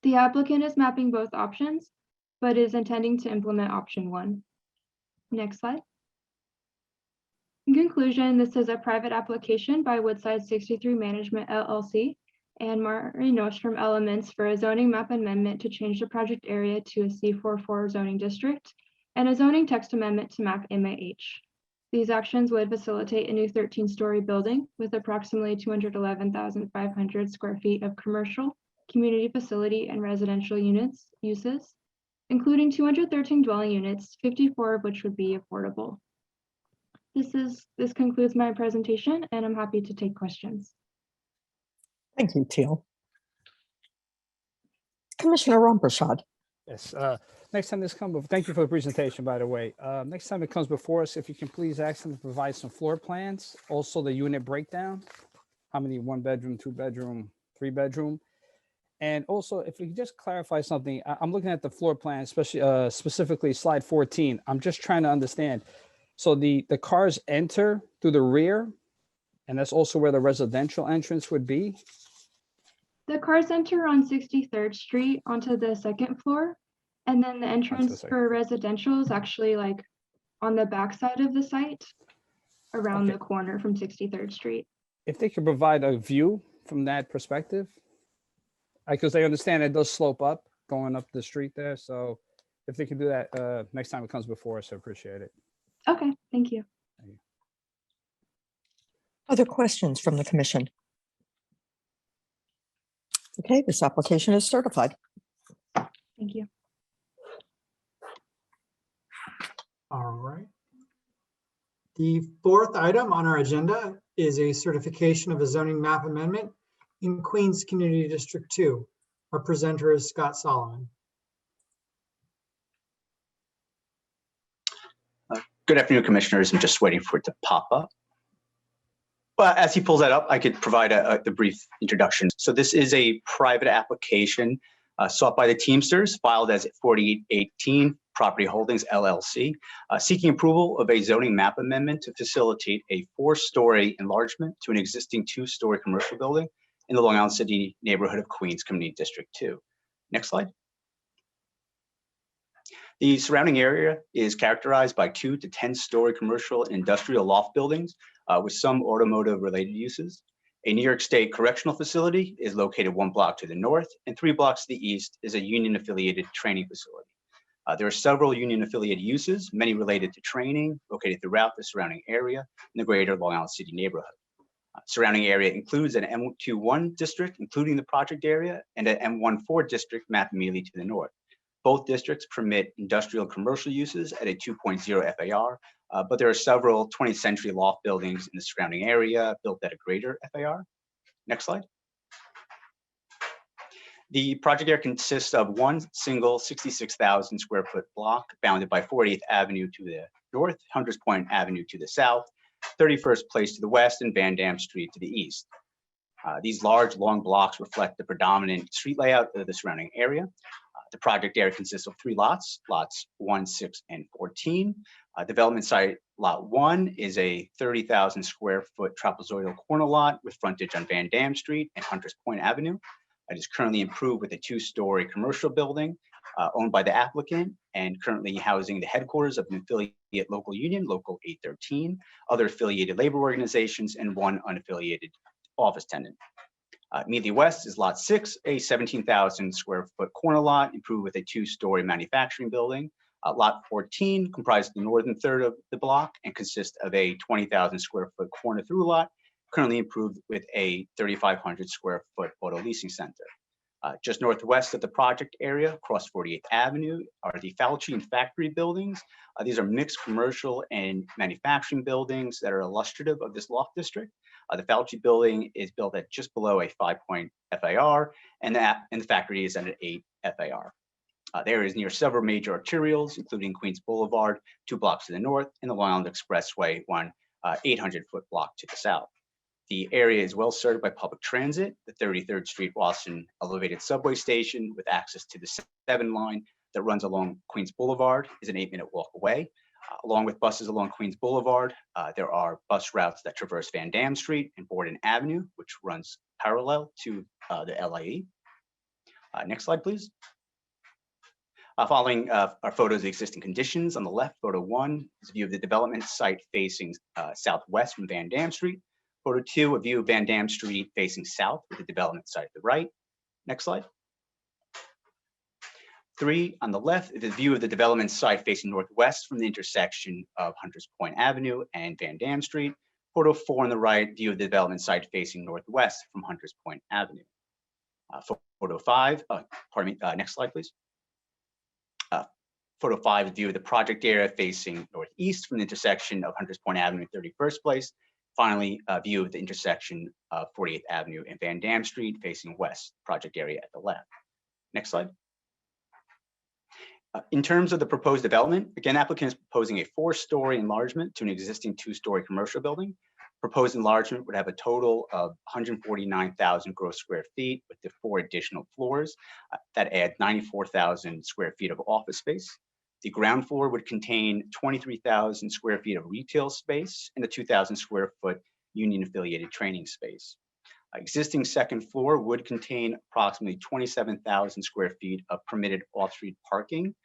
The applicant is mapping both options, but is intending to implement option 1. Next slide. In conclusion, this is a private application by Woodside 63 Management LLC and Mare Nostrum Elements for a zoning map amendment to change the project area to a C44 zoning district and a zoning text amendment to map MAH. These actions would facilitate a new 13-story building with approximately 211,500 square feet of commercial, community facility, and residential uses, including 213 dwelling units, 54 of which would be affordable. This concludes my presentation, and I'm happy to take questions. Thank you, Teal. Commissioner Ramprashad. Yes. Next time this comes, thank you for the presentation, by the way. Next time it comes before us, if you can please ask them to provide some floor plans, also the unit breakdown, how many 1-bedroom, 2-bedroom, 3-bedroom. And also, if you could just clarify something, I'm looking at the floor plan, especially specifically slide 14. I'm just trying to understand. So the cars enter through the rear, and that's also where the residential entrance would be? The cars enter on 63rd Street onto the second floor, and then the entrance for residential is actually like on the back side of the site, around the corner from 63rd Street. If they could provide a view from that perspective, because I understand it does slope up going up the street there. So if they could do that next time it comes before us, I appreciate it. Okay, thank you. Other questions from the commission? Okay, this application is certified. Thank you. All right. The fourth item on our agenda is a certification of a zoning map amendment in Queens Community District 2. Our presenter is Scott Solomon. Good afternoon, commissioners. I'm just waiting for it to pop up. Well, as he pulls that up, I could provide the brief introduction. So this is a private application sought by the Teamsters, filed as 4818 Property Holdings LLC, seeking approval of a zoning map amendment to facilitate a 4-story enlargement to an existing 2-story commercial building in the Long Island City neighborhood of Queens Community District 2. Next slide. The surrounding area is characterized by 2 to 10-story commercial and industrial loft buildings with some automotive related uses. A New York State correctional facility is located 1 block to the north, and 3 blocks to the east is a union affiliated training facility. There are several union affiliated uses, many related to training, located throughout the surrounding area in the greater Long Island City neighborhood. Surrounding area includes an M21 district, including the project area, and an M14 district mapped immediately to the north. Both districts permit industrial and commercial uses at a 2.0 FAR, but there are several 20th century loft buildings in the surrounding area built at a greater FAR. Next slide. The project area consists of one single 66,000 square foot block bounded by 48th Avenue to the north, Hunters Point Avenue to the south, 31st Place to the west, and Van Dam Street to the east. These large, long blocks reflect the predominant street layout of the surrounding area. The project area consists of 3 lots, lots 1, 6, and 14. Development site lot 1 is a 30,000 square foot trapezoidal corner lot with frontage on Van Dam Street and Hunters Point Avenue. It is currently improved with a 2-story commercial building owned by the applicant and currently housing the headquarters of an affiliate local union, Local 813, other affiliated labor organizations, and 1 unaffiliated office tenant. Immediately west is lot 6, a 17,000 square foot corner lot improved with a 2-story manufacturing building. Lot 14 comprises the northern third of the block and consists of a 20,000 square foot corner through lot, currently improved with a 3,500 square foot auto leasing center. Just northwest of the project area, across 48th Avenue, are the Fauci and Factory buildings. These are mixed commercial and manufacturing buildings that are illustrative of this loft district. The Fauci building is built at just below a 5-point FAR, and the factory is at an 8 FAR. The area is near several major arterials, including Queens Boulevard, 2 blocks to the north, and the Long Island Expressway, 800-foot block to the south. The area is well served by public transit. The 33rd Street Boston elevated subway station with access to the 7 line that runs along Queens Boulevard is an 8-minute walk away. Along with buses along Queens Boulevard, there are bus routes that traverse Van Dam Street and Borden Avenue, which runs parallel to the LIE. Next slide, please. Following our photos of the existing conditions, on the left, photo 1 is a view of the development site facing southwest from Van Dam Street. Photo 2, a view of Van Dam Street facing south with the development site at the right. Next slide. 3 on the left is a view of the development site facing northwest from the intersection of Hunters Point Avenue and Van Dam Street. Photo 4 on the right, view of the development site facing northwest from Hunters Point Avenue. Photo 5, next slide, please. Photo 5 is view of the project area facing northeast from the intersection of Hunters Point Avenue and 31st Place. Finally, a view of the intersection of 48th Avenue and Van Dam Street facing west, project area at the left. Next slide. In terms of the proposed development, again, applicant is proposing a 4-story enlargement to an existing 2-story commercial building. Proposed enlargement would have a total of 149,000 gross square feet with the 4 additional floors that add 94,000 square feet of office space. The ground floor would contain 23,000 square feet of retail space and a 2,000 square foot union affiliated training space. Existing second floor would contain approximately 27,000 square feet of permitted off-street parking,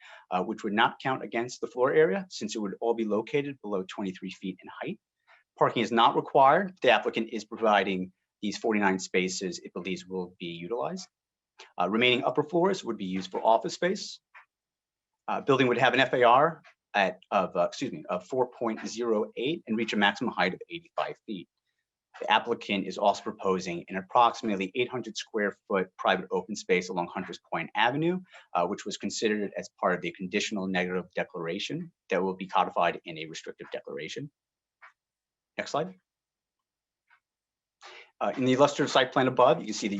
which would not count against the floor area since it would all be located below 23 feet in height. Parking is not required. The applicant is providing these 49 spaces it believes will be utilized. Remaining upper floors would be used for office space. Building would have an FAR of 4.08 and reach a maximum height of 85 feet. The applicant is also proposing an approximately 800 square foot private open space along Hunters Point Avenue, which was considered as part of the conditional negative declaration that will be codified in a restrictive declaration. Next slide. In the illustrative site plan above, you can see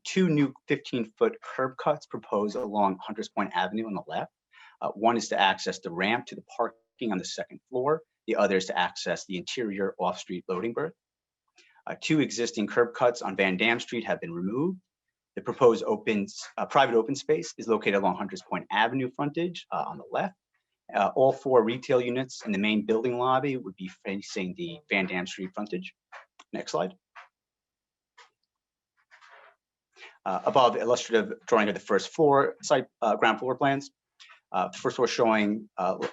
2 new 15-foot curb cuts proposed along Hunters Point Avenue on the left. One is to access the ramp to the parking on the second floor. The other is to access the interior off-street loading berth. 2 existing curb cuts on Van Dam Street have been removed. The proposed private open space is located along Hunters Point Avenue frontage on the left. All 4 retail units in the main building lobby would be facing the Van Dam Street frontage. Next slide. Above, illustrative drawing of the first floor site ground floor plans. The first floor showing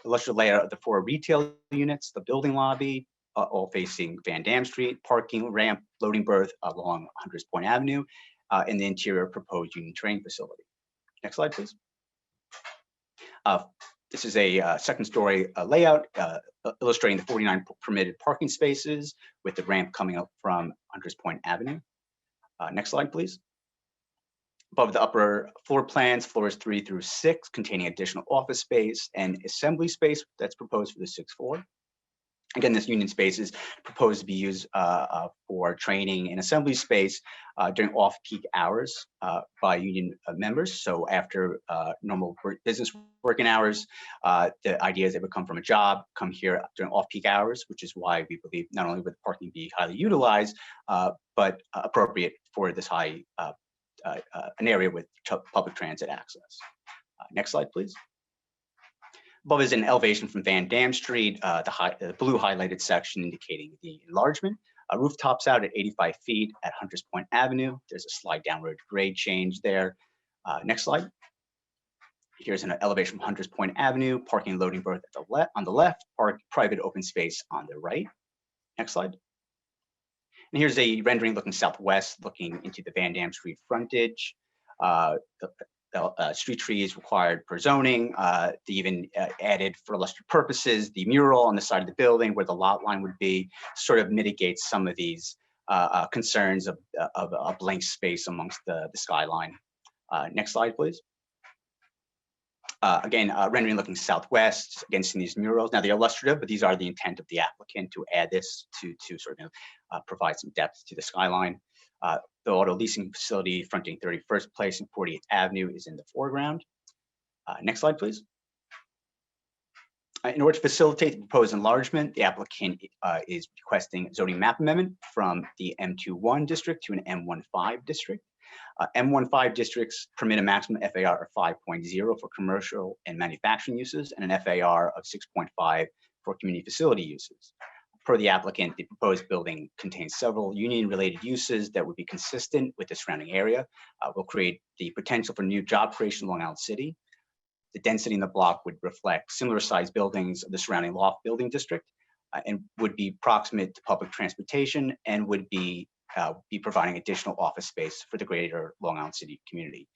illustrative layout of the 4 retail units, the building lobby, all facing Van Dam Street, parking ramp, loading berth along Hunters Point Avenue, and the interior proposed union training facility. Next slide, please. This is a second story layout illustrating the 49 permitted parking spaces with the ramp coming up from Hunters Point Avenue. Next slide, please. Above the upper floor plans, floors 3 through 6 containing additional office space and assembly space that's proposed for the 6th floor. Again, this union space is proposed to be used for training and assembly space during off-peak hours by union members. So after normal business working hours, the idea is they would come from a job, come here during off-peak hours, which is why we believe not only would parking be highly utilized, but appropriate for this high an area with public transit access. Next slide, please. Above is an elevation from Van Dam Street, the blue highlighted section indicating the enlargement. Roof tops out at 85 feet at Hunters Point Avenue. There's a slight downward grade change there. Next slide. Here's an elevation from Hunters Point Avenue, parking and loading berth at on the left, private open space on the right. Next slide. And here's a rendering looking southwest, looking into the Van Dam Street frontage. Street trees required per zoning. They even added for illustrative purposes the mural on the side of the building where the lot line would be, sort of mitigates some of these concerns of a blank space amongst the skyline. Next slide, please. Again, rendering looking southwest against these murals. Now they're illustrative, but these are the intent of the applicant to add this to sort of provide some depth to the skyline. The auto leasing facility fronting 31st Place and 48th Avenue is in the foreground. Next slide, please. In order to facilitate the proposed enlargement, the applicant is requesting zoning map amendment from the M21 district to an M15 district. M15 districts permit a maximum FAR of 5.0 for commercial and manufacturing uses and an FAR of 6.5 for community facility uses. Per the applicant, the proposed building contains several union-related uses that would be consistent with the surrounding area, will create the potential for new job creation in Long Island City. The density in the block would reflect similar sized buildings of the surrounding loft building district and would be proximate to public transportation and would be providing additional office space for the greater Long Island City community.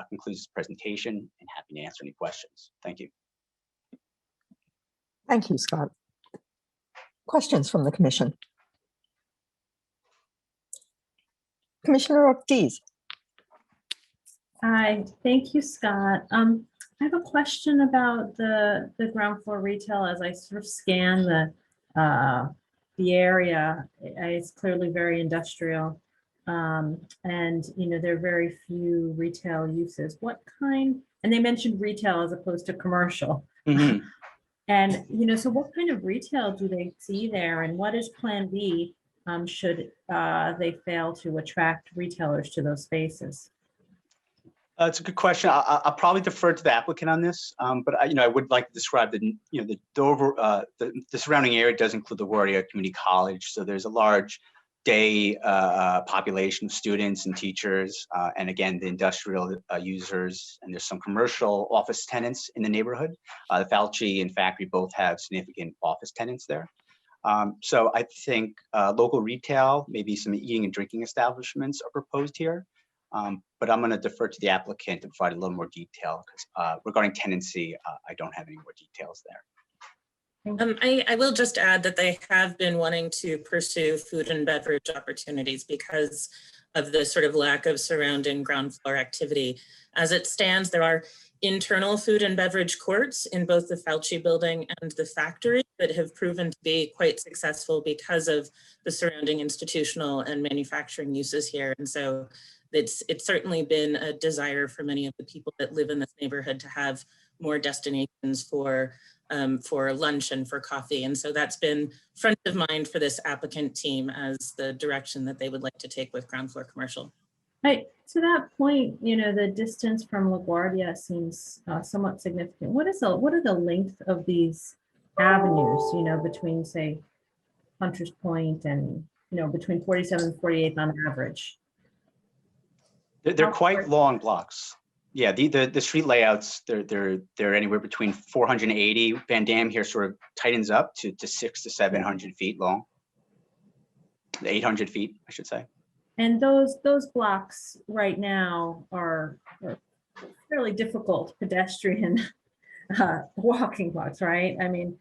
concludes this presentation and happy to answer any questions. Thank you. Thank you, Scott. Questions from the commission? Commissioner Ortiz. Hi, thank you, Scott. I have a question about the ground floor retail. As I sort of scan the area, it's clearly very industrial, and there are very few retail uses. What kind? And they mentioned retail as opposed to commercial. Mm-hmm. And so what kind of retail do they see there, and what is Plan B should they fail to attract retailers to those spaces? It's a good question. I'll probably defer to the applicant on this, but I would like to describe the surrounding area does include the LaGuardia Community College, so there's a large day population of students and teachers, and again the industrial users, and there's some commercial office tenants in the neighborhood. The Fauci and factory both have significant office tenants there. So I think local retail, maybe some eating and drinking establishments are proposed here. But I'm going to defer to the applicant to provide a little more detail because regarding tenancy, I don't have any more details there. I will just add that they have been wanting to pursue food and beverage opportunities because of the sort of lack of surrounding ground floor activity. As it stands, there are internal food and beverage courts in both the Fauci building and the factory that have proven to be quite successful because of the surrounding institutional and manufacturing uses here. And so it's certainly been a desire for many of the people that live in this neighborhood to have more destinations for lunch and for coffee. And so that's been front of mind for this applicant team as the direction that they would like to take with ground floor commercial. To that point, the distance from LaGuardia seems somewhat significant. What are the length of these avenues, between, say, Hunter's Point and, between 47th and 48th on average? They're quite long blocks. Yeah, the street layouts, they're anywhere between 480. Van Dam here sort of tightens up to 600 to 700 feet long. 800 feet, I should say. And those blocks right now are fairly difficult pedestrian walking blocks, right? I mean,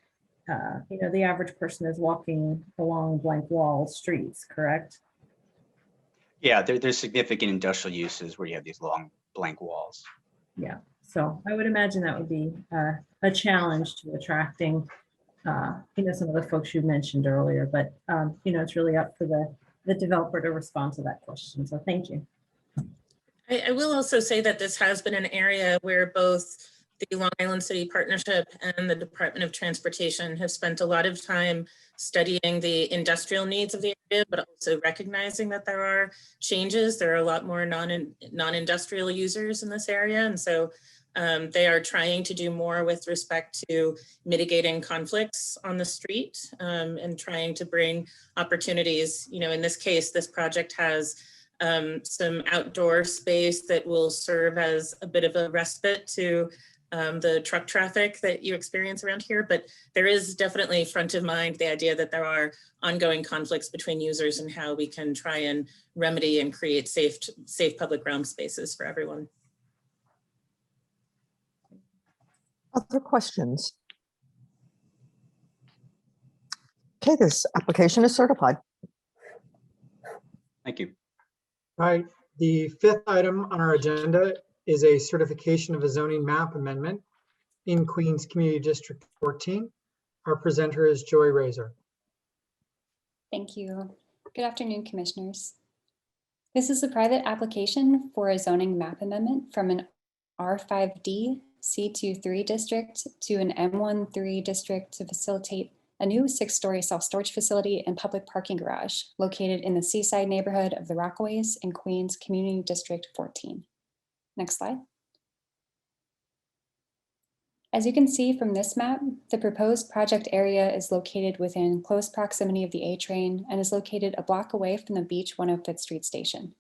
the average person is walking along blank wall streets, correct? Yeah, there's significant industrial uses where you have these long blank walls. Yeah, so I would imagine that would be a challenge to attracting, some of the folks you mentioned earlier, but, it's really up for the developer to respond to that question. So thank you. I will also say that this has been an area where both the Long Island City Partnership and the Department of Transportation have spent a lot of time studying the industrial needs of the area, but also recognizing that there are changes. There are a lot more non-industrial users in this area. And so they are trying to do more with respect to mitigating conflicts on the street and trying to bring opportunities. In this case, this project has some outdoor space that will serve as a bit of a respite to the truck traffic that you experience around here, but there is definitely front of mind the idea that there are ongoing conflicts between users and how we can try and remedy and create safe public realm spaces for everyone. Other questions? Okay, this application is certified. Thank you. All right, the fifth item on our agenda is a certification of a zoning map amendment in Queens Community District 14. Our presenter is Joy Razor. Thank you. Good afternoon, commissioners. This is a private application for a zoning map amendment from an R5D C23 district to an M13 district to facilitate a new 6-story self-storage facility and public parking garage located in the seaside neighborhood of the Rockaways in Queens Community District 14. Next slide. As you can see from this map, the proposed project area is located within close proximity of the A train and is located a block away from the Beach 105th Street station.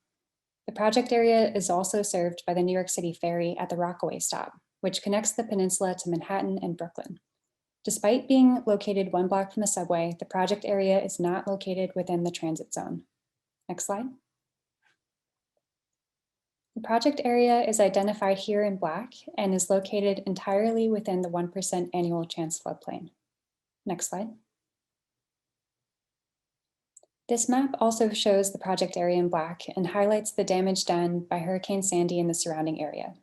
The project area is also served by the New York City Ferry at the Rockaway stop, which connects the peninsula to Manhattan and Brooklyn. Despite being located 1 block from the subway, the project area is not located within the transit zone. Next slide. The project area is identified here in black and is located entirely within the 1% annual chance floodplain. Next slide. This map also shows the project area in black and highlights the damage done by Hurricane Sandy in the surrounding area.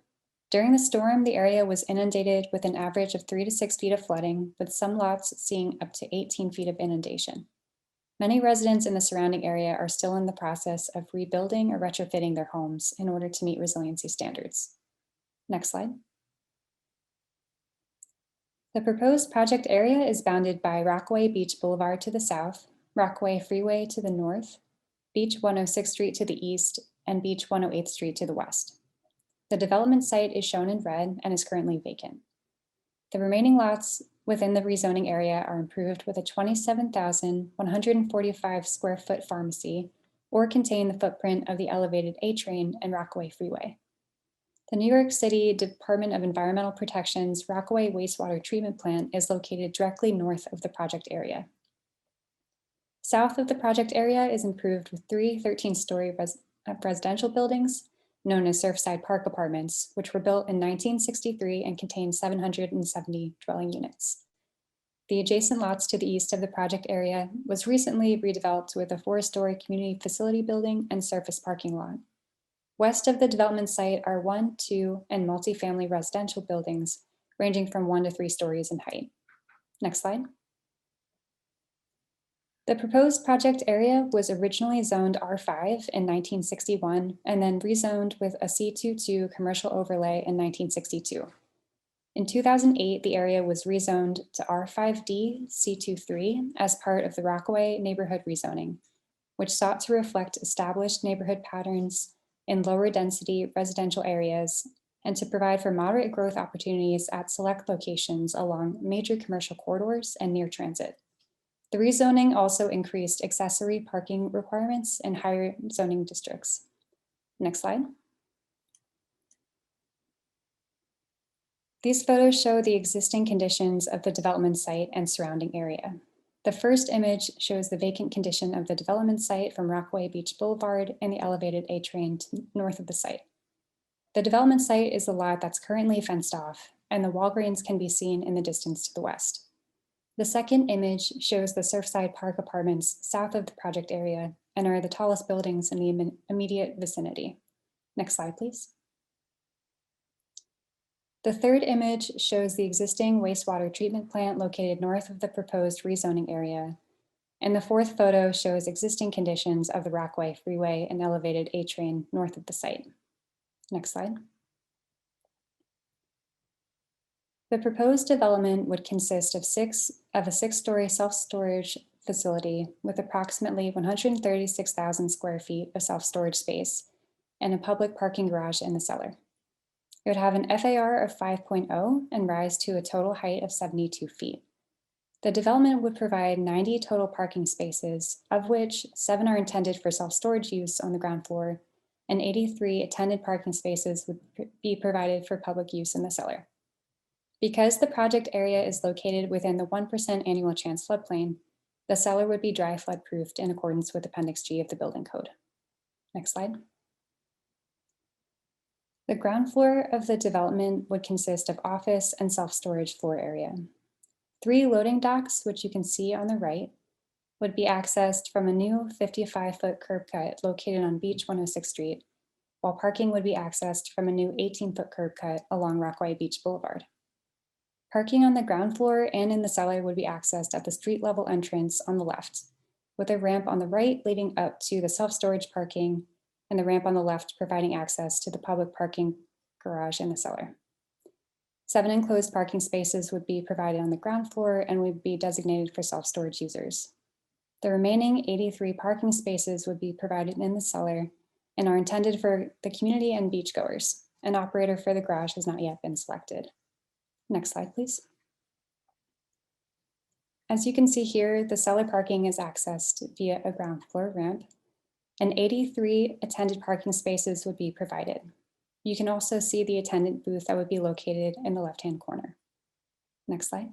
During the storm, the area was inundated with an average of 3 to 6 feet of flooding, with some lots seeing up to 18 feet of inundation. Many residents in the surrounding area are still in the process of rebuilding or retrofitting their homes in order to meet resiliency standards. Next slide. The proposed project area is bounded by Rockaway Beach Boulevard to the south, Rockaway Freeway to the north, Beach 106th Street to the east, and Beach 108th Street to the west. The development site is shown in red and is currently vacant. The remaining lots within the rezoning area are improved with a 27,145 square foot pharmacy or contain the footprint of the elevated A train and Rockaway Freeway. The New York City Department of Environmental Protection's Rockaway Wastewater Treatment Plant is located directly north of the project area. South of the project area is improved with 3 13-story residential buildings known as Surfside Park Apartments, which were built in 1963 and contain 770 dwelling units. The adjacent lots to the east of the project area was recently redeveloped with a 4-story community facility building and surface parking lot. West of the development site are 1, 2, and multifamily residential buildings ranging from 1 to 3 stories in height. Next slide. The proposed project area was originally zoned R5 in 1961 and then rezoned with a C22 commercial overlay in 1962. In 2008, the area was rezoned to R5D C23 as part of the Rockaway neighborhood rezoning, which sought to reflect established neighborhood patterns in lower density residential areas and to provide for moderate growth opportunities at select locations along major commercial corridors and near transit. The rezoning also increased accessory parking requirements in higher zoning districts. Next slide. These photos show the existing conditions of the development site and surrounding area. The first image shows the vacant condition of the development site from Rockaway Beach Boulevard and the elevated A train north of the site. The development site is the lot that's currently fenced off, and the Walgreens can be seen in the distance to the west. The second image shows the Surfside Park Apartments south of the project area and are the tallest buildings in the immediate vicinity. Next slide, please. The third image shows the existing wastewater treatment plant located north of the proposed rezoning area. And the fourth photo shows existing conditions of the Rockaway Freeway and elevated A train north of the site. Next slide. The proposed development would consist of a 6-story self-storage facility with approximately 136,000 square feet of self-storage space and a public parking garage in the cellar. It would have an FAR of 5.0 and rise to a total height of 72 feet. The development would provide 90 total parking spaces, of which 7 are intended for self-storage use on the ground floor, and 83 attended parking spaces would be provided for public use in the cellar. Because the project area is located within the 1% annual chance floodplain, the cellar would be dry flood proofed in accordance with Appendix G of the building code. Next slide. The ground floor of the development would consist of office and self-storage floor area. 3 loading docks, which you can see on the right, would be accessed from a new 55-foot curb cut located on Beach 106th Street, while parking would be accessed from a new 18-foot curb cut along Rockaway Beach Boulevard. Parking on the ground floor and in the cellar would be accessed at the street level entrance on the left, with a ramp on the right leading up to the self-storage parking and the ramp on the left providing access to the public parking garage in the cellar. 7 enclosed parking spaces would be provided on the ground floor and would be designated for self-storage users. The remaining 83 parking spaces would be provided in the cellar and are intended for the community and beachgoers. An operator for the garage has not yet been selected. Next slide, please. As you can see here, the cellar parking is accessed via a ground floor ramp, and 83 attended parking spaces would be provided. You can also see the attendant booth that would be located in the left-hand corner. Next slide.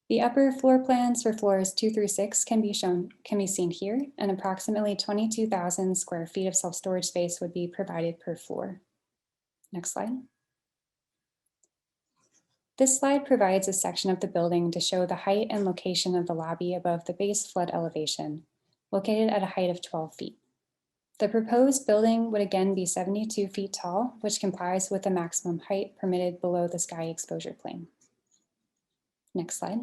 The upper floor plans for floors 2 through 6 can be seen here, and approximately 22,000 square feet of self-storage space would be provided per floor. Next slide. This slide provides a section of the building to show the height and location of the lobby above the base flood elevation, located at a height of 12 feet. The proposed building would again be 72 feet tall, which complies with the maximum height permitted below the sky exposure plane. Next slide.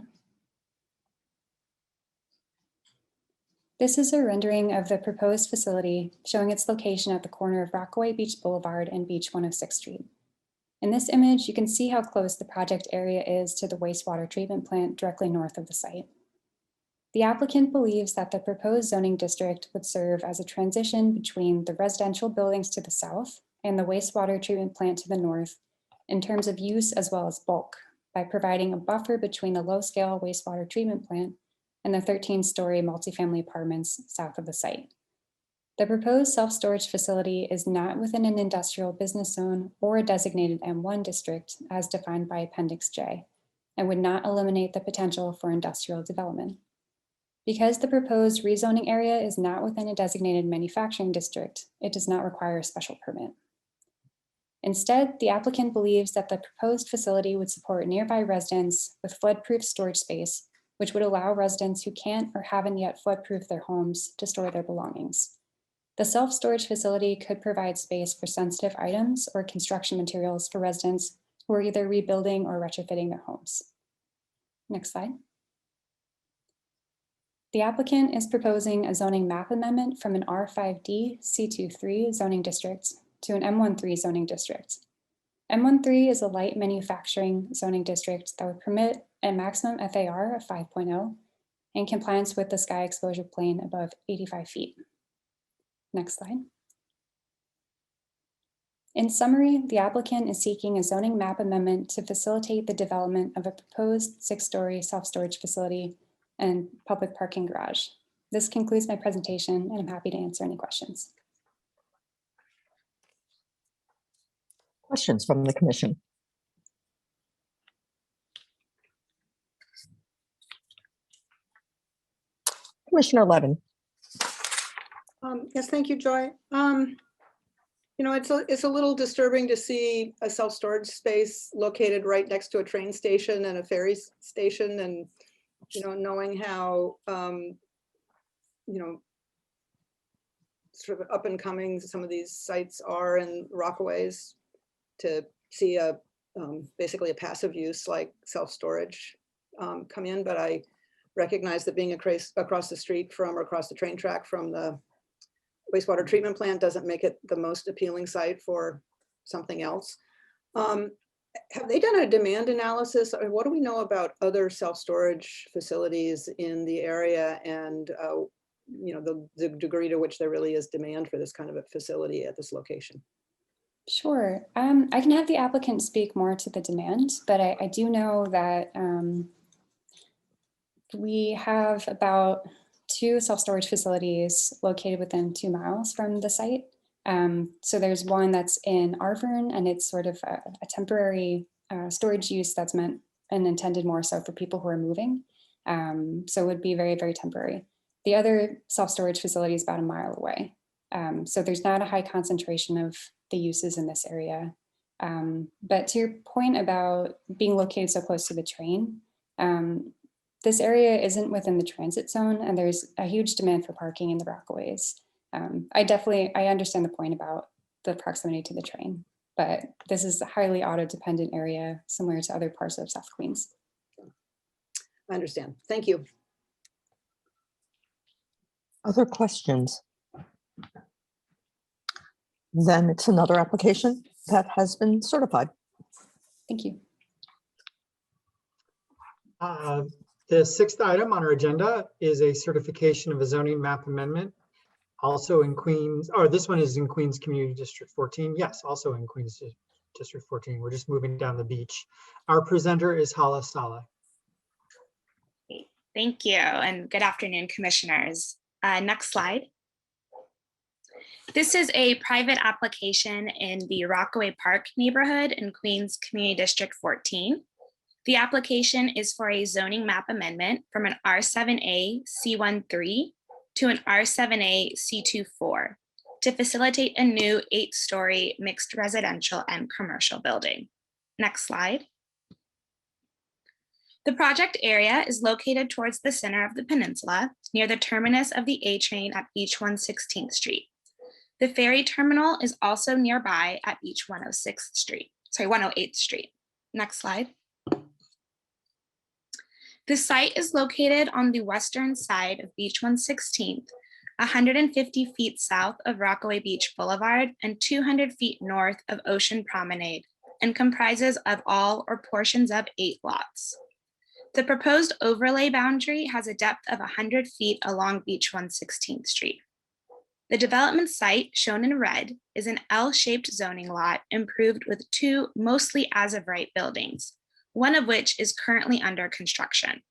This is a rendering of the proposed facility showing its location at the corner of Rockaway Beach Boulevard and Beach 106th Street. In this image, you can see how close the project area is to the wastewater treatment plant directly north of the site. The applicant believes that the proposed zoning district would serve as a transition between the residential buildings to the south and the wastewater treatment plant to the north in terms of use as well as bulk, by providing a buffer between the low-scale wastewater treatment plant and the 13-story multifamily apartments south of the site. The proposed self-storage facility is not within an industrial business zone or a designated M1 district as defined by Appendix J, and would not eliminate the potential for industrial development. Because the proposed rezoning area is not within a designated manufacturing district, it does not require a special permit. Instead, the applicant believes that the proposed facility would support nearby residents with flood-proof storage space, which would allow residents who can't or haven't yet flood-proofed their homes to store their belongings. The self-storage facility could provide space for sensitive items or construction materials for residents who are either rebuilding or retrofitting their homes. Next slide. The applicant is proposing a zoning map amendment from an R5D C23 zoning district to an M13 zoning district. M13 is a light manufacturing zoning district that would permit a maximum FAR of 5.0 in compliance with the sky exposure plane above 85 feet. Next slide. In summary, the applicant is seeking a zoning map amendment to facilitate the development of a proposed 6-story self-storage facility and public parking garage. This concludes my presentation, and I'm happy to answer any questions. Questions from the commission? Commissioner Levin. Yes, thank you, Joy. You know, it's a little disturbing to see a self-storage space located right next to a train station and a ferry station, and you know, knowing how you know, sort of up and coming some of these sites are in Rockaways, to see a basically a passive use like self-storage come in. But I recognize that being across the street from, or across the train track from, the wastewater treatment plant doesn't make it the most appealing site for something else. Have they done a demand analysis? Or what do we know about other self-storage facilities in the area, and you know, the degree to which there really is demand for this kind of a facility at this location? Sure. I can have the applicant speak more to the demand, but I do know that we have about 2 self-storage facilities located within 2 miles from the site. So there's one that's in Arvern, and it's sort of a temporary storage use that's meant and intended more so for people who are moving. So it would be very, very temporary. The other self-storage facility is about 1 mile away. So there's not a high concentration of the uses in this area. But to your point about being located so close to the train, this area isn't within the transit zone, and there's a huge demand for parking in the Rockaways. I understand the point about the proximity to the train, but this is a highly auto-dependent area similar to other parts of South Queens. I understand. Thank you. Other questions? Then it's another application that has been certified. Thank you. The 6th item on our agenda is a certification of a zoning map amendment, also in Queens, or this one is in Queens Community District 14. Yes, also in Queens District 14. We're just moving down the beach. Our presenter is Hala Saleh. Thank you, and good afternoon, commissioners. Next slide. This is a private application in the Rockaway Park neighborhood in Queens Community District 14. The application is for a zoning map amendment from an R7A C13 to an R7A C24 to facilitate a new 8-story mixed residential and commercial building. Next slide. The project area is located towards the center of the peninsula, near the terminus of the A train at Beach 116th Street. The ferry terminal is also nearby at Beach 106th Street, 108th Street. Next slide. The site is located on the western side of Beach 116th, 150 feet south of Rockaway Beach Boulevard and 200 feet north of Ocean Promenade, and comprises of all or portions of 8 lots. The proposed overlay boundary has a depth of 100 feet along Beach 116th Street. The development site, shown in red, is an L-shaped zoning lot improved with 2 mostly as-of-right buildings, one of which is currently under construction.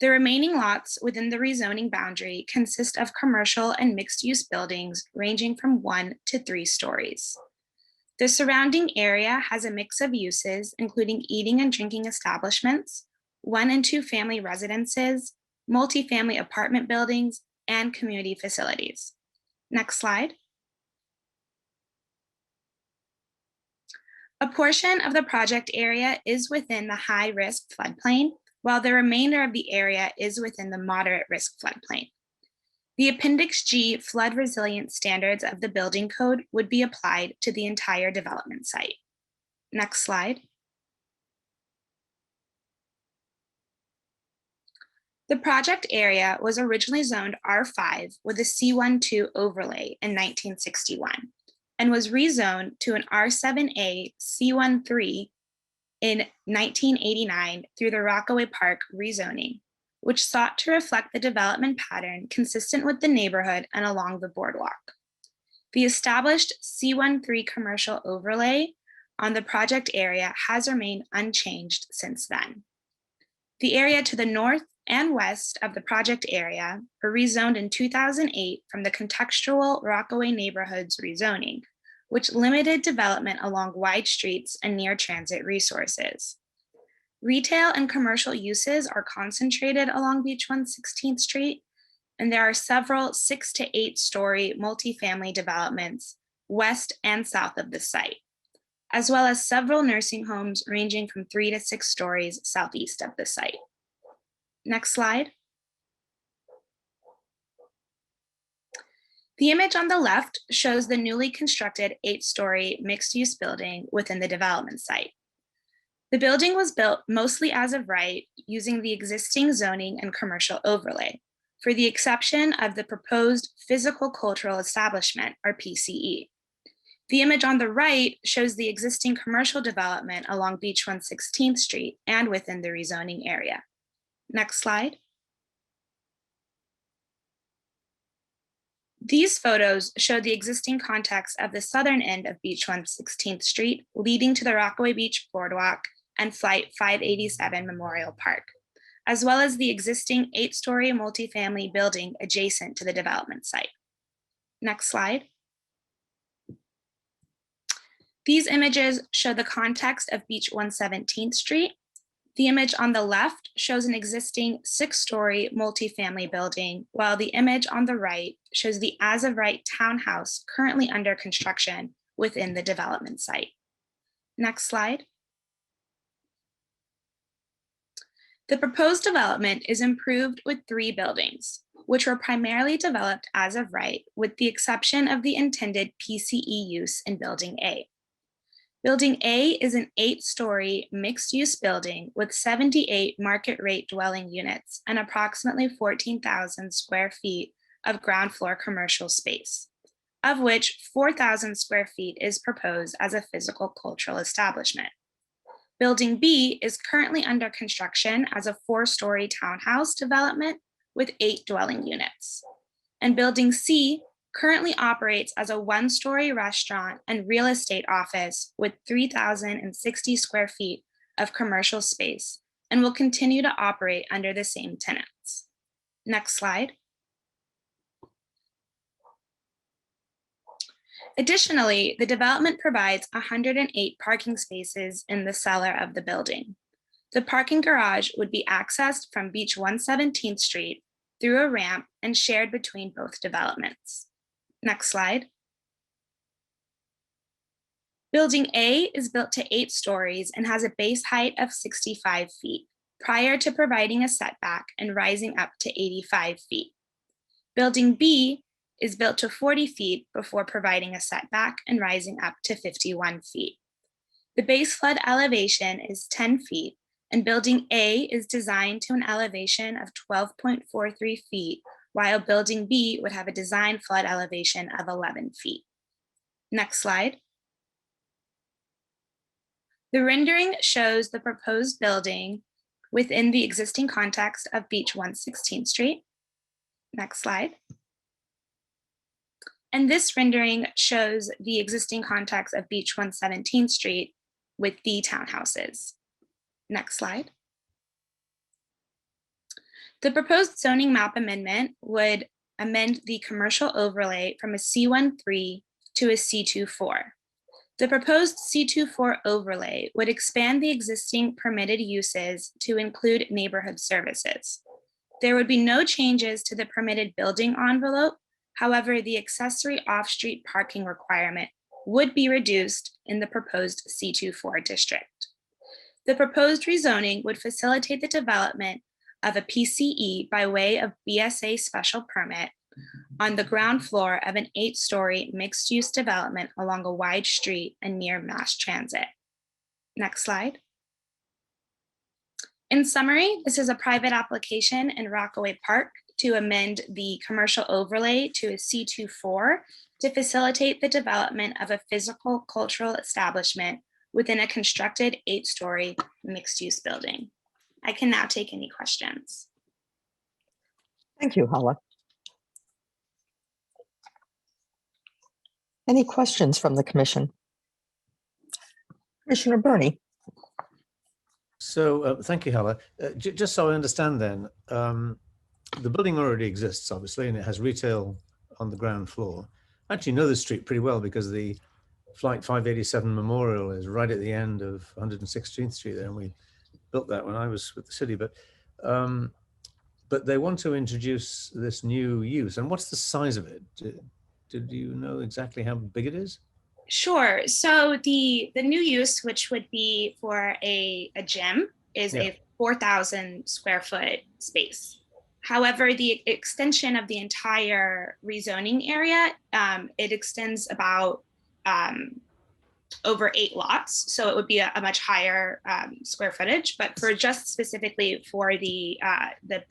The remaining lots within the rezoning boundary consist of commercial and mixed-use buildings ranging from 1 to 3 stories. The surrounding area has a mix of uses, including eating and drinking establishments, 1 and 2 family residences, multifamily apartment buildings, and community facilities. Next slide. A portion of the project area is within the high-risk floodplain, while the remainder of the area is within the moderate-risk floodplain. The Appendix G flood resilience standards of the building code would be applied to the entire development site. Next slide. The project area was originally zoned R5 with a C12 overlay in 1961 and was rezoned to an R7A C13 in 1989 through the Rockaway Park rezoning, which sought to reflect the development pattern consistent with the neighborhood and along the boardwalk. The established C13 commercial overlay on the project area has remained unchanged since then. The area to the north and west of the project area were rezoned in 2008 from the contextual Rockaway neighborhoods rezoning, which limited development along wide streets and near transit resources. Retail and commercial uses are concentrated along Beach 116th Street, and there are several 6 to 8 story multifamily developments west and south of the site, as well as several nursing homes ranging from 3 to 6 stories southeast of the site. Next slide. The image on the left shows the newly constructed 8-story mixed-use building within the development site. The building was built mostly as of right using the existing zoning and commercial overlay, for the exception of the proposed physical cultural establishment, or PCE. The image on the right shows the existing commercial development along Beach 116th Street and within the rezoning area. Next slide. These photos show the existing context of the southern end of Beach 116th Street, leading to the Rockaway Beach Boardwalk and Flight 587 Memorial Park, as well as the existing 8-story multifamily building adjacent to the development site. Next slide. These images show the context of Beach 117th Street. The image on the left shows an existing 6-story multifamily building, while the image on the right shows the as-of-right townhouse currently under construction within the development site. Next slide. The proposed development is improved with 3 buildings, which were primarily developed as of right, with the exception of the intended PCE use in Building A. Building A is an 8-story mixed-use building with 78 market rate dwelling units and approximately 14,000 square feet of ground floor commercial space, of which 4,000 square feet is proposed as a physical cultural establishment. Building B is currently under construction as a 4-story townhouse development with 8 dwelling units. And Building C currently operates as a 1-story restaurant and real estate office with 3,060 square feet of commercial space and will continue to operate under the same tenants. Next slide. Additionally, the development provides 108 parking spaces in the cellar of the building. The parking garage would be accessed from Beach 117th Street through a ramp and shared between both developments. Next slide. Building A is built to 8 stories and has a base height of 65 feet prior to providing a setback and rising up to 85 feet. Building B is built to 40 feet before providing a setback and rising up to 51 feet. The base flood elevation is 10 feet, and Building A is designed to an elevation of 12.43 feet, while Building B would have a design flood elevation of 11 feet. Next slide. The rendering shows the proposed building within the existing context of Beach 116th Street. Next slide. And this rendering shows the existing context of Beach 117th Street with the townhouses. Next slide. The proposed zoning map amendment would amend the commercial overlay from a C13 to a C24. The proposed C24 overlay would expand the existing permitted uses to include neighborhood services. There would be no changes to the permitted building envelope. However, the accessory off-street parking requirement would be reduced in the proposed C24 district. The proposed rezoning would facilitate the development of a PCE by way of BSA special permit on the ground floor of an 8-story mixed-use development along a wide street and near mass transit. Next slide. In summary, this is a private application in Rockaway Park to amend the commercial overlay to a C24 to facilitate the development of a physical cultural establishment within a constructed 8-story mixed-use building. I can now take any questions. Thank you, Hala. Any questions from the commission? Commissioner Burney. So thank you, Hala. Just so I understand then, the building already exists, obviously, and it has retail on the ground floor. I actually know the street pretty well because the Flight 587 Memorial is right at the end of 116th Street there, and we built that when I was with the city. But they want to introduce this new use, and what's the size of it? Did you know exactly how big it is? Sure. So the new use, which would be for a gym, is a 4,000 square foot space. However, the extension of the entire rezoning area, it extends about over 8 lots. So it would be a much higher square footage, but for just specifically for the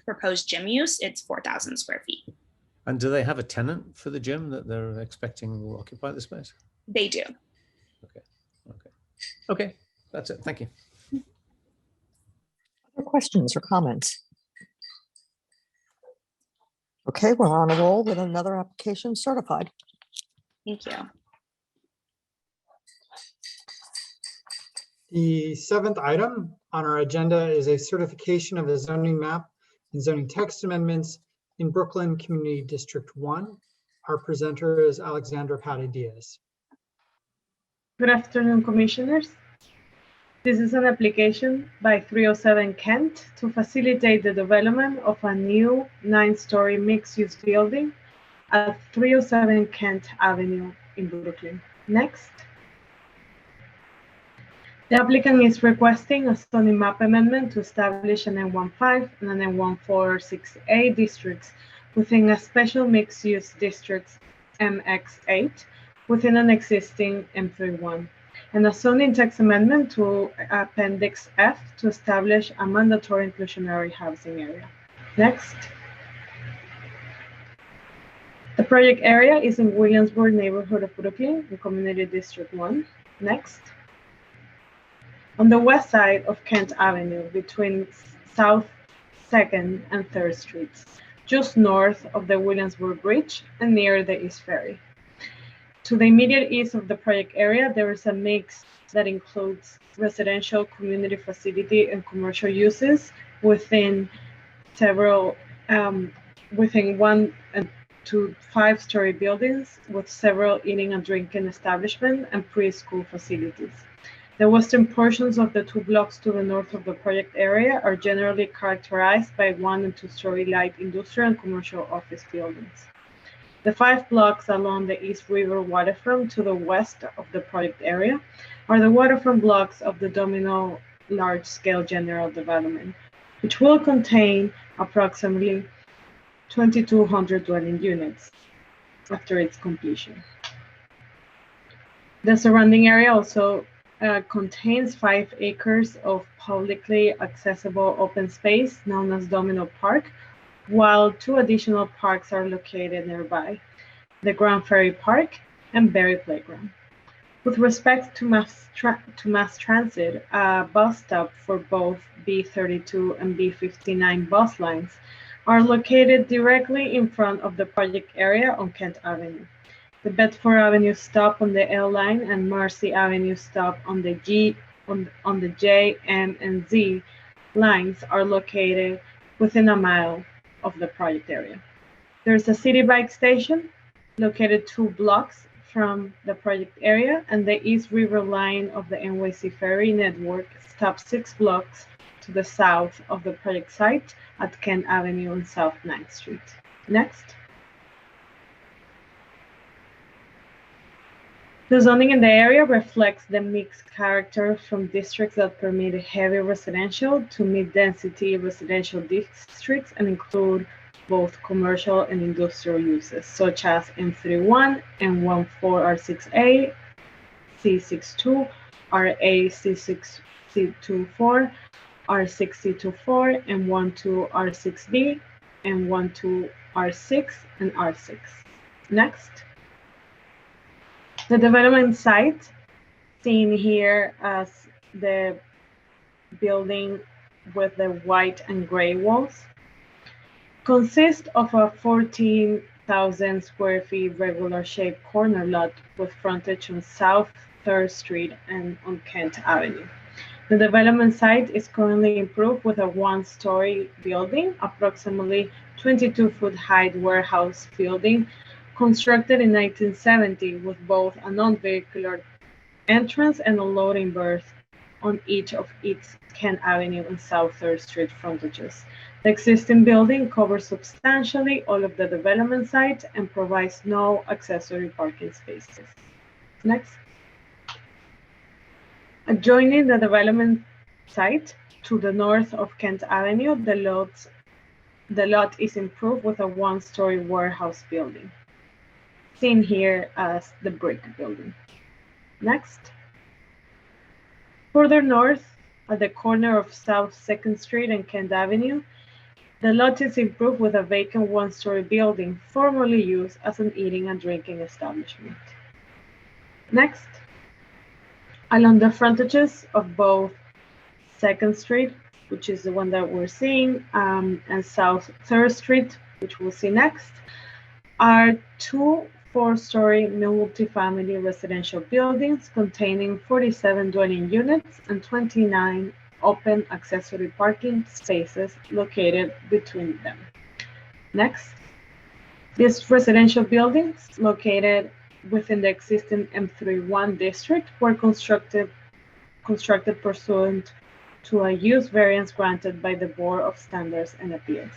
proposed gym use, it's 4,000 square feet. And do they have a tenant for the gym that they're expecting will occupy the space? They do. Okay, that's it. Thank you. Other questions or comments? Okay, we're on a roll with another application certified. Thank you. The 7th item on our agenda is a certification of a zoning map and zoning text amendments in Brooklyn Community District 1. Our presenter is Alexandra Patti Diaz. Good afternoon, commissioners. This is an application by 307 Kent to facilitate the development of a new 9-story mixed-use building at 307 Kent Avenue in Brooklyn. Next. The applicant is requesting a zoning map amendment to establish an N15 and an N146A districts within a special mixed-use district MX8 within an existing M31, and a zoning text amendment to Appendix F to establish a mandatory inclusionary housing area. Next. The project area is in Williamsburg neighborhood of Brooklyn in Community District 1. Next. On the west side of Kent Avenue between South 2nd and 3rd Streets, just north of the Williamsburg Bridge and near the East Ferry. To the immediate east of the project area, there is a mix that includes residential, community facility, and commercial uses within several, within 1 to 5-story buildings with several eating and drinking establishments and preschool facilities. The western portions of the 2 blocks to the north of the project area are generally characterized by 1- and 2-story light industrial and commercial office buildings. The 5 blocks along the East River waterfront to the west of the project area are the waterfront blocks of the Domino large-scale general development, which will contain approximately 2,200 dwelling units after its completion. The surrounding area also contains 5 acres of publicly accessible open space known as Domino Park, while 2 additional parks are located nearby, the Grand Ferry Park and Berry Playground. With respect to mass transit, a bus stop for both B32 and B59 bus lines are located directly in front of the project area on Kent Avenue. The Bedford Avenue stop on the L line and Marcy Avenue stop on the J, M, and Z lines are located within a mile of the project area. There's a city bike station located 2 blocks from the project area, and the East River line of the NYC Ferry network stops 6 blocks to the south of the project site at Kent Avenue and South 9th Street. Next. The zoning in the area reflects the mixed character from districts that permit heavy residential to mid-density residential districts and include both commercial and industrial uses, such as M31, M14 R6A, C62, RA C6, C24, R6 C24, M12 R6B, M12 R6, and R6. Next. The development site, seen here as the building with the white and gray walls, consists of a 14,000 square feet regular shaped corner lot with frontage on South 3rd Street and on Kent Avenue. The development site is currently improved with a 1-story building, approximately 22-foot high warehouse building, constructed in 1970 with both a non-vehicular entrance and a loading berth on each of its Kent Avenue and South 3rd Street frontages. The existing building covers substantially all of the development site and provides no accessory parking spaces. Next. Adjoining the development site to the north of Kent Avenue, the lot is improved with a 1-story warehouse building, seen here as the brick building. Next. Further north, at the corner of South 2nd Street and Kent Avenue, the lot is improved with a vacant 1-story building formerly used as an eating and drinking establishment. Next. Along the frontages of both 2nd Street, which is the one that we're seeing, and South 3rd Street, which we'll see next, are 2 4-story multifamily residential buildings containing 47 dwelling units and 29 open accessory parking spaces located between them. Next, these residential buildings located within the existing M31 district were constructed pursuant to a use variance granted by the Board of Standards and Appeals.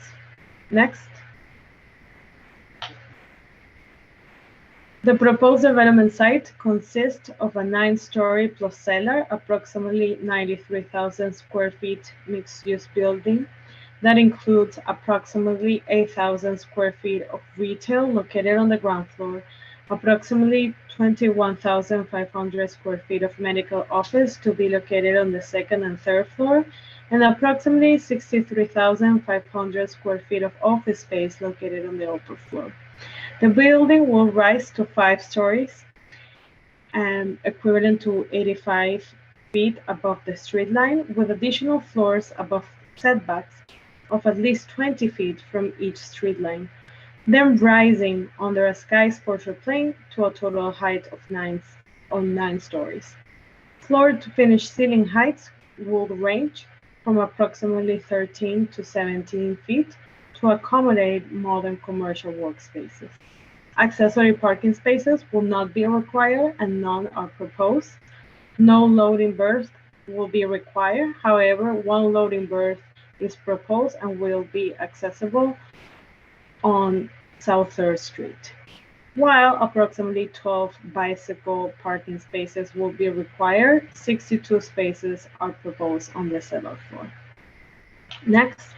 Next. The proposed development site consists of a 9-story plus cellar, approximately 93,000 square feet mixed-use building that includes approximately 8,000 square feet of retail located on the ground floor, approximately 21,500 square feet of medical office to be located on the 2nd and 3rd floor, and approximately 63,500 square feet of office space located on the upper floor. The building will rise to 5 stories and equivalent to 85 feet above the street line, with additional floors above setbacks of at least 20 feet from each street line, then rising under a sky portrait plane to a total height of 9 stories. Floor to finish ceiling heights will range from approximately 13 to 17 feet to accommodate modern commercial workspaces. Accessory parking spaces will not be required and none are proposed. No loading berth will be required. However, one loading berth is proposed and will be accessible on South 3rd Street, while approximately 12 bicycle parking spaces will be required. 62 spaces are proposed on the 7th floor. Next.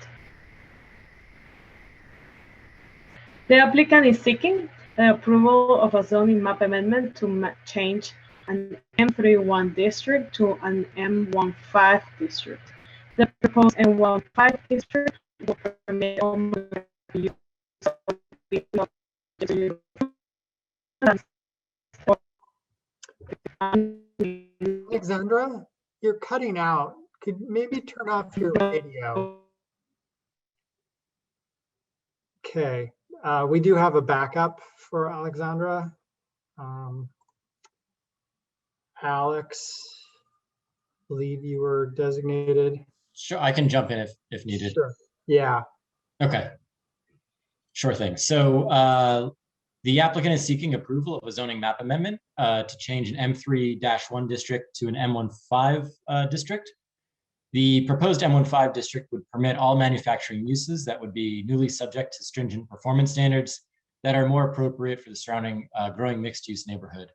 The applicant is seeking the approval of a zoning map amendment to change an M31 district to an M15 district. The proposed M15 district will permit all use Alexandra, you're cutting out. Could maybe turn off your radio. Okay, we do have a backup for Alexandra. Alex, I believe you were designated. Sure, I can jump in if needed. Sure. Yeah. Okay. Sure thing. So the applicant is seeking approval of a zoning map amendment to change an M3-1 district to an M15 district. The proposed M15 district would permit all manufacturing uses that would be newly subject to stringent performance standards that are more appropriate for the surrounding growing mixed-use neighborhood.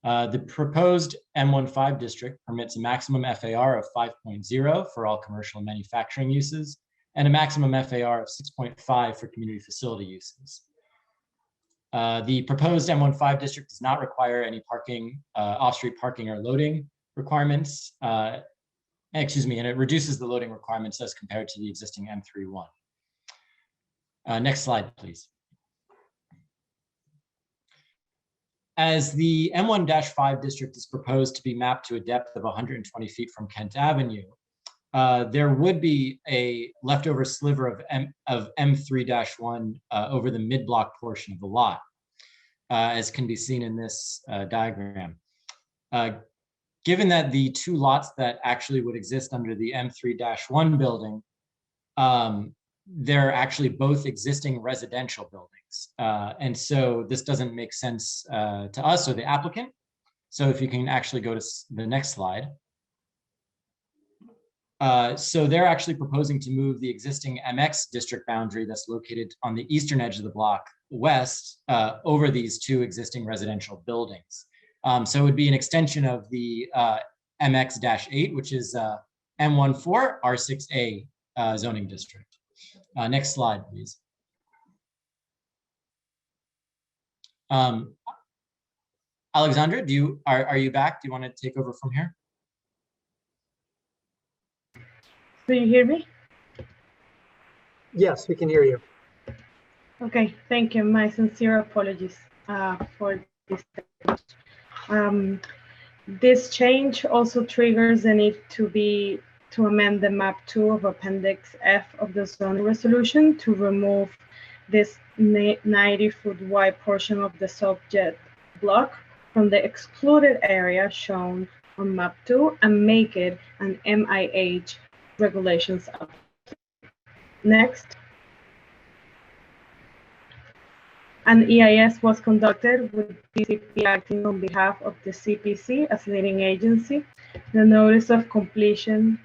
The proposed M15 district permits a maximum FAR of 5.0 for all commercial and manufacturing uses, and a maximum FAR of 6.5 for community facility uses. The proposed M15 district does not require any parking, off-street parking or loading requirements. And it reduces the loading requirements as compared to the existing M31. Next slide, please. As the M1-5 district is proposed to be mapped to a depth of 120 feet from Kent Avenue, there would be a leftover sliver of M3-1 over the mid-block portion of the lot, as can be seen in this diagram. Given that the two lots that actually would exist under the M3-1 building, they're actually both existing residential buildings. And so this doesn't make sense to us or the applicant. So if you can actually go to the next slide. So they're actually proposing to move the existing MX district boundary that's located on the eastern edge of the block west over these two existing residential buildings. So it would be an extension of the MX-8, which is M14 R6A zoning district. Next slide, please. Alexandra, are you back? Do you want to take over from here? Do you hear me? Yes, we can hear you. Okay, thank you. My sincere apologies for this. This change also triggers the need to amend the map 2 of Appendix F of the zoning resolution to remove this 90-foot wide portion of the subject block from the excluded area shown on map 2 and make it an MIH regulations up. Next. An EIS was conducted with DCP acting on behalf of the CPC as leading agency. The notice of completion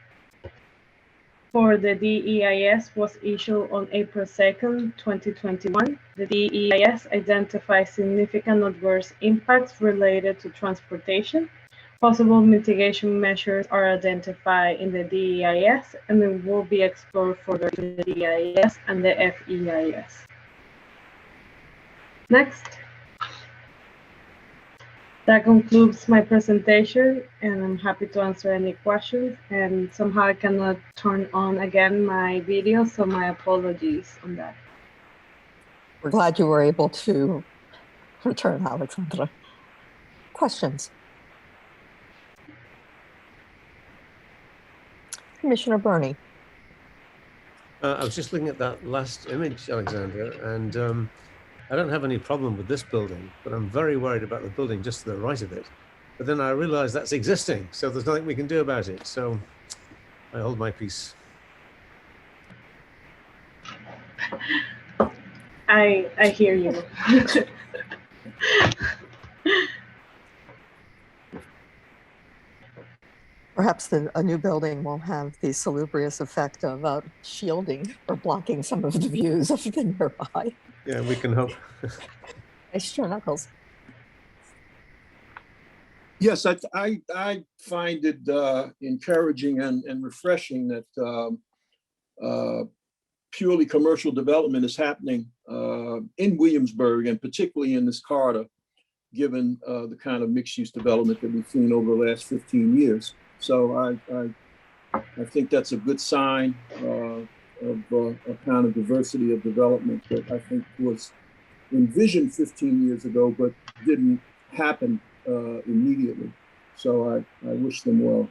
for the DEIS was issued on April 2nd, 2021. The DEIS identifies significant adverse impacts related to transportation. Possible mitigation measures are identified in the DEIS and it will be explored further in the DEIS and the FEIS. Next. That concludes my presentation and I'm happy to answer any questions, and somehow I cannot turn on again my video, so my apologies on that. We're glad you were able to return, Alexandra. Questions? Commissioner Burney. I was just looking at that last image, Alexandra, and I don't have any problem with this building, but I'm very worried about the building just to the right of it. But then I realized that's existing, so there's nothing we can do about it. So I hold my peace. I hear you. Perhaps a new building will have the salubrious effect of shielding or blocking some of the views of the nearby. Yeah, we can hope. Nice, Chair Knuckles. Yes, I find it encouraging and refreshing that purely commercial development is happening in Williamsburg, and particularly in this corridor, given the kind of mixed-use development that we've seen over the last 15 years. So I think that's a good sign of a kind of diversity of development that I think was envisioned 15 years ago, but didn't happen immediately. So I wish them well.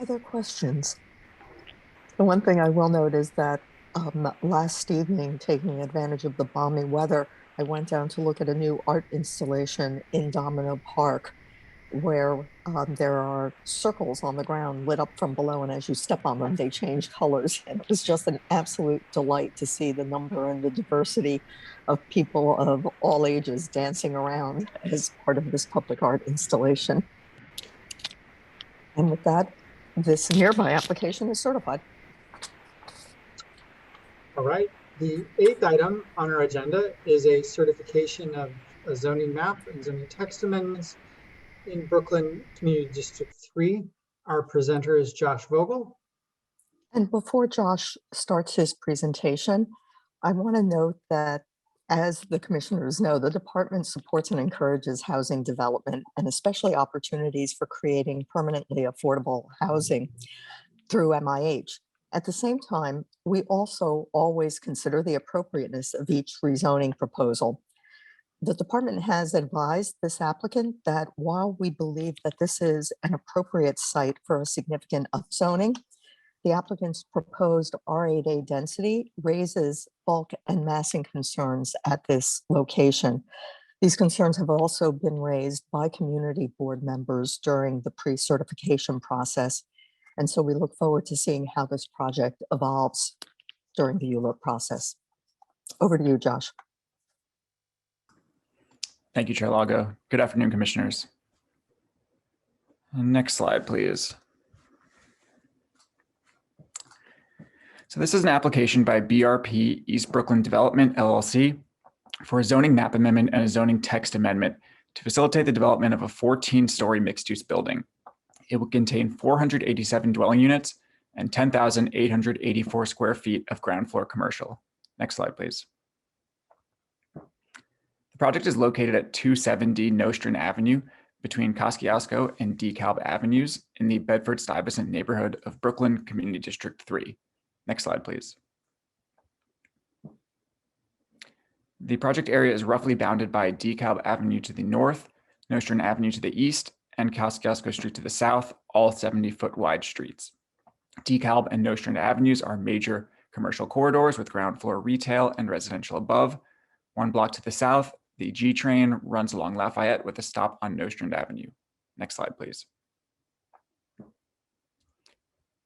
Other questions? The one thing I will note is that last evening, taking advantage of the balmy weather, I went down to look at a new art installation in Domino Park, where there are circles on the ground lit up from below, and as you step on them, they change colors. And it was just an absolute delight to see the number and the diversity of people of all ages dancing around as part of this public art installation. And with that, this nearby application is certified. All right. The 8th item on our agenda is a certification of a zoning map and zoning text amendments in Brooklyn Community District 3. Our presenter is Josh Vogel. And before Josh starts his presentation, I want to note that, as the commissioners know, the department supports and encourages housing development, and especially opportunities for creating permanently affordable housing through MIH. At the same time, we also always consider the appropriateness of each rezoning proposal. The department has advised this applicant that while we believe that this is an appropriate site for a significant upzoning, the applicant's proposed R8A density raises bulk and massing concerns at this location. These concerns have also been raised by community board members during the pre-certification process. And so we look forward to seeing how this project evolves during the ULURP process. Over to you, Josh. Thank you, Chair Lago. Good afternoon, commissioners. Next slide, please. So this is an application by BRP East Brooklyn Development, LLC, for a zoning map amendment and a zoning text amendment to facilitate the development of a 14-story mixed-use building. It will contain 487 dwelling units and 10,884 square feet of ground floor commercial. Next slide, please. The project is located at 270 Nostrand Avenue between Kosciuszko and DeKalb Avenues in the Bedford-Stuyvesant neighborhood of Brooklyn Community District 3. Next slide, please. The project area is roughly bounded by DeKalb Avenue to the north, Nostrand Avenue to the east, and Kosciuszko Street to the south, all 70-foot wide streets. DeKalb and Nostrand Avenues are major commercial corridors with ground floor retail and residential above. One block to the south, the G train runs along Lafayette with a stop on Nostrand Avenue. Next slide, please.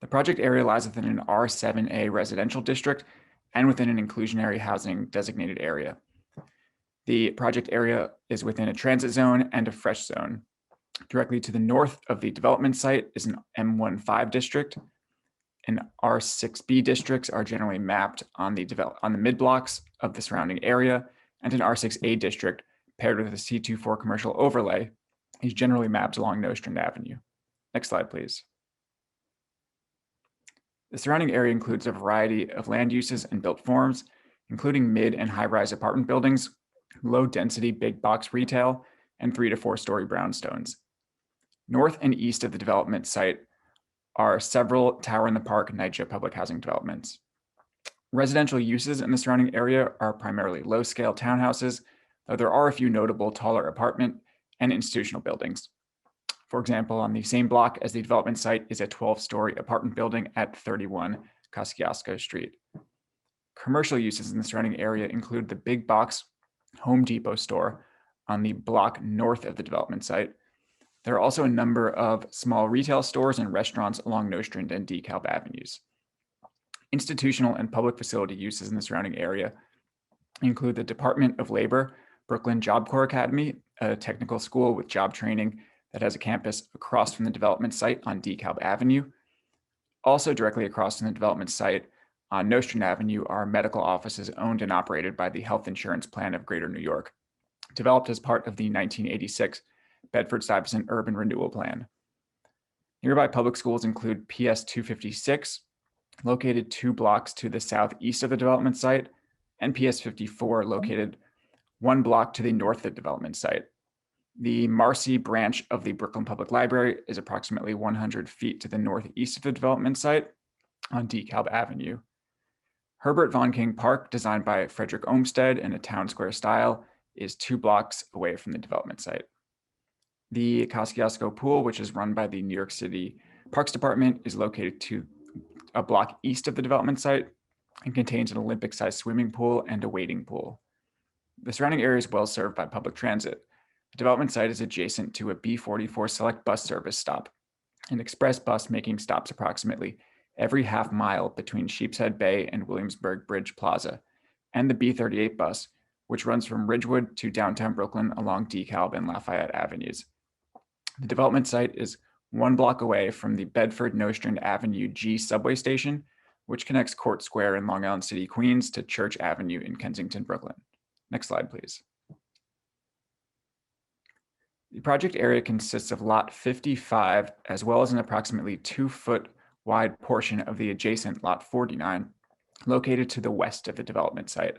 The project area lies within an R7A residential district and within an inclusionary housing designated area. The project area is within a transit zone and a fresh zone. Directly to the north of the development site is an M15 district, and R6B districts are generally mapped on the mid blocks of the surrounding area, and an R6A district paired with a C24 commercial overlay is generally mapped along Nostrand Avenue. Next slide, please. The surrounding area includes a variety of land uses and built forms, including mid and high-rise apartment buildings, low-density big box retail, and 3 to 4 story brownstones. North and east of the development site are several Tower in the Park NYCHA public housing developments. Residential uses in the surrounding area are primarily low-scale townhouses, though there are a few notable taller apartment and institutional buildings. For example, on the same block as the development site is a 12-story apartment building at 31 Kosciuszko Street. Commercial uses in the surrounding area include the big box Home Depot store on the block north of the development site. There are also a number of small retail stores and restaurants along Nostrand and DeKalb Avenues. Institutional and public facility uses in the surrounding area include the Department of Labor, Brooklyn Job Corps Academy, a technical school with job training that has a campus across from the development site on DeKalb Avenue. Also directly across from the development site on Nostrand Avenue are medical offices owned and operated by the Health Insurance Plan of Greater New York, developed as part of the 1986 Bedford-Stuyvesant Urban Renewal Plan. Nearby public schools include PS 256, located 2 blocks to the southeast of the development site, and PS 54, located 1 block to the north of the development site. The Marcy branch of the Brooklyn Public Library is approximately 100 feet to the northeast of the development site on DeKalb Avenue. Herbert Von King Park, designed by Frederick Olmsted in a town square style, is 2 blocks away from the development site. The Kosciuszko Pool, which is run by the New York City Parks Department, is located to a block east of the development site and contains an Olympic-sized swimming pool and a wading pool. The surrounding area is well served by public transit. The development site is adjacent to a B44 select bus service stop, an express bus making stops approximately every half mile between Sheepshead Bay and Williamsburg Bridge Plaza, and the B38 bus, which runs from Ridgewood to downtown Brooklyn along DeKalb and Lafayette Avenues. The development site is 1 block away from the Bedford-Nostrand Avenue G subway station, which connects Court Square in Long Island City, Queens to Church Avenue in Kensington, Brooklyn. Next slide, please. The project area consists of lot 55, as well as an approximately 2-foot wide portion of the adjacent lot 49, located to the west of the development site.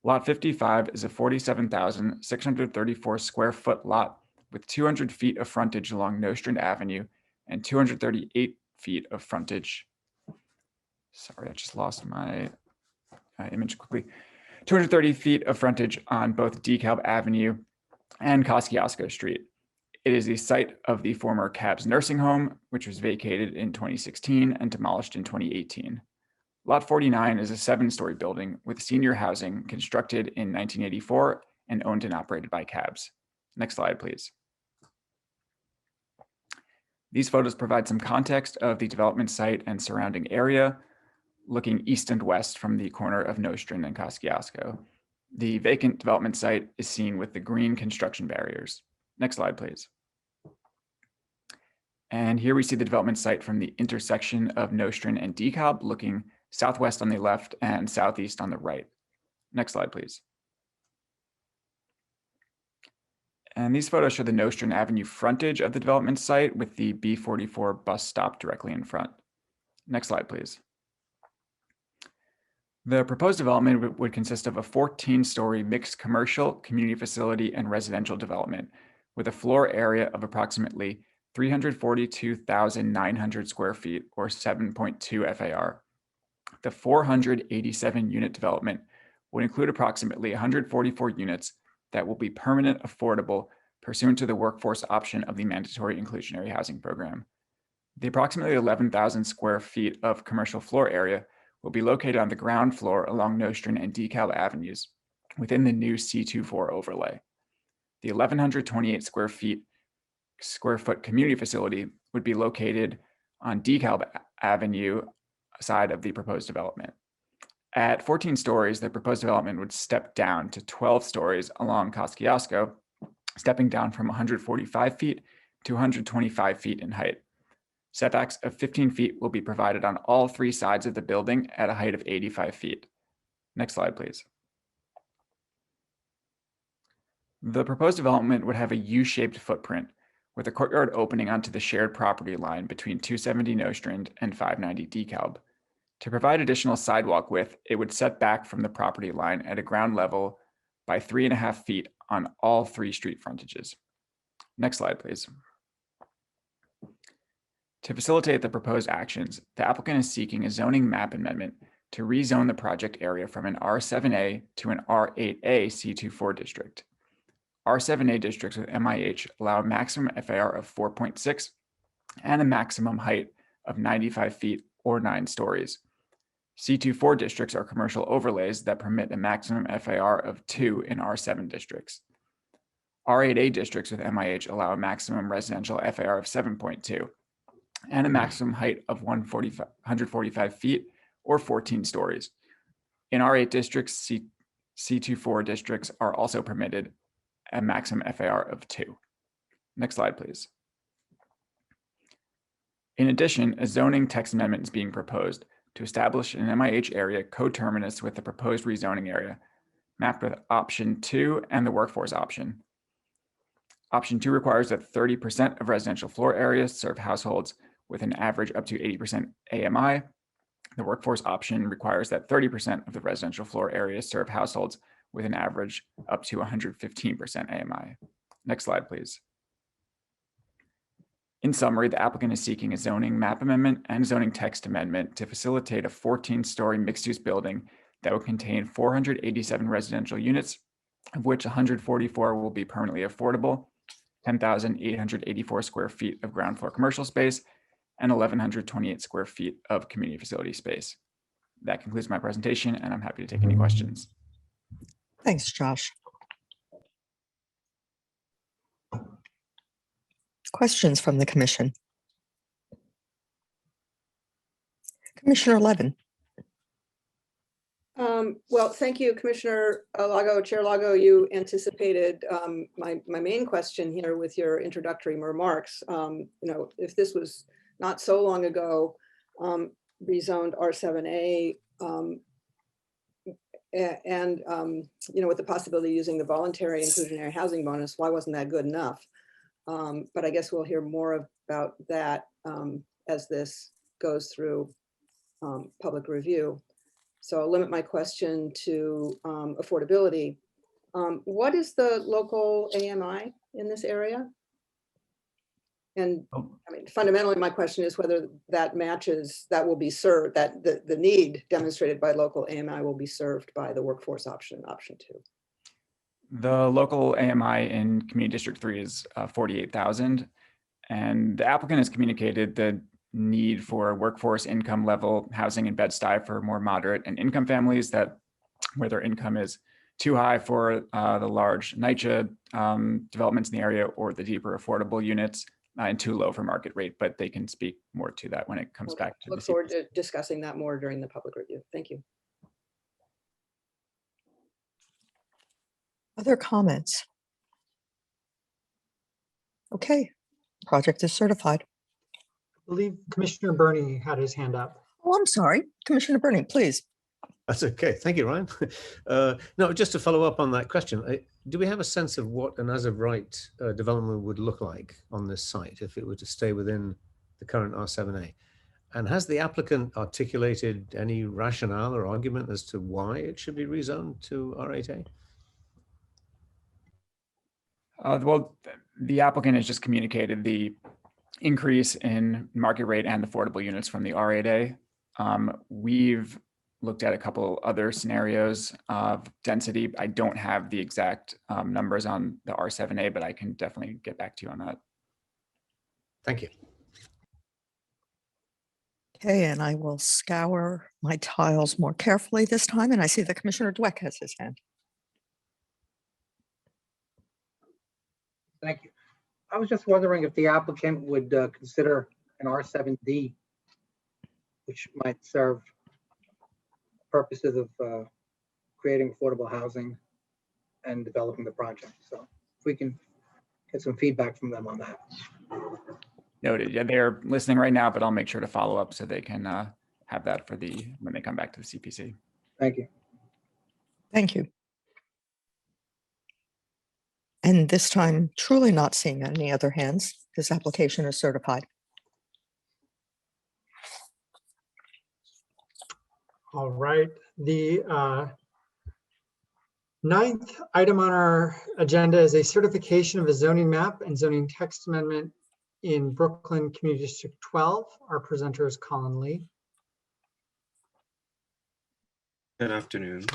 Lot 55 is a 47,634 square foot lot with 200 feet of frontage along Nostrand Avenue and 238 feet of frontage. Sorry, I just lost my image quickly. 230 feet of frontage on both DeKalb Avenue and Kosciuszko Street. It is the site of the former Cabs nursing home, which was vacated in 2016 and demolished in 2018. Lot 49 is a 7-story building with senior housing constructed in 1984 and owned and operated by Cabs. Next slide, please. These photos provide some context of the development site and surrounding area, looking east and west from the corner of Nostrand and Kosciuszko. The vacant development site is seen with the green construction barriers. Next slide, please. And here we see the development site from the intersection of Nostrand and DeKalb, looking southwest on the left and southeast on the right. Next slide, please. And these photos show the Nostrand Avenue frontage of the development site with the B44 bus stop directly in front. Next slide, please. The proposed development would consist of a 14-story mixed commercial, community facility, and residential development with a floor area of approximately 342,900 square feet or 7.2 FAR. The 487-unit development would include approximately 144 units that will be permanent affordable pursuant to the workforce option of the mandatory inclusionary housing program. The approximately 11,000 square feet of commercial floor area will be located on the ground floor along Nostrand and DeKalb Avenues within the new C24 overlay. The 1,128 square foot community facility would be located on DeKalb Avenue side of the proposed development. At 14 stories, the proposed development would step down to 12 stories along Kosciuszko, stepping down from 145 feet to 125 feet in height. Setbacks of 15 feet will be provided on all 3 sides of the building at a height of 85 feet. Next slide, please. The proposed development would have a U-shaped footprint with a courtyard opening onto the shared property line between 270 Nostrand and 590 DeKalb. To provide additional sidewalk width, it would set back from the property line at a ground level by 3.5 feet on all 3 street frontages. Next slide, please. To facilitate the proposed actions, the applicant is seeking a zoning map amendment to rezone the project area from an R7A to an R8A C24 district. R7A districts with MIH allow a maximum FAR of 4.6 and a maximum height of 95 feet or 9 stories. C24 districts are commercial overlays that permit a maximum FAR of 2 in R7 districts. R8A districts with MIH allow a maximum residential FAR of 7.2 and a maximum height of 145 feet or 14 stories. In R8 districts, C24 districts are also permitted a maximum FAR of 2. Next slide, please. In addition, a zoning text amendment is being proposed to establish an MIH area coterminous with the proposed rezoning area, mapped with option 2 and the workforce option. Option 2 requires that 30% of residential floor areas serve households with an average up to 80% AMI. The workforce option requires that 30% of the residential floor areas serve households with an average up to 115% AMI. Next slide, please. In summary, the applicant is seeking a zoning map amendment and zoning text amendment to facilitate a 14-story mixed-use building that will contain 487 residential units, of which 144 will be permanently affordable, 10,884 square feet of ground floor commercial space, and 1,128 square feet of community facility space. That concludes my presentation, and I'm happy to take any questions. Thanks, Josh. Questions from the commission? Commissioner Levin. Well, thank you, Commissioner Lago. Chair Lago, you anticipated my main question here with your introductory remarks. You know, if this was not so long ago rezoned R7A and you know, with the possibility of using the voluntary inclusionary housing bonus, why wasn't that good enough? But I guess we'll hear more about that as this goes through public review. So I'll limit my question to affordability. What is the local AMI in this area? And I mean, fundamentally, my question is whether that matches, that will be served, that the need demonstrated by local AMI will be served by the workforce option, option 2. The local AMI in Community District 3 is 48,000, and the applicant has communicated the need for workforce income level housing in Bed-Stuy for more moderate and income families that where their income is too high for the large NYCHA developments in the area or the deeper affordable units and too low for market rate, but they can speak more to that when it comes back to Look forward to discussing that more during the public review. Thank you. Other comments? Okay, project is certified. I believe Commissioner Burney had his hand up. Oh, I'm sorry. Commissioner Burney, please. That's okay. Thank you, Ryan. No, just to follow up on that question, do we have a sense of what an as-of-right development would look like on this site if it were to stay within the current R7A? And has the applicant articulated any rationale or argument as to why it should be rezoned to R8A? Well, the applicant has just communicated the increase in market rate and affordable units from the R8A. We've looked at a couple other scenarios of density. I don't have the exact numbers on the R7A, but I can definitely get back to you on that. Thank you. Okay, and I will scour my tiles more carefully this time, and I see that Commissioner Dweck has his hand. Thank you. I was just wondering if the applicant would consider an R7D, which might serve purposes of creating affordable housing and developing the project. So if we can get some feedback from them on that. Noted. Yeah, they're listening right now, but I'll make sure to follow up so they can have that for when they come back to the CPC. Thank you. Thank you. And this time, truly not seeing any other hands. This application is certified. All right. The ninth item on our agenda is a certification of a zoning map and zoning text amendment in Brooklyn Community District 12. Our presenter is Colin Lee. Good afternoon.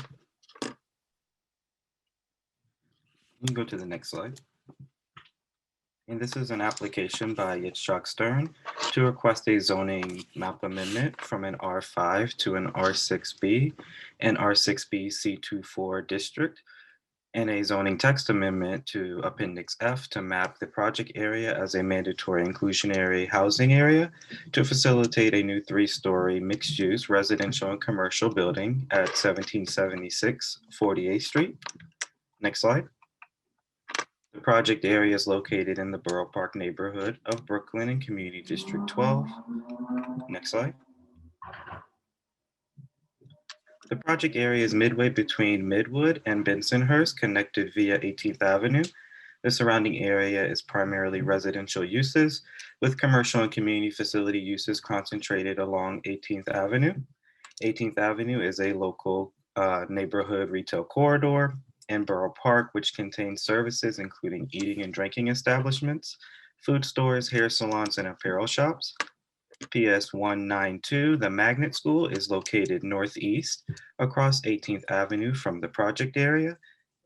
You can go to the next slide. And this is an application by Yitzhak Stern to request a zoning map amendment from an R5 to an R6B and R6B C24 district, and a zoning text amendment to Appendix F to map the project area as a mandatory inclusionary housing area to facilitate a new 3-story mixed-use residential and commercial building at 1776 48th Street. Next slide. The project area is located in the Borough Park neighborhood of Brooklyn in Community District 12. Next slide. The project area is midway between Midwood and Bensonhurst, connected via 18th Avenue. The surrounding area is primarily residential uses, with commercial and community facility uses concentrated along 18th Avenue. 18th Avenue is a local neighborhood retail corridor in Borough Park, which contains services including eating and drinking establishments, food stores, hair salons, and apparel shops. PS 192, the Magnet School, is located northeast across 18th Avenue from the project area,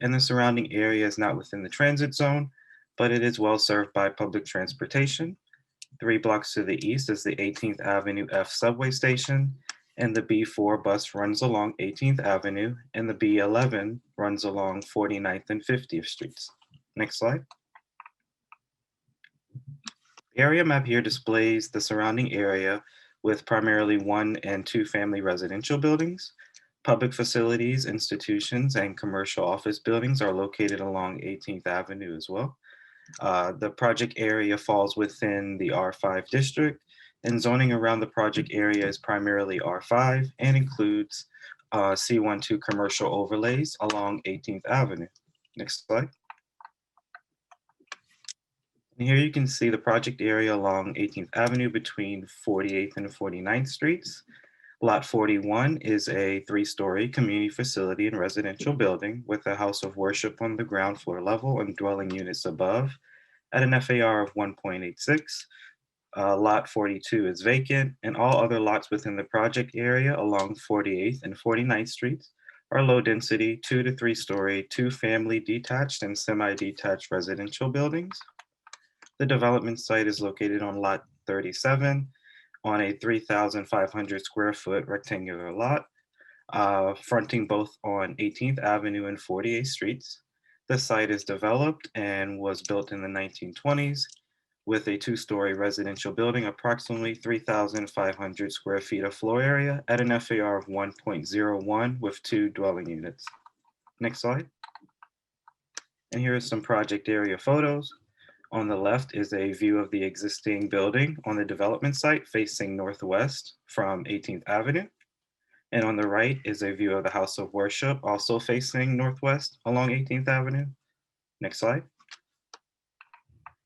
and the surrounding area is not within the transit zone, but it is well served by public transportation. 3 blocks to the east is the 18th Avenue F subway station, and the B4 bus runs along 18th Avenue, and the B11 runs along 49th and 50th Streets. Next slide. The area map here displays the surrounding area with primarily 1 and 2 family residential buildings. Public facilities, institutions, and commercial office buildings are located along 18th Avenue as well. The project area falls within the R5 district, and zoning around the project area is primarily R5 and includes C12 commercial overlays along 18th Avenue. Next slide. And here you can see the project area along 18th Avenue between 48th and 49th Streets. Lot 41 is a 3-story community facility and residential building with a house of worship on the ground floor level and dwelling units above at an FAR of 1.86. Lot 42 is vacant, and all other lots within the project area along 48th and 49th Streets are low density 2 to 3-story, 2-family detached and semi-detached residential buildings. The development site is located on lot 37 on a 3,500 square foot rectangular lot, fronting both on 18th Avenue and 48th Streets. The site is developed and was built in the 1920s with a 2-story residential building, approximately 3,500 square feet of floor area at an FAR of 1.01 with 2 dwelling units. Next slide. And here are some project area photos. On the left is a view of the existing building on the development site facing northwest from 18th Avenue. And on the right is a view of the house of worship also facing northwest along 18th Avenue. Next slide.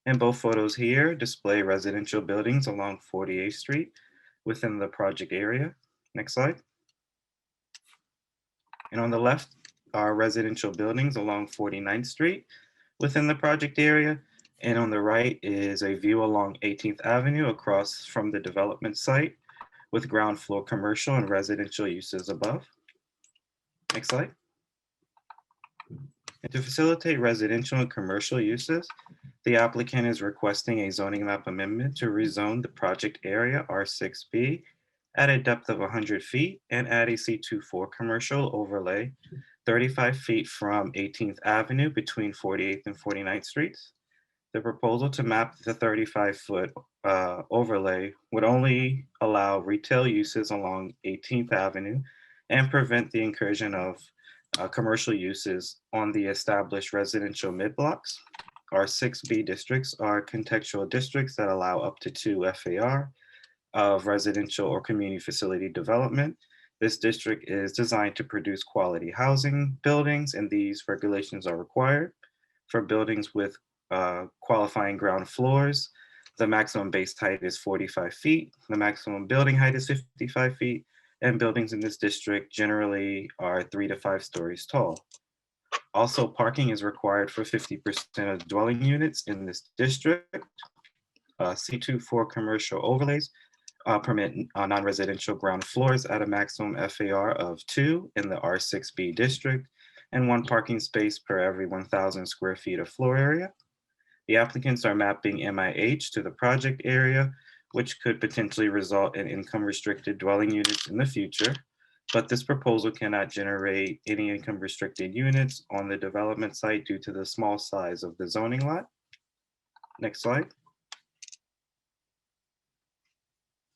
And both photos here display residential buildings along 48th Street within the project area. Next slide. And on the left are residential buildings along 49th Street within the project area. And on the right is a view along 18th Avenue across from the development site with ground floor commercial and residential uses above. Next slide. And to facilitate residential and commercial uses, the applicant is requesting a zoning map amendment to rezone the project area R6B at a depth of 100 feet and add a C24 commercial overlay 35 feet from 18th Avenue between 48th and 49th Streets. The proposal to map the 35-foot overlay would only allow retail uses along 18th Avenue and prevent the incursion of commercial uses on the established residential mid-blocks. Our 6B districts are contextual districts that allow up to 2 FAR of residential or community facility development. This district is designed to produce quality housing buildings, and these regulations are required for buildings with qualifying ground floors. The maximum base height is 45 feet. The maximum building height is 55 feet. And buildings in this district generally are 3 to 5 stories tall. Also, parking is required for 50% of dwelling units in this district. C24 commercial overlays permit non-residential ground floors at a maximum FAR of 2 in the R6B district and 1 parking space per every 1,000 square feet of floor area. The applicants are mapping MIH to the project area, which could potentially result in income-restricted dwelling units in the future, but this proposal cannot generate any income-restricted units on the development site due to the small size of the zoning lot. Next slide.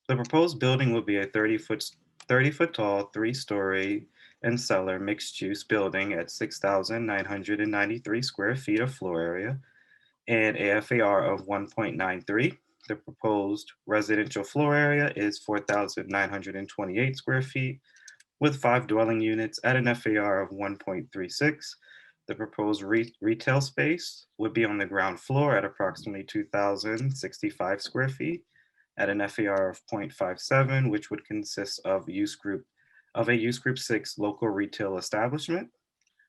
The proposed building will be a 30-foot tall, 3-story and cellar mixed-use building at 6,993 square feet of floor area and a FAR of 1.93. The proposed residential floor area is 4,928 square feet with 5 dwelling units at an FAR of 1.36. The proposed retail space would be on the ground floor at approximately 2,065 square feet at an FAR of 0.57, which would consist of a use group 6 local retail establishment.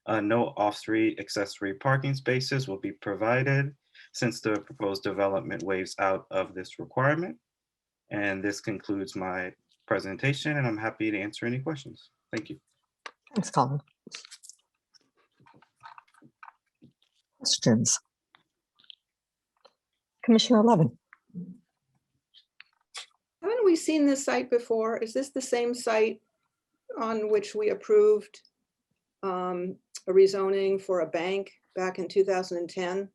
No off-street accessory parking spaces will be provided since the proposed development waives out of this requirement. And this concludes my presentation, and I'm happy to answer any questions. Thank you. Thanks, Colin. Questions? Commissioner Levin. Haven't we seen this site before? Is this the same site on which we approved a rezoning for a bank back in 2010?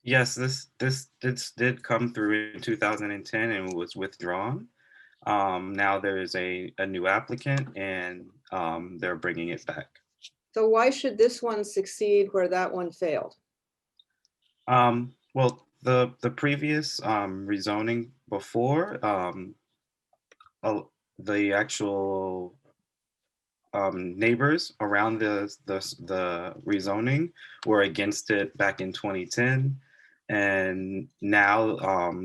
Yes, this did come through in 2010 and was withdrawn. Now there is a new applicant, and they're bringing it back. So why should this one succeed where that one failed? Well, the previous rezoning before, the actual neighbors around the rezoning were against it back in 2010, and now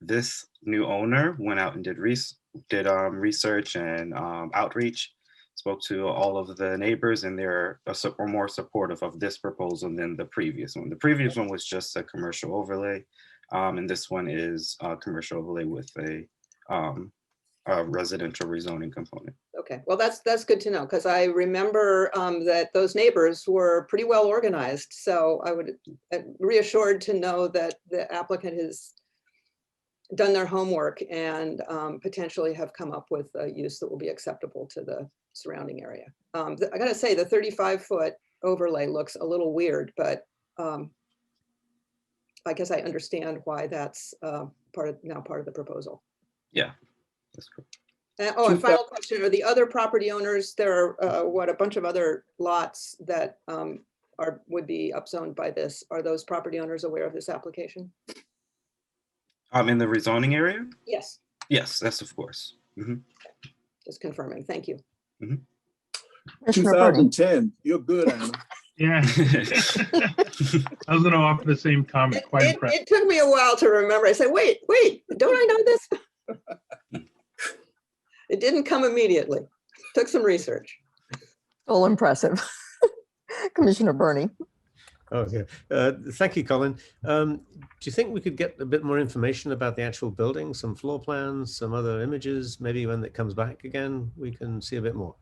this new owner went out and did research and outreach, spoke to all of the neighbors, and they're more supportive of this proposal than the previous one. The previous one was just a commercial overlay, and this one is a commercial overlay with a residential rezoning component. Okay, well, that's good to know, because I remember that those neighbors were pretty well organized. So I would reassured to know that the applicant has done their homework and potentially have come up with a use that will be acceptable to the surrounding area. I gotta say, the 35-foot overlay looks a little weird, but I guess I understand why that's part of the proposal. Yeah, that's correct. Oh, and final question, are the other property owners, there are a bunch of other lots that would be upzoned by this. Are those property owners aware of this application? In the rezoning area? Yes. Yes, that's of course. Mm-hmm. Just confirming, thank you. Mm-hmm. 2010, you're good, Anna. Yeah. I was going to offer the same comment. Quite impressed. It took me a while to remember. I said, wait, don't I know this? It didn't come immediately. Took some research. All impressive. Commissioner Burney. Okay, thank you, Colin. Do you think we could get a bit more information about the actual building, some floor plans, some other images? Maybe when it comes back again, we can see a bit more.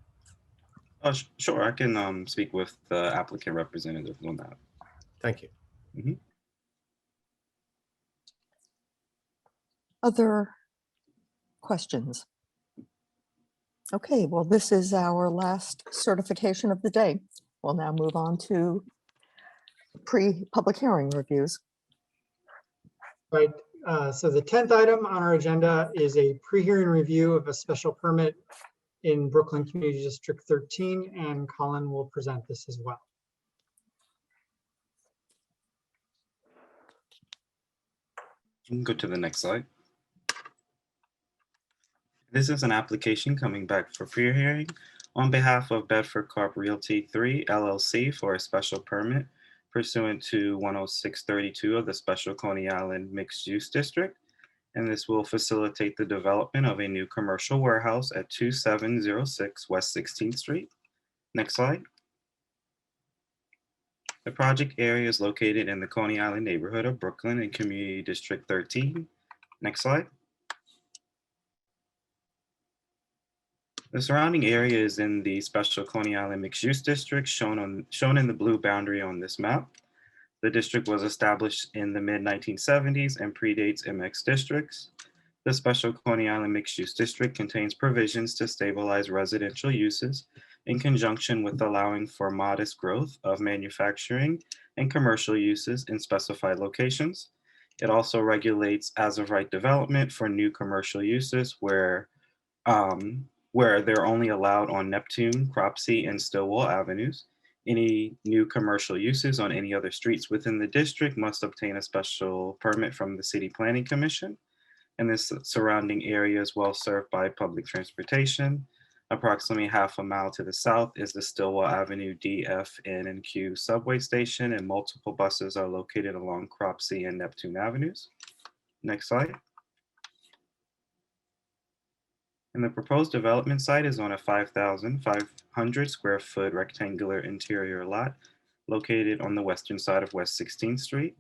Sure, I can speak with the applicant representative on that. Thank you. Mm-hmm. Other questions? Okay, well, this is our last certification of the day. We'll now move on to pre-public hearing reviews. Right, so the 10th item on our agenda is a pre-hearing review of a special permit in Brooklyn Community District 13, and Colin will present this as well. You can go to the next slide. This is an application coming back for pre-hearing on behalf of Bedford Corp Realty 3 LLC for a special permit pursuant to 10632 of the Special Coney Island Mixed Use District. And this will facilitate the development of a new commercial warehouse at 2706 West 16th Street. Next slide. The project area is located in the Coney Island neighborhood of Brooklyn in Community District 13. Next slide. The surrounding area is in the Special Coney Island Mixed Use District shown in the blue boundary on this map. The district was established in the mid-1970s and predates MX districts. The Special Coney Island Mixed Use District contains provisions to stabilize residential uses in conjunction with allowing for modest growth of manufacturing and commercial uses in specified locations. It also regulates as-of-right development for new commercial uses where they're only allowed on Neptune, Cropsey, and Stillwell Avenues, Any new commercial uses on any other streets within the district must obtain a special permit from the City Planning Commission. And this surrounding area is well served by public transportation. Approximately half a mile to the south is the Stillwell Avenue D, F, N, and Q subway station, and multiple buses are located along Cropsey and Neptune Avenues. Next slide. And the proposed development site is on a 5,500 square foot rectangular interior lot located on the western side of West 16th Street.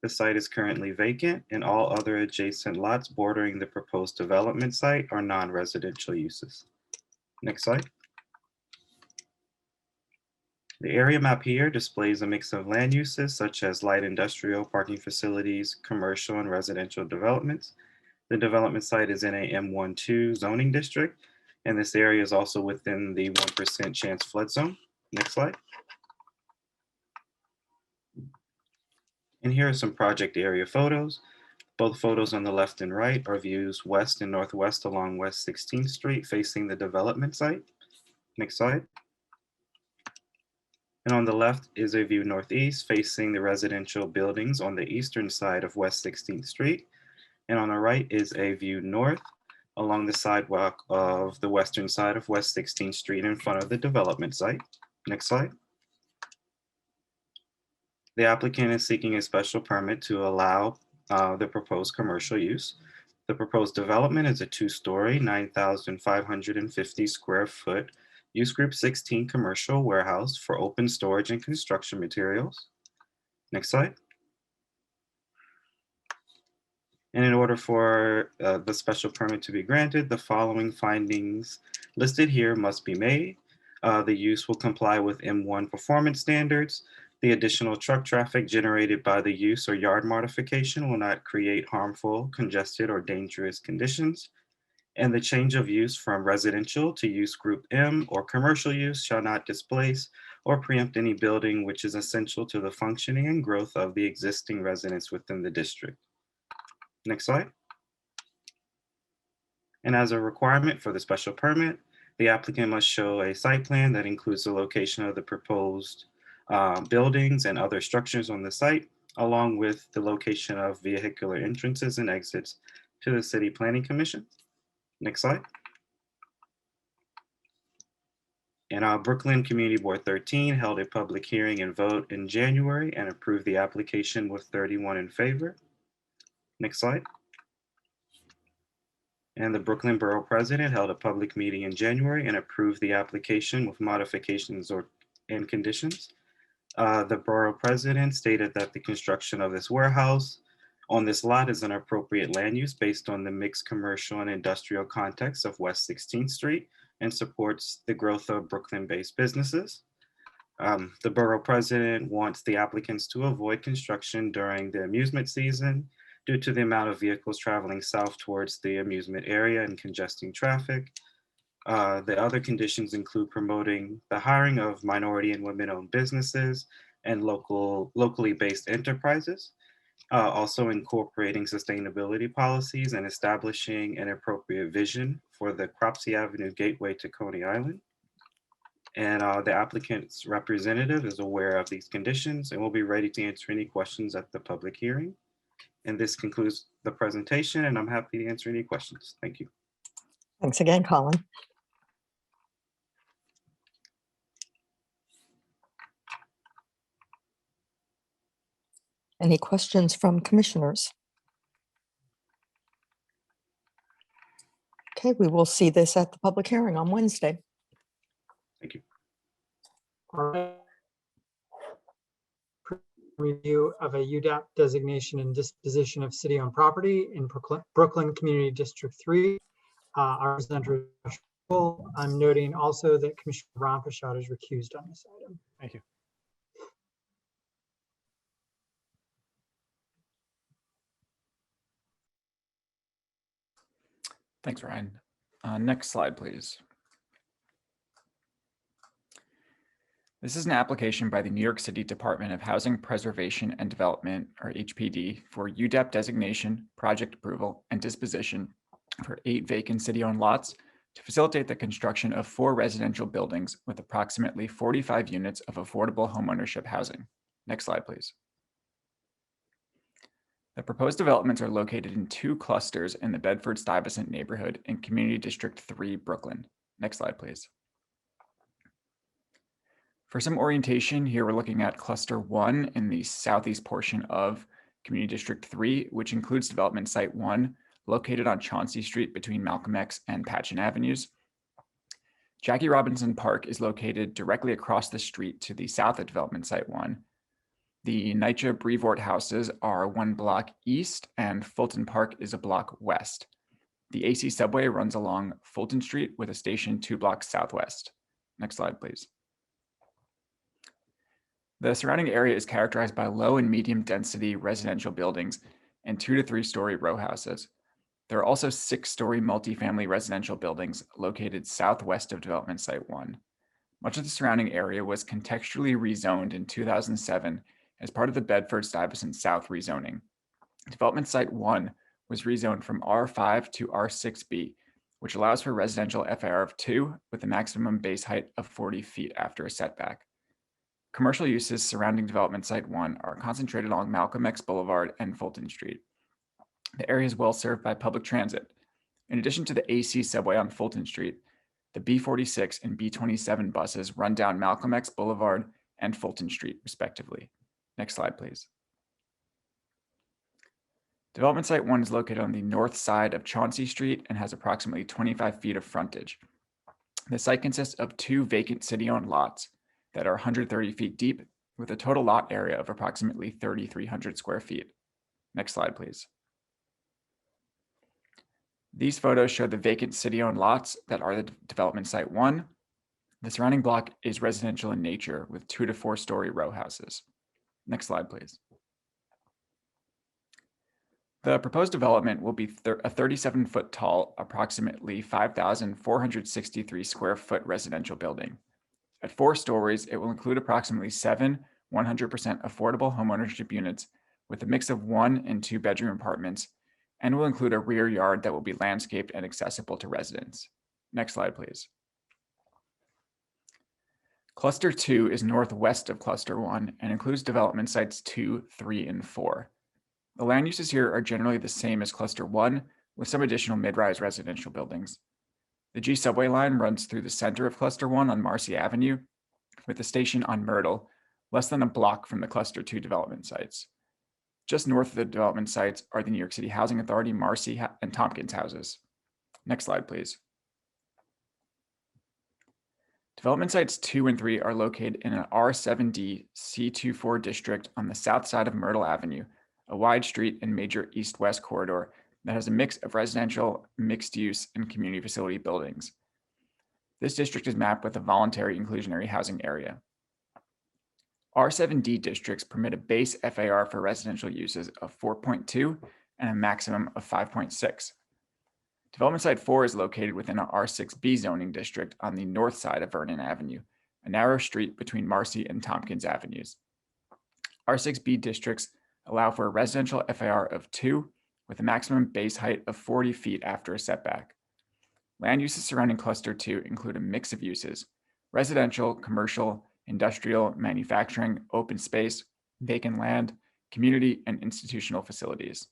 The site is currently vacant, and all other adjacent lots bordering the proposed development site are non-residential uses. Next slide. The area map here displays a mix of land uses such as light industrial, parking facilities, commercial, and residential developments. The development site is in a M12 zoning district, and this area is also within the 1% chance flood zone. Next slide. And here are some project area photos. Both photos on the left and right are views west and northwest along West 16th Street facing the development site. Next slide. And on the left is a view northeast facing the residential buildings on the eastern side of West 16th Street. And on the right is a view north along the sidewalk of the western side of West 16th Street in front of the development site. Next slide. The applicant is seeking a special permit to allow the proposed commercial use. The proposed development is a 2-story, 9,550 square foot use group 16 commercial warehouse for open storage and construction materials. Next slide. And in order for the special permit to be granted, the following findings listed here must be made. The use will comply with M1 performance standards. The additional truck traffic generated by the use or yard modification will not create harmful, congested, or dangerous conditions. And the change of use from residential to use group M or commercial use shall not displace or preempt any building which is essential to the functioning and growth of the existing residents within the district. Next slide. And as a requirement for the special permit, the applicant must show a site plan that includes the location of the proposed buildings and other structures on the site, along with the location of vehicular entrances and exits to the City Planning Commission. Next slide. And Brooklyn Community Board 13 held a public hearing and vote in January and approved the application with 31 in favor. Next slide. And the Brooklyn Borough President held a public meeting in January and approved the application with modifications and conditions. The Borough President stated that the construction of this warehouse on this lot is an appropriate land use based on the mixed commercial and industrial context of West 16th Street and supports the growth of Brooklyn-based businesses. The Borough President wants the applicants to avoid construction during the amusement season due to the amount of vehicles traveling south towards the amusement area and congesting traffic. The other conditions include promoting the hiring of minority and women-owned businesses and locally based enterprises, also incorporating sustainability policies and establishing an appropriate vision for the Cropsey Avenue gateway to Coney Island. And the applicant's representative is aware of these conditions and will be ready to answer any questions at the public hearing. And this concludes the presentation, and I'm happy to answer any questions. Thank you. Thanks again, Colin. Any questions from commissioners? Okay, we will see this at the public hearing on Wednesday. Thank you. All right. Review of a UDAP designation and disposition of city-owned property in Brooklyn Community District 3. Our presenter, I'm noting also that Commissioner Rampashad is recused on this item. Thank you. Thanks, Ryan. Next slide, please. This is an application by the New York City Department of Housing Preservation and Development, or HPD, for UDAP designation, project approval, and disposition for 8 vacant city-owned lots to facilitate the construction of 4 residential buildings with approximately 45 units of affordable homeownership housing. Next slide, please. The proposed developments are located in 2 clusters in the Bedford-Stuyvesant neighborhood in Community District 3, Brooklyn. Next slide, please. For some orientation, here we're looking at Cluster 1 in the southeast portion of Community District 3, which includes Development Site 1, located on Chauncey Street between Malcolm X and Patchen Avenues. Jackie Robinson Park is located directly across the street to the south of Development Site 1. The NYCHA Brevoort houses are 1 block east, and Fulton Park is a block west. The AC subway runs along Fulton Street with a station 2 blocks southwest. Next slide, please. The surrounding area is characterized by low and medium density residential buildings and 2 to 3 story row houses. There are also 6-story multifamily residential buildings located southwest of Development Site 1. Much of the surrounding area was contextually rezoned in 2007 as part of the Bedford-Stuyvesant South rezoning. Development Site 1 was rezoned from R5 to R6B, which allows for residential FAR of 2 with a maximum base height of 40 feet after a setback. Commercial uses surrounding Development Site 1 are concentrated along Malcolm X Boulevard and Fulton Street. The area is well served by public transit. In addition to the AC subway on Fulton Street, the B46 and B27 buses run down Malcolm X Boulevard and Fulton Street, respectively. Next slide, please. Development Site 1 is located on the north side of Chauncey Street and has approximately 25 feet of frontage. The site consists of 2 vacant city-owned lots that are 130 feet deep with a total lot area of approximately 3,300 square feet. Next slide, please. These photos show the vacant city-owned lots that are the Development Site 1. The surrounding block is residential in nature with 2 to 4 story row houses. Next slide, please. The proposed development will be a 37-foot tall, approximately 5,463 square foot residential building. At 4 stories, it will include approximately 7 100% affordable homeownership units with a mix of 1 and 2 bedroom apartments, and will include a rear yard that will be landscaped and accessible to residents. Next slide, please. Cluster 2 is northwest of Cluster 1 and includes development sites 2, 3, and 4. The land uses here are generally the same as Cluster 1, with some additional mid-rise residential buildings. The G subway line runs through the center of Cluster 1 on Marcy Avenue, with the station on Myrtle, less than a block from the Cluster 2 development sites. Just north of the development sites are the New York City Housing Authority, Marcy, and Tompkins houses. Next slide, please. Development sites 2 and 3 are located in an R7D C24 district on the south side of Myrtle Avenue, a wide street and major east-west corridor that has a mix of residential, mixed-use, and community facility buildings. This district is mapped with a voluntary inclusionary housing area. R7D districts permit a base FAR for residential uses of 4.2 and a maximum of 5.6. Development Site 4 is located within an R6B zoning district on the north side of Vernon Avenue, a narrow street between Marcy and Tompkins Avenues. R6B districts allow for a residential FAR of 2 with a maximum base height of 40 feet after a setback. Land uses surrounding Cluster 2 include a mix of uses: residential, commercial, industrial, manufacturing, open space, vacant land, community, and institutional facilities.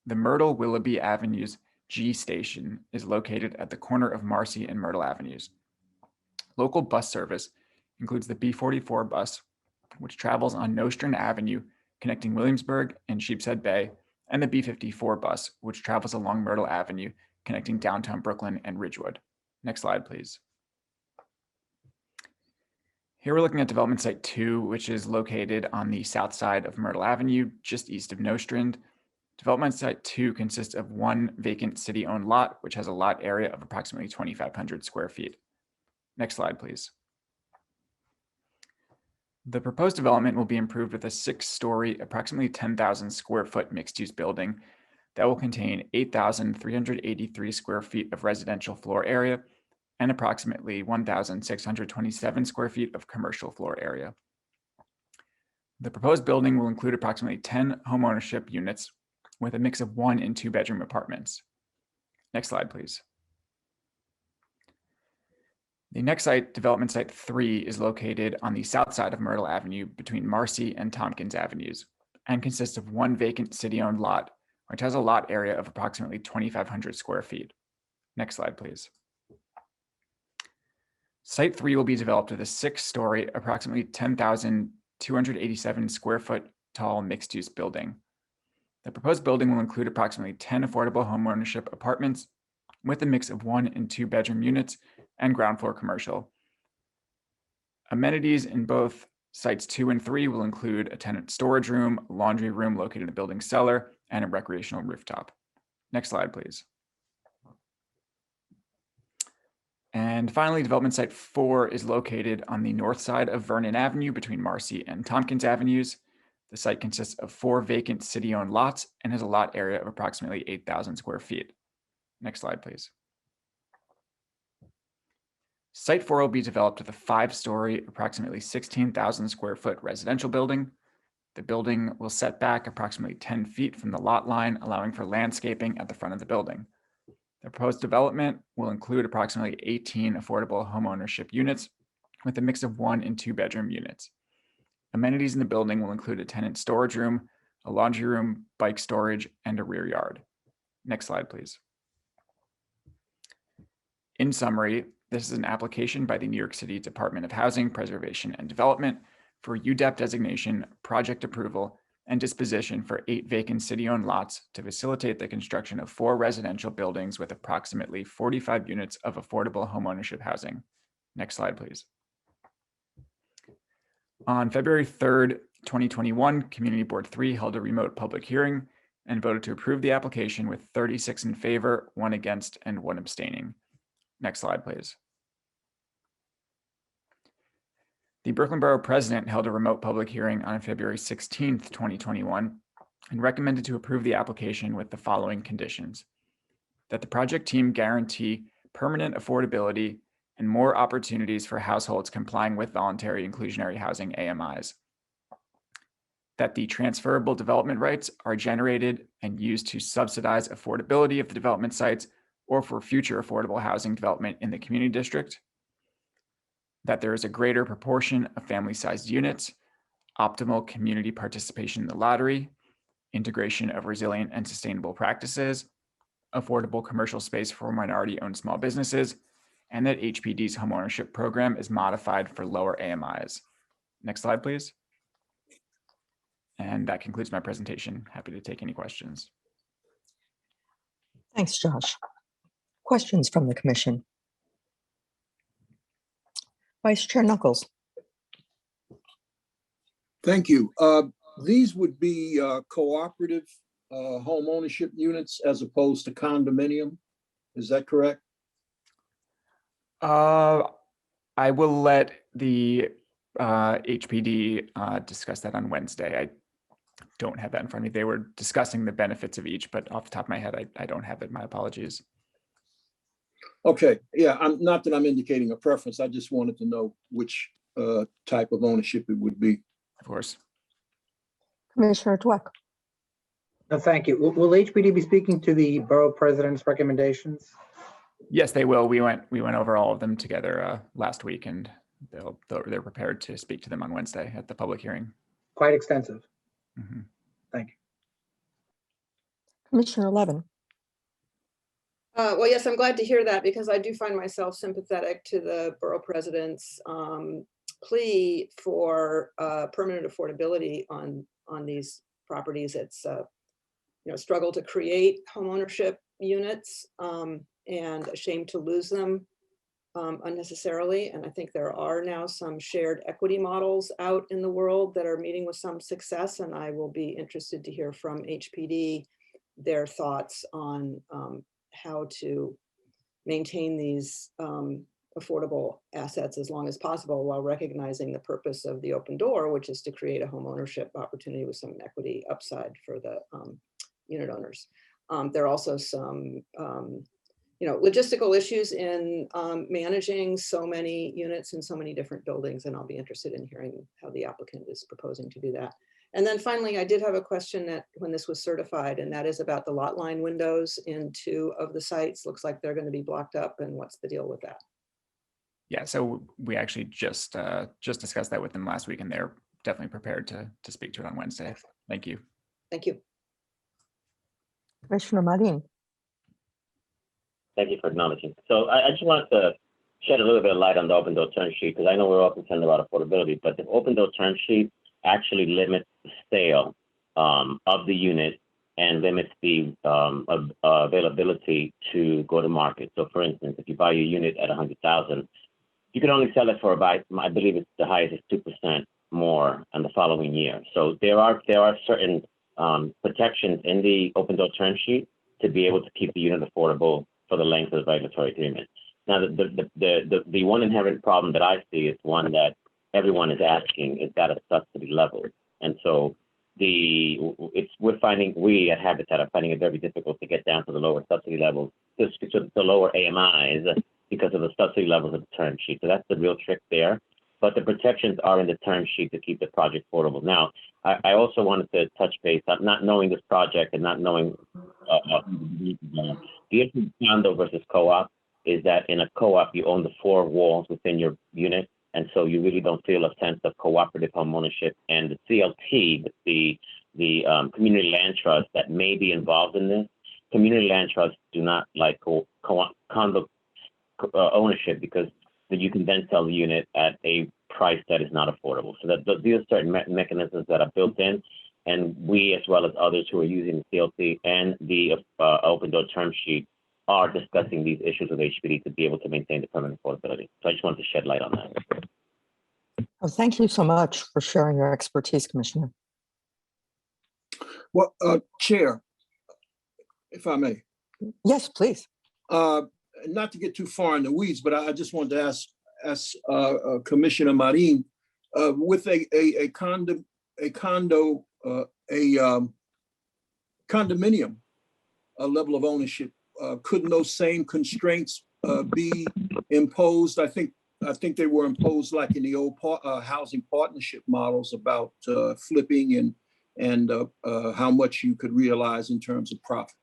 The Myrtle Willoughby Avenues G station is located at the corner of Marcy and Myrtle Avenues. Local bus service includes the B44 bus, which travels on Nostrand Avenue, connecting Williamsburg and Sheepshead Bay, and the B54 bus, which travels along Myrtle Avenue, connecting downtown Brooklyn and Ridgewood. Next slide, please. Here we're looking at Development Site 2, which is located on the south side of Myrtle Avenue, just east of Nostrand. Development Site 2 consists of 1 vacant city-owned lot, which has a lot area of approximately 2,500 square feet. Next slide, please. The proposed development will be improved with a 6-story, approximately 10,000 square foot mixed-use building that will contain 8,383 square feet of residential floor area and approximately 1,627 square feet of commercial floor area. The proposed building will include approximately 10 homeownership units with a mix of 1 and 2 bedroom apartments. Next slide, please. The next site, development site 3, is located on the south side of Myrtle Avenue between Marcy and Tompkins Avenues and consists of one vacant city-owned lot, which has a lot area of approximately 2,500 square feet. Next slide, please. Site 3 will be developed with a 6-story, approximately 10,287 square foot tall mixed-use building. The proposed building will include approximately 10 affordable homeownership apartments with a mix of 1 and 2 bedroom units and ground floor commercial. Amenities in both sites 2 and 3 will include a tenant storage room, a laundry room located in the building cellar, and a recreational rooftop. Next slide, please. And finally, development site 4 is located on the north side of Vernon Avenue between Marcy and Tompkins Avenues. The site consists of 4 vacant city-owned lots and has a lot area of approximately 8,000 square feet. Next slide, please. Site 4 will be developed with a 5-story, approximately 16,000 square foot residential building. The building will set back approximately 10 feet from the lot line, allowing for landscaping at the front of the building. The proposed development will include approximately 18 affordable homeownership units with a mix of 1 and 2 bedroom units. Amenities in the building will include a tenant storage room, a laundry room, bike storage, and a rear yard. Next slide, please. In summary, this is an application by the New York City Department of Housing, Preservation, and Development for UDEP designation, project approval, and disposition for 8 vacant city-owned lots to facilitate the construction of 4 residential buildings with approximately 45 units of affordable homeownership housing. Next slide, please. On February 3rd, 2021, Community Board 3 held a remote public hearing and voted to approve the application with 36 in favor, 1 against, and 1 abstaining. Next slide, please. The Brooklyn Borough President held a remote public hearing on February 16th, 2021, and recommended to approve the application with the following conditions: that the project team guarantee permanent affordability and more opportunities for households complying with voluntary inclusionary housing AMIs, that the transferable development rights are generated and used to subsidize affordability of the development sites or for future affordable housing development in the community district, that there is a greater proportion of family-sized units, optimal community participation in the lottery, integration of resilient and sustainable practices, affordable commercial space for minority-owned small businesses, and that HPD's homeownership program is modified for lower AMIs. Next slide, please. And that concludes my presentation. Happy to take any questions. Thanks, Josh. Questions from the commission? Vice Chair Knuckles. Thank you. These would be cooperative home ownership units as opposed to condominium. Is that correct? I will let the HPD discuss that on Wednesday. I don't have that in front of me. They were discussing the benefits of each, but off the top of my head, I don't have it. My apologies. Okay, yeah, not that I'm indicating a preference. I just wanted to know which type of ownership it would be. Of course. Commissioner Dweck. No, thank you. Will HPD be speaking to the borough president's recommendations? Yes, they will. We went over all of them together last week, and they're prepared to speak to them on Wednesday at the public hearing. Quite extensive. Mm-hmm. Thank you. Commissioner Levin. Well, yes, I'm glad to hear that, because I do find myself sympathetic to the borough president's plea for permanent affordability on these properties. It's struggle to create homeownership units and a shame to lose them unnecessarily. And I think there are now some shared equity models out in the world that are meeting with some success, and I will be interested to hear from HPD their thoughts on how to maintain these affordable assets as long as possible, while recognizing the purpose of the open door, which is to create a home ownership opportunity with some equity upside for the unit owners. There are also some logistical issues in managing so many units in so many different buildings, and I'll be interested in hearing how the applicant is proposing to do that. And then finally, I did have a question that when this was certified, and that is about the lot line windows in 2 of the sites. Looks like they're going to be blocked up, and what's the deal with that? Yeah, so we actually just discussed that with them last week, and they're definitely prepared to speak to it on Wednesday. Thank you. Thank you. Commissioner Marin. Thank you for acknowledging. So I just wanted to shed a little bit of light on the open door term sheet, because I know we're all concerned about affordability, but the open door term sheet actually limits the sale of the unit and limits the availability to go to market. So for instance, if you buy your unit at 100,000, you can only sell it for about, I believe it's the highest is 2% more in the following year. So there are certain protections in the open door term sheet to be able to keep the unit affordable for the length of the regulatory agreement. Now, the one inherent problem that I see is one that everyone is asking, is that a subsidy level? And so we at Habitat are finding it very difficult to get down to the lower subsidy levels, to the lower AMIs, because of the subsidy levels of the term sheet. So that's the real trick there. But the protections are in the term sheet to keep the project affordable. Now, I also wanted to touch base on not knowing this project and not knowing the issue of condo versus co-op is that in a co-op, you own the four walls within your unit. And so you really don't feel a sense of cooperative home ownership. And the CLT, the community land trust that may be involved in this, community land trusts do not like condo ownership, because you can then sell the unit at a price that is not affordable. So that these are certain mechanisms that are built in, and we, as well as others who are using the CLT and the open door term sheet, are discussing these issues with HPD to be able to maintain the permanent affordability. So I just wanted to shed light on that. Well, thank you so much for sharing your expertise, Commissioner. Well, Chair, if I may. Yes, please. Not to get too far in the weeds, but I just wanted to ask Commissioner Marin, with a condominium level of ownership, couldn't those same constraints be imposed? I think they were imposed like in the old housing partnership models about flipping and how much you could realize in terms of profit.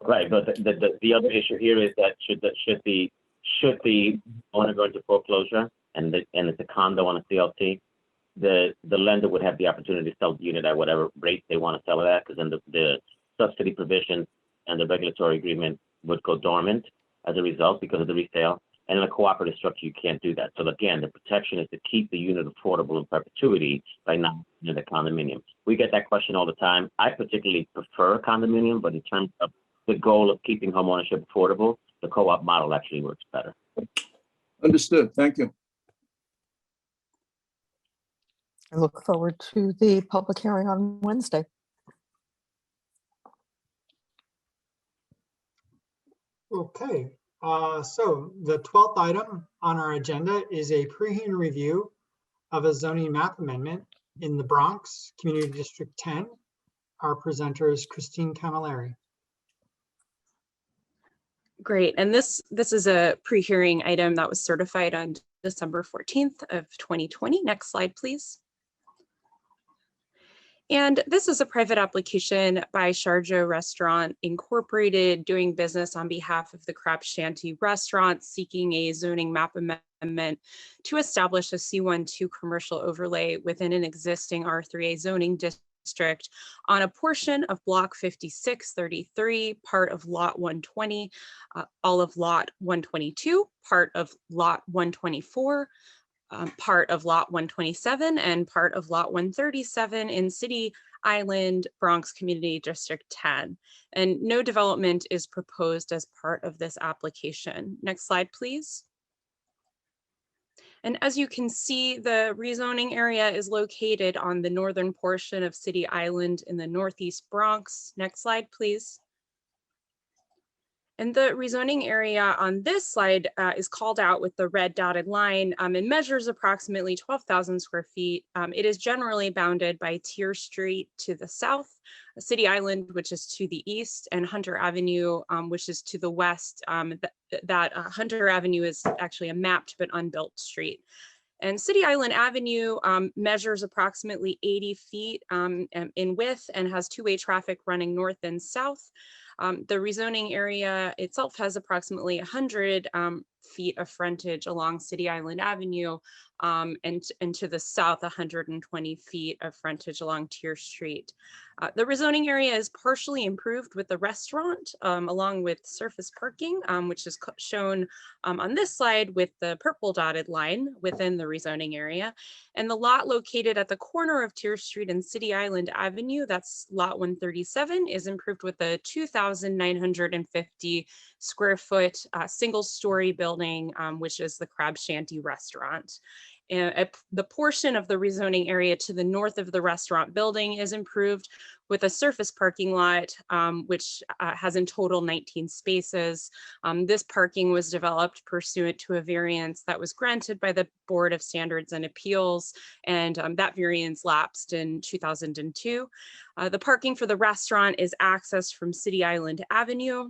Right, but the other issue here is that should the owner go into foreclosure and it's a condo on a CLT, the lender would have the opportunity to sell the unit at whatever rate they want to sell it at, because then the subsidy provision and the regulatory agreement would go dormant as a result because of the resale. And in a cooperative structure, you can't do that. So again, the protection is to keep the unit affordable in perpetuity by not in the condominium. We get that question all the time. I particularly prefer a condominium, but in terms of the goal of keeping homeownership affordable, the co-op model actually works better. Understood. Thank you. I look forward to the public hearing on Wednesday. Okay, so the 12th item on our agenda is a pre-hearing review of a zoning map amendment in the Bronx Community District 10. Our presenter is Christine Camilleri. Great, and this is a pre-hearing item that was certified on December 14th of 2020. Next slide, please. And this is a private application by Sharjah Restaurant Incorporated, doing business on behalf of the Crab Shanty Restaurant, seeking a zoning map amendment to establish a C12 commercial overlay within an existing R3A zoning district on a portion of block 5633, part of lot 120, all of lot 122, part of lot 124, part of lot 127 and part of lot 137 in City Island, Bronx Community District 10. And no development is proposed as part of this application. Next slide, please. And as you can see, the rezoning area is located on the northern portion of City Island in the Northeast Bronx. Next slide, please. And the rezoning area on this slide is called out with the red dotted line and measures approximately 12,000 square feet. It is generally bounded by Tier Street to the south, City Island, which is to the east, and Hunter Avenue, which is to the west. Hunter Avenue is actually a mapped but unbuilt street. And City Island Avenue measures approximately 80 feet in width and has two-way traffic running north and south. The rezoning area itself has approximately 100 feet of frontage along City Island Avenue, and to the south, 120 feet of frontage along Tier Street. The rezoning area is partially improved with the restaurant, along with surface parking, which is shown on this slide with the purple dotted line within the rezoning area. And the lot located at the corner of Tier Street and City Island Avenue, that's lot 137, is improved with a 2,950 square foot single story building, which is the Crab Shanty restaurant. The portion of the rezoning area to the north of the restaurant building is improved with a surface parking lot, which has in total 19 spaces. This parking was developed pursuant to a variance that was granted by the Board of Standards and Appeals, and that variance lapsed in 2002. The parking for the restaurant is accessed from City Island Avenue.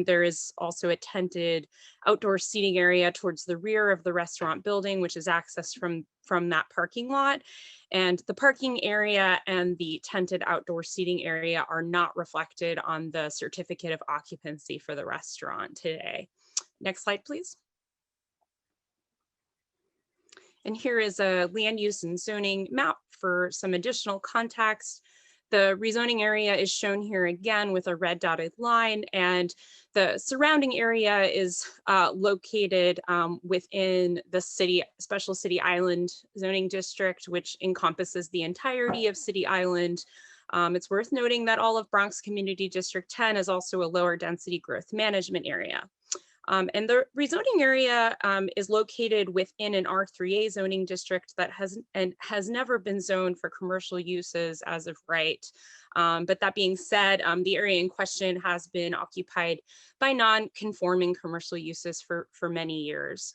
There is also a tented outdoor seating area towards the rear of the restaurant building, which is accessed from that parking lot. And the parking area and the tented outdoor seating area are not reflected on the certificate of occupancy for the restaurant today. Next slide, please. And here is a land use and zoning map for some additional context. The rezoning area is shown here again with a red dotted line, and the surrounding area is located within the Special City Island zoning district, which encompasses the entirety of City Island. It's worth noting that all of Bronx Community District 10 is also a lower density growth management area. And the rezoning area is located within an R3A zoning district that has never been zoned for commercial uses as of right. But that being said, the area in question has been occupied by non-conforming commercial uses for many years,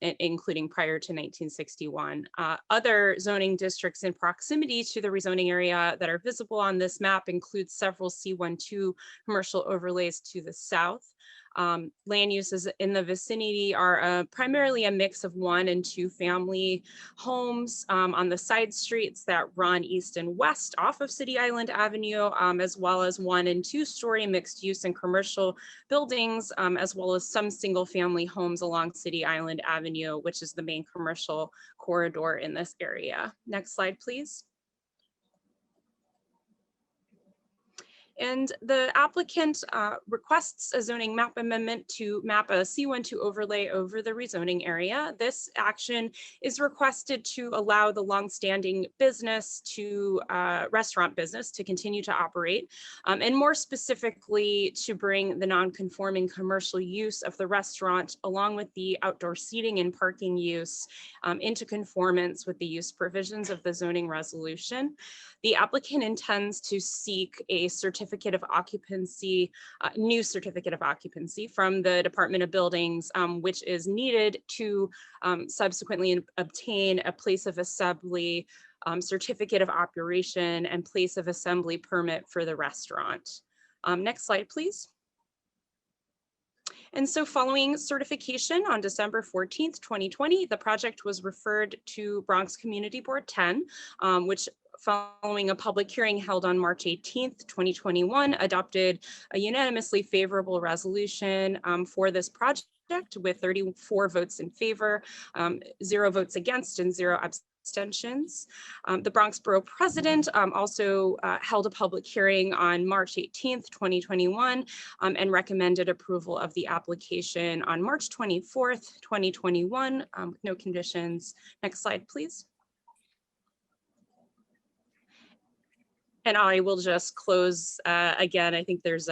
including prior to 1961. Other zoning districts in proximity to the rezoning area that are visible on this map include several C12 commercial overlays to the south. Land uses in the vicinity are primarily a mix of 1 and 2 family homes on the side streets that run east and west off of City Island Avenue, as well as 1 and 2 story mixed use and commercial buildings, as well as some single family homes along City Island Avenue, which is the main commercial corridor in this area. Next slide, please. And the applicant requests a zoning map amendment to map a C12 overlay over the rezoning area. This action is requested to allow the longstanding business to restaurant business to continue to operate, and more specifically to bring the non-conforming commercial use of the restaurant along with the outdoor seating and parking use into conformance with the use provisions of the zoning resolution. The applicant intends to seek a certificate of occupancy, new certificate of occupancy from the Department of Buildings, which is needed to subsequently obtain a place of assembly, certificate of operation, and place of assembly permit for the restaurant. Next slide, please. And so following certification on December 14th, 2020, the project was referred to Bronx Community Board 10, which following a public hearing held on March 18th, 2021, adopted a unanimously favorable resolution for this project with 34 votes in favor, 0 votes against, and 0 abstentions. The Bronx Borough President also held a public hearing on March 18th, 2021, and recommended approval of the application on March 24th, 2021, with no conditions. Next slide, please. And I will just close again. I think there's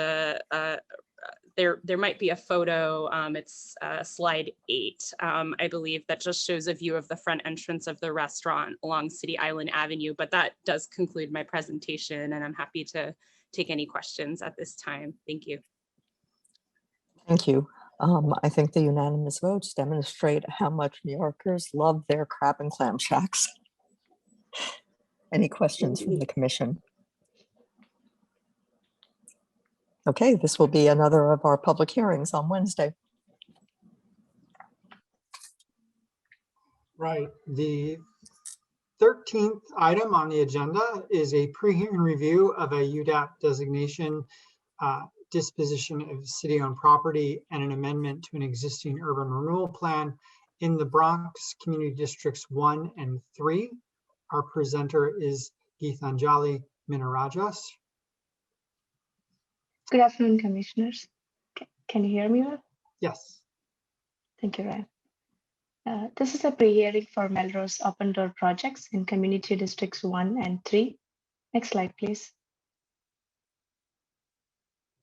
there might be a photo. It's slide 8, I believe, that just shows a view of the front entrance of the restaurant along City Island Avenue. But that does conclude my presentation, and I'm happy to take any questions at this time. Thank you. Thank you. I think the unanimous votes demonstrate how much New Yorkers love their crab and clam shacks. Any questions from the commission? Okay, this will be another of our public hearings on Wednesday. Right. The 13th item on the agenda is a pre-hearing review of a UDAP designation disposition of city-owned property and an amendment to an existing urban renewal plan in the Bronx Community Districts 1 and 3. Our presenter is Geethanjali Minarajas. Good afternoon, Commissioners. Can you hear me well? Yes. Thank you, Ryan. This is a pre-hearing for Melrose Open Door projects in Community Districts 1 and 3. Next slide, please.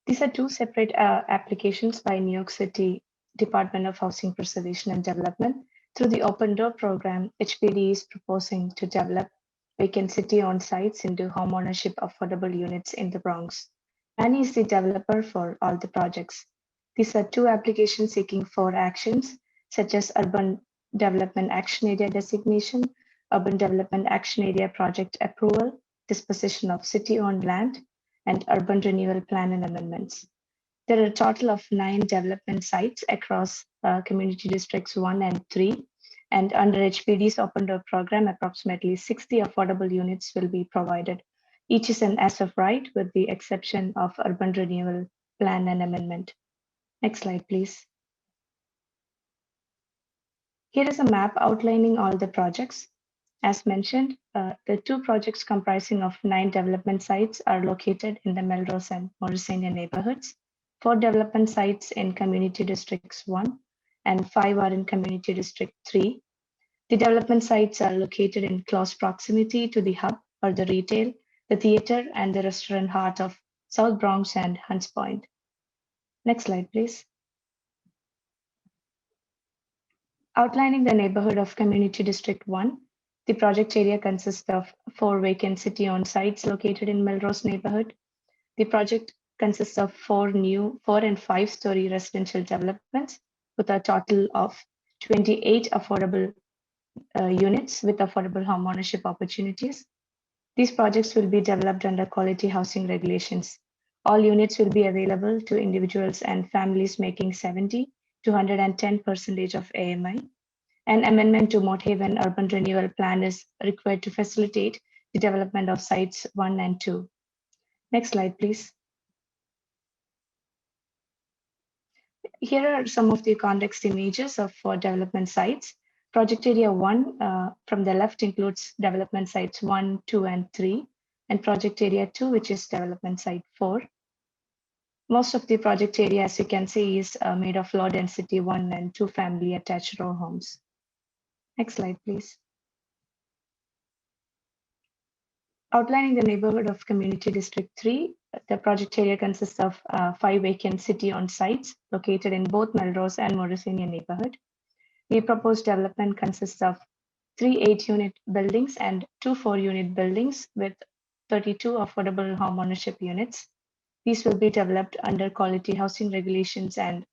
These are two separate applications by New York City Department of Housing Preservation and Development. Through the Open Door program, HPD is proposing to develop vacant city-owned sites into homeownership affordable units in the Bronx. Annie is the developer for all the projects. These are two applications seeking 4 actions, such as Urban Development Action Area designation, Urban Development Action Area project approval, disposition of city-owned land, and urban renewal plan and amendments. There are a total of 9 development sites across Community Districts 1 and 3. And under HPD's Open Door program, approximately 60 affordable units will be provided. Each is an as of right with the exception of urban renewal plan and amendment. Next slide, please. Here is a map outlining all the projects. As mentioned, the 2 projects comprising of 9 development sites are located in the Melrose and Morrisania neighborhoods. 4 development sites in Community Districts 1 and 5 are in Community District 3. The development sites are located in close proximity to the hub or the retail, the theater, and the restaurant heart of South Bronx and Hunts Point. Next slide, please. Outlining the neighborhood of Community District 1, the project area consists of 4 vacant city-owned sites located in Melrose neighborhood. The project consists of 4 new 4- and 5-story residential developments with a total of 28 affordable units with affordable homeownership opportunities. These projects will be developed under quality housing regulations. All units will be available to individuals and families making 70 to 110% of AMI. An amendment to Mott Haven Urban Renewal Plan is required to facilitate the development of sites 1 and 2. Next slide, please. Here are some of the context images of 4 development sites. Project area 1 from the left includes development sites 1, 2, and 3, and project area 2, which is development site 4. Most of the project area, as you can see, is made of low density 1 and 2 family attached row homes. Next slide, please. Outlining the neighborhood of Community District 3, the project area consists of 5 vacant city-owned sites located in both Melrose and Morrisania neighborhood. The proposed development consists of 3 8-unit buildings and 2 4-unit buildings with 32 affordable homeownership units. These will be developed under quality housing regulations, and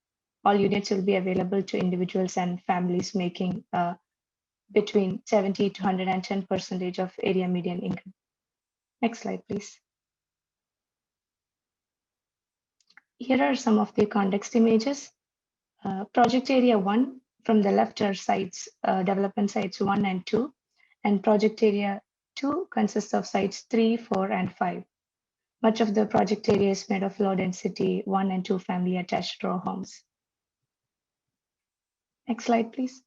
all units will be available to individuals and families making between 70 to 110% of area median income. Next slide, please. Here are some of the context images. Project area 1 from the left are sites, development sites 1 and 2, and project area 2 consists of sites 3, 4, and 5. Much of the project area is made of low density 1 and 2 family attached row homes. Next slide, please.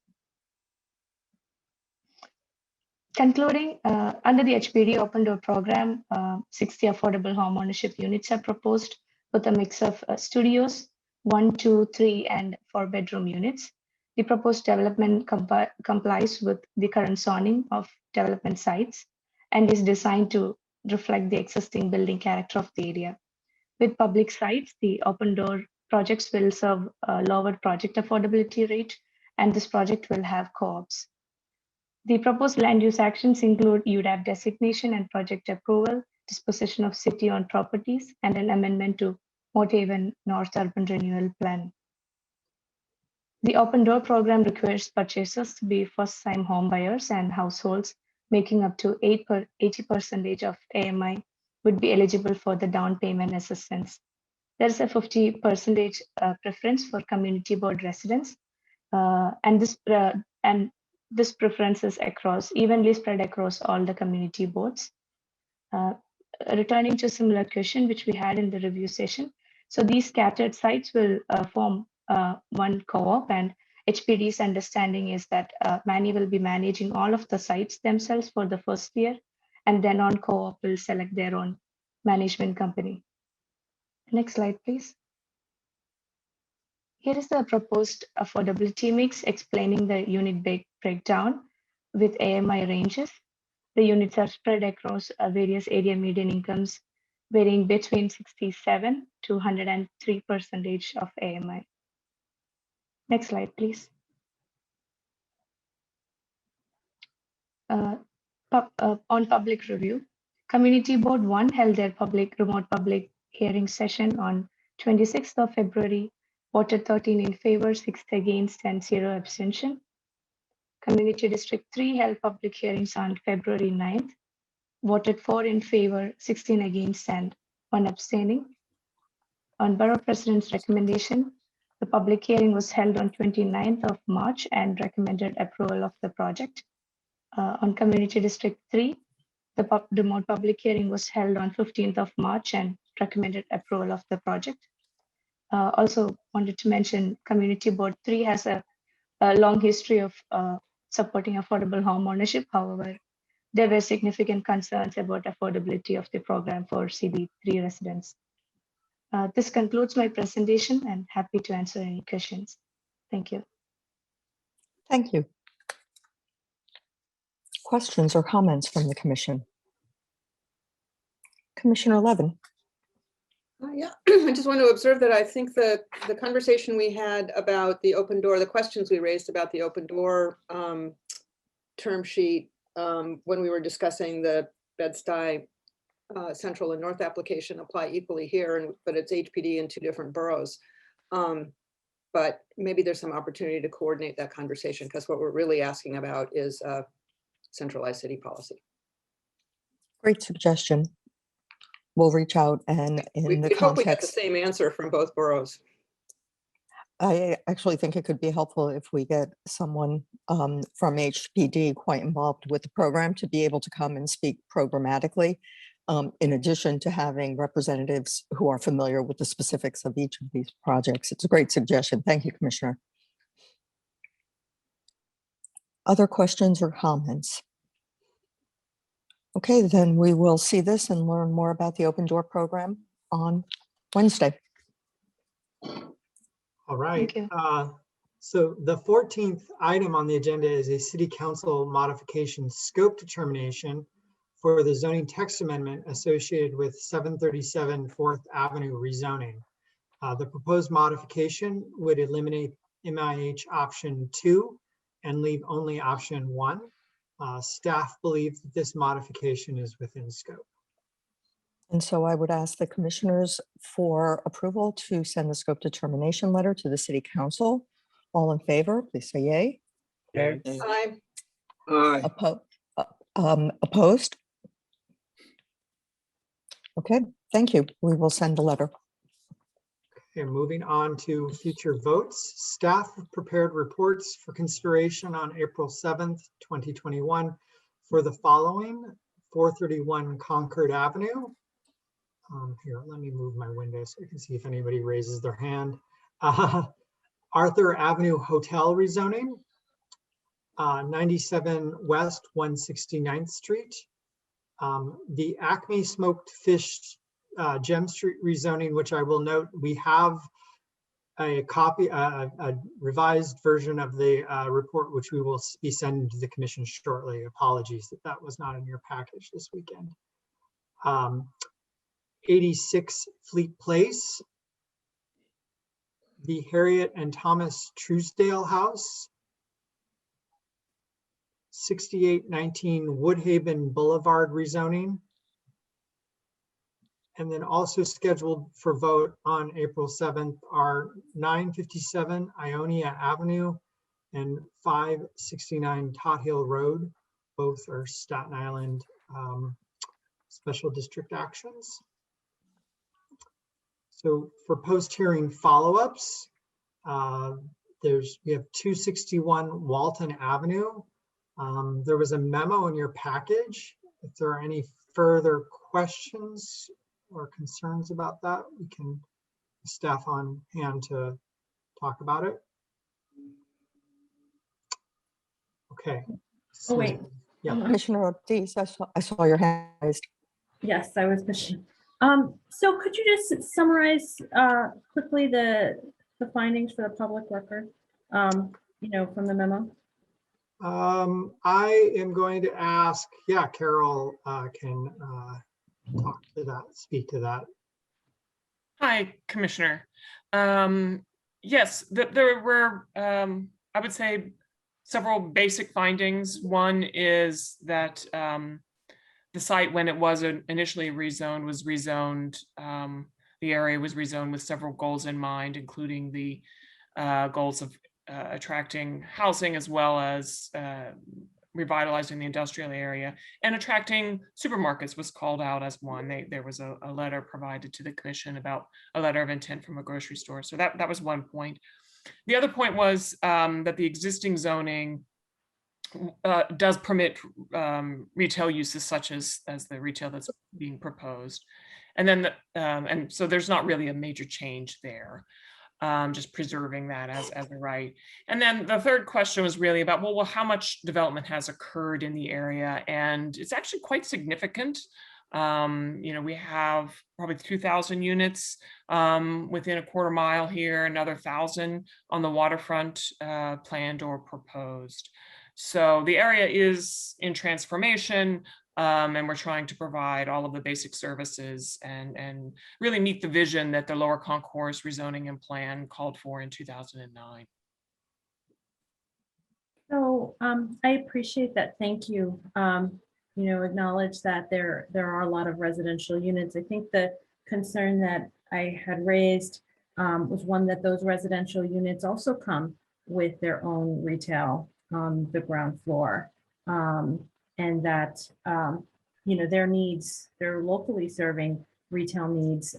Concluding, under the HPD Open Door program, 60 affordable homeownership units are proposed with a mix of studios, 1, 2, 3, and 4-bedroom units. The proposed development complies with the current zoning of development sites and is designed to reflect the existing building character of the area. With public sites, the Open Door projects will serve a lower project affordability rate, and this project will have co-ops. The proposed land use actions include ULURP designation and project approval, disposition of city-owned properties, and an amendment to Mott Haven North Urban Renewal Plan. The Open Door program requires purchasers to be first-time home buyers, and households making up to 80% of AMI would be eligible for the down payment assistance. There is a 50% preference for community board residents, and this preference is evenly spread across all the community boards. Returning to a similar question which we had in the review session, So these scattered sites will form one co-op, and HPD's understanding is that Manny will be managing all of the sites themselves for the first year, and then on co-op will select their own management company. Next slide, please. Here is the proposed affordability mix explaining the unit breakdown with AMI ranges. The units are spread across various area median incomes, varying between 67 to 103% of AMI. Next slide, please. On public review, Community Board 1 held their remote public hearing session on 26th of February, voted 13 in favor, 6 against, and 0 abstention. Community District 3 held public hearings on February 9th, voted 4 in favor, 16 against, and 1 abstaining. On Borough President's recommendation, the public hearing was held on 29th of March and recommended approval of the project. On Community District 3, the remote public hearing was held on 15th of March and recommended approval of the project. Also wanted to mention Community Board 3 has a long history of supporting affordable home ownership. However, there were significant concerns about affordability of the program for CB3 residents. This concludes my presentation, and happy to answer any questions. Thank you. Thank you. Questions or comments from the Commission? Commissioner Levin. Yeah, I just want to observe that I think the conversation we had about the open door, the questions we raised about the open door term sheet when we were discussing the Bed-Stuy Central and North application apply equally here, but it's HPD in 2 different boroughs. But maybe there's some opportunity to coordinate that conversation, because what we're really asking about is centralized city policy. Great suggestion. We'll reach out and in the hope we get the context. same answer from both boroughs. I actually think it could be helpful if we get someone from HPD quite involved with the program to be able to come and speak programmatically, in addition to having representatives who are familiar with the specifics of each of these projects. It's a great suggestion. Thank you, Commissioner. Other questions or comments? Okay, then we will see this and learn more about the Open Door program on Wednesday. All right. So the 14th item on the agenda is a City Council modification scope determination for the zoning text amendment associated with 737 4th Avenue rezoning. The proposed modification would eliminate MIH option 2 and leave only option 1. Staff believe that this modification is within scope. And so I would ask the commissioners for approval to send the scope determination letter to the City Council. All in favor, please say yay. Aye. Aye. Opposed? Okay, thank you. We will send the letter. Okay, moving on to future votes. Staff have prepared reports for consideration on April 7th, 2021 for the following: 431 Concord Avenue. Here, let me move my window so I can see if anybody raises their hand. Arthur Avenue Hotel rezoning, 97 West 169th Street. The Acme Smoked Fish Gem Street rezoning, which I will note, we have a copy, a revised version of the report, which we will be sending to the commission shortly. Apologies that that was not in your package this weekend. 86 Fleet Place, the Harriet and Thomas Truesdale House, 6819 Woodhaven Boulevard rezoning, and then also scheduled for vote on April 7th are 957 Ionia Avenue and 569 Tot Hill Road. Both are Staten Island special district actions. So for post-hearing follow-ups, we have 261 Walton Avenue. There was a memo in your package. If there are any further questions or concerns about that, we can staff on hand to talk about it? Okay. Oh, wait. Yeah. Commissioner Ortiz, I saw your hand raised. Yes, I was pushing. So could you just summarize quickly the findings for the public record, you know, from the memo? I am going to ask, yeah, Carol can talk to that, speak to that. Hi, Commissioner. Yes, there were, I would say, several basic findings. One is that the site, when it was initially rezoned, was rezoned. The area was rezoned with several goals in mind, including the goals of attracting housing as well as revitalizing the industrial area, and attracting supermarkets was called out as one. There was a letter provided to the commission about a letter of intent from a grocery store. So that was one point. The other point was that the existing zoning does permit retail uses such as the retail that's being proposed. And then, and so there's not really a major change there. Just preserving that as a right. And then the third question was really about, well, how much development has occurred in the area? And it's actually quite significant. You know, we have probably 2,000 units within a quarter mile here, another 1,000 on the waterfront planned or proposed. So the area is in transformation. And we're trying to provide all of the basic services and really meet the vision that the Lower Concourse rezoning and plan called for in 2009. So I appreciate that. Thank you. You know, acknowledge that there are a lot of residential units. I think the concern that I had raised was one that those residential units also come with their own retail on the ground floor. And that, you know, their needs, their locally serving retail needs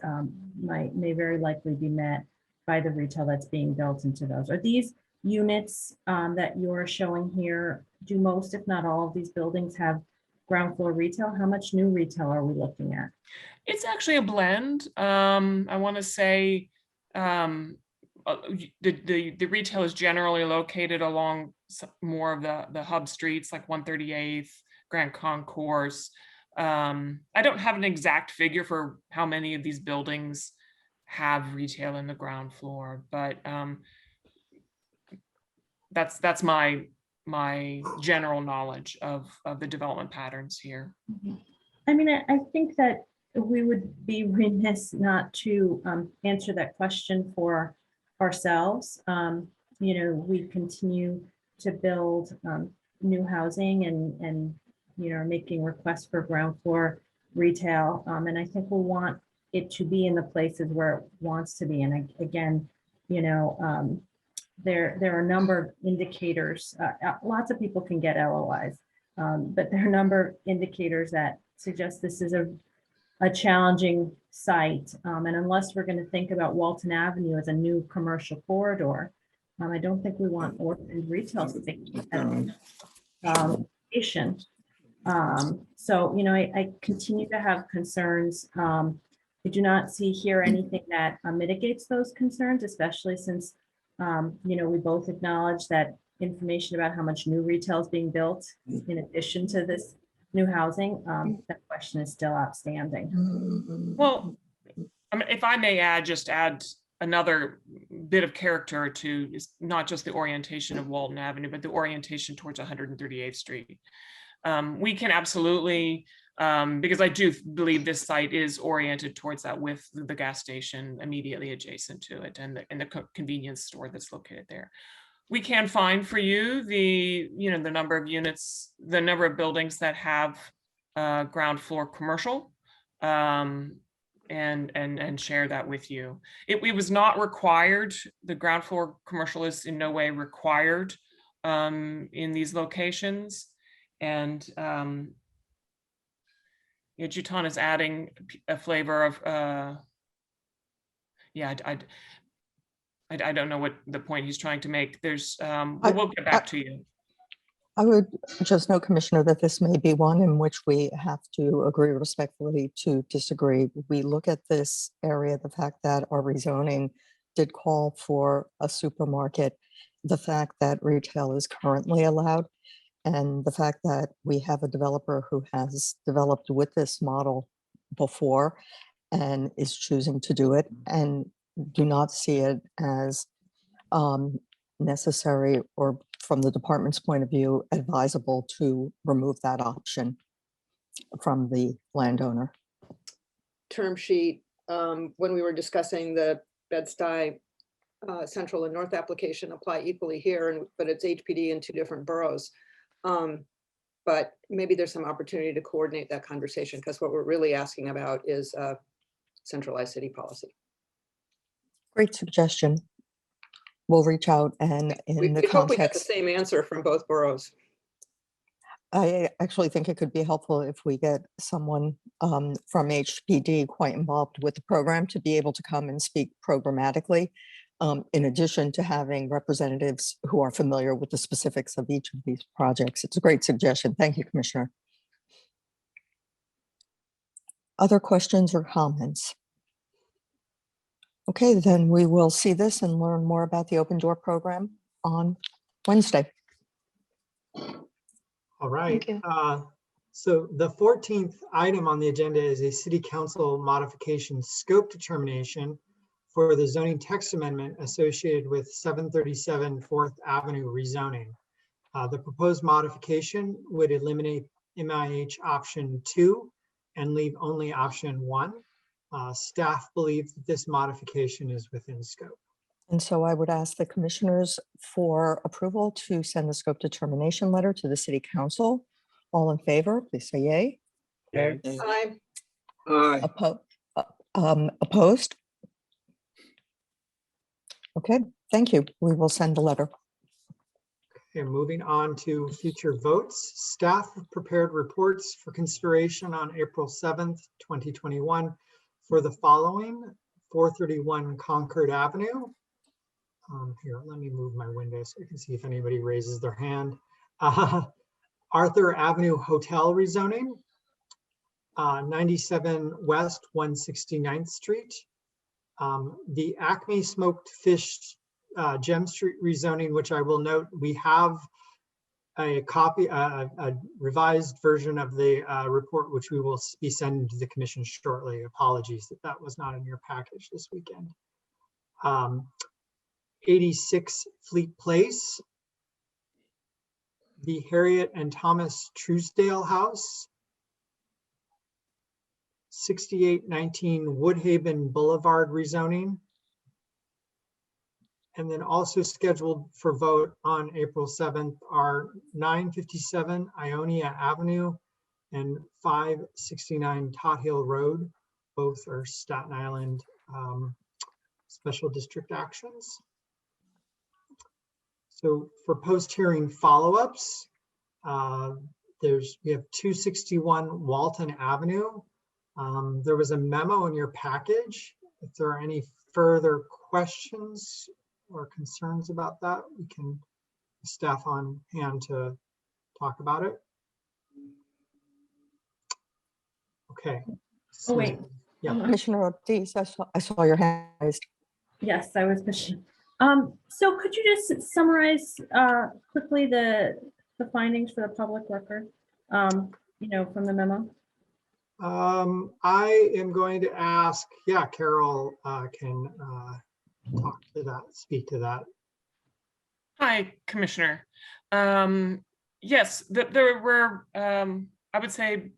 may very likely be met by the retail that's being built into those. Are these units that you're showing here, do most, if not all of these buildings have ground floor retail? How much new retail are we looking at? It's actually a blend. I want to say the retail is generally located along more of the hub streets like 138th, Grand Concourse. I don't have an exact figure for how many of these buildings have retail in the ground floor, but that's my general knowledge of the development patterns here. I mean, I think that we would be remiss not to answer that question for ourselves. You know, we continue to build new housing and you know, making requests for ground floor retail. And I think we want it to be in the places where it wants to be. And again, you know, there are a number of indicators. Lots of people can get LOIs, but there are a number of indicators that suggest this is a challenging site. And unless we're going to think about Walton Avenue as a new commercial corridor, I don't think we want orphaned retail space location. So, you know, I continue to have concerns. I do not see here anything that mitigates those concerns, especially since, you know, we both acknowledge that information about how much new retail is being built in addition to this new housing, that question is still outstanding. Well, I mean, if I may add another bit of character to not just the orientation of Walton Avenue, but the orientation towards 138th Street. We can absolutely, because I do believe this site is oriented towards that with the gas station immediately adjacent to it and the convenience store that's located there. We can find for you the number of units, the number of buildings that have ground floor commercial, and share that with you. It was not required. The ground floor commercial is in no way required in these locations. And Jutan is adding a flavor of, I don't know what the point he's trying to make. There's, we'll get back to you. I would just note, Commissioner, that this may be one in which we have to agree respectfully to disagree. We look at this area, the fact that our rezoning did call for a supermarket, the fact that retail is currently allowed, and the fact that we have a developer who has developed with this model before and is choosing to do it, and do not see it as necessary, or from the department's point of view, advisable to remove that option from the landowner. Term sheet, when we were discussing the Bed-Stuy Central and North application apply equally here, but it's HPD in 2 different boroughs. But maybe there's some opportunity to coordinate that conversation, because what we're really asking about is centralized city policy. Great suggestion. We'll reach out, and in the We hope we get the context, same answer from both boroughs. I actually think it could be helpful if we get someone from HPD quite involved with the program to be able to come and speak programmatically, in addition to having representatives who are familiar with the specifics of each of these projects. It's a great suggestion. Thank you, Commissioner. Other questions or comments? Okay, then we will see this and learn more about the Open Door program on Wednesday. All right. So the 14th item on the agenda is a city council modification scope determination for the zoning text amendment associated with 737 4th Avenue rezoning. The proposed modification would eliminate MIH option 2 and leave only option 1. Staff believe that this modification is within scope. And so I would ask the commissioners for approval to send the scope determination letter to the city council. All in favor, please say yay. Yay. Aye. Opposed? Okay, thank you. We will send the letter. Okay, moving on to future votes. Staff have prepared reports for consideration on April 7th, 2021 for the following: 431 Concord Avenue. Here, let me move my window so I can see if anybody raises their hand. Arthur Avenue Hotel rezoning, 97 West 169th Street. The Acme Smoked Fish Gem Street rezoning, which I will note, we have a copy, a revised version of the report, which we will be sending to the commission shortly. Apologies that that was not in your package this weekend. 86 Fleet Place, the Harriet and Thomas Truesdale House, 6819 Woodhaven Boulevard rezoning, and then also scheduled for vote on April 7th are 957 Ionia Avenue and 569 Tot Hill Road. Both are Staten Island special district actions. So for post-hearing follow-ups, we have 261 Walton Avenue. There was a memo in your package. If there are any further questions or concerns about that, we can staff on hand to talk about it. Okay. Oh, wait. Yeah. Commissioner Ortiz, I saw your hand raised. Yes, I was pushing. So could you just summarize quickly the findings for the public record, you know, from the memo? I am going to ask, yeah, Carol can talk to that, speak to that. Hi, Commissioner. Yes, there were, I would say,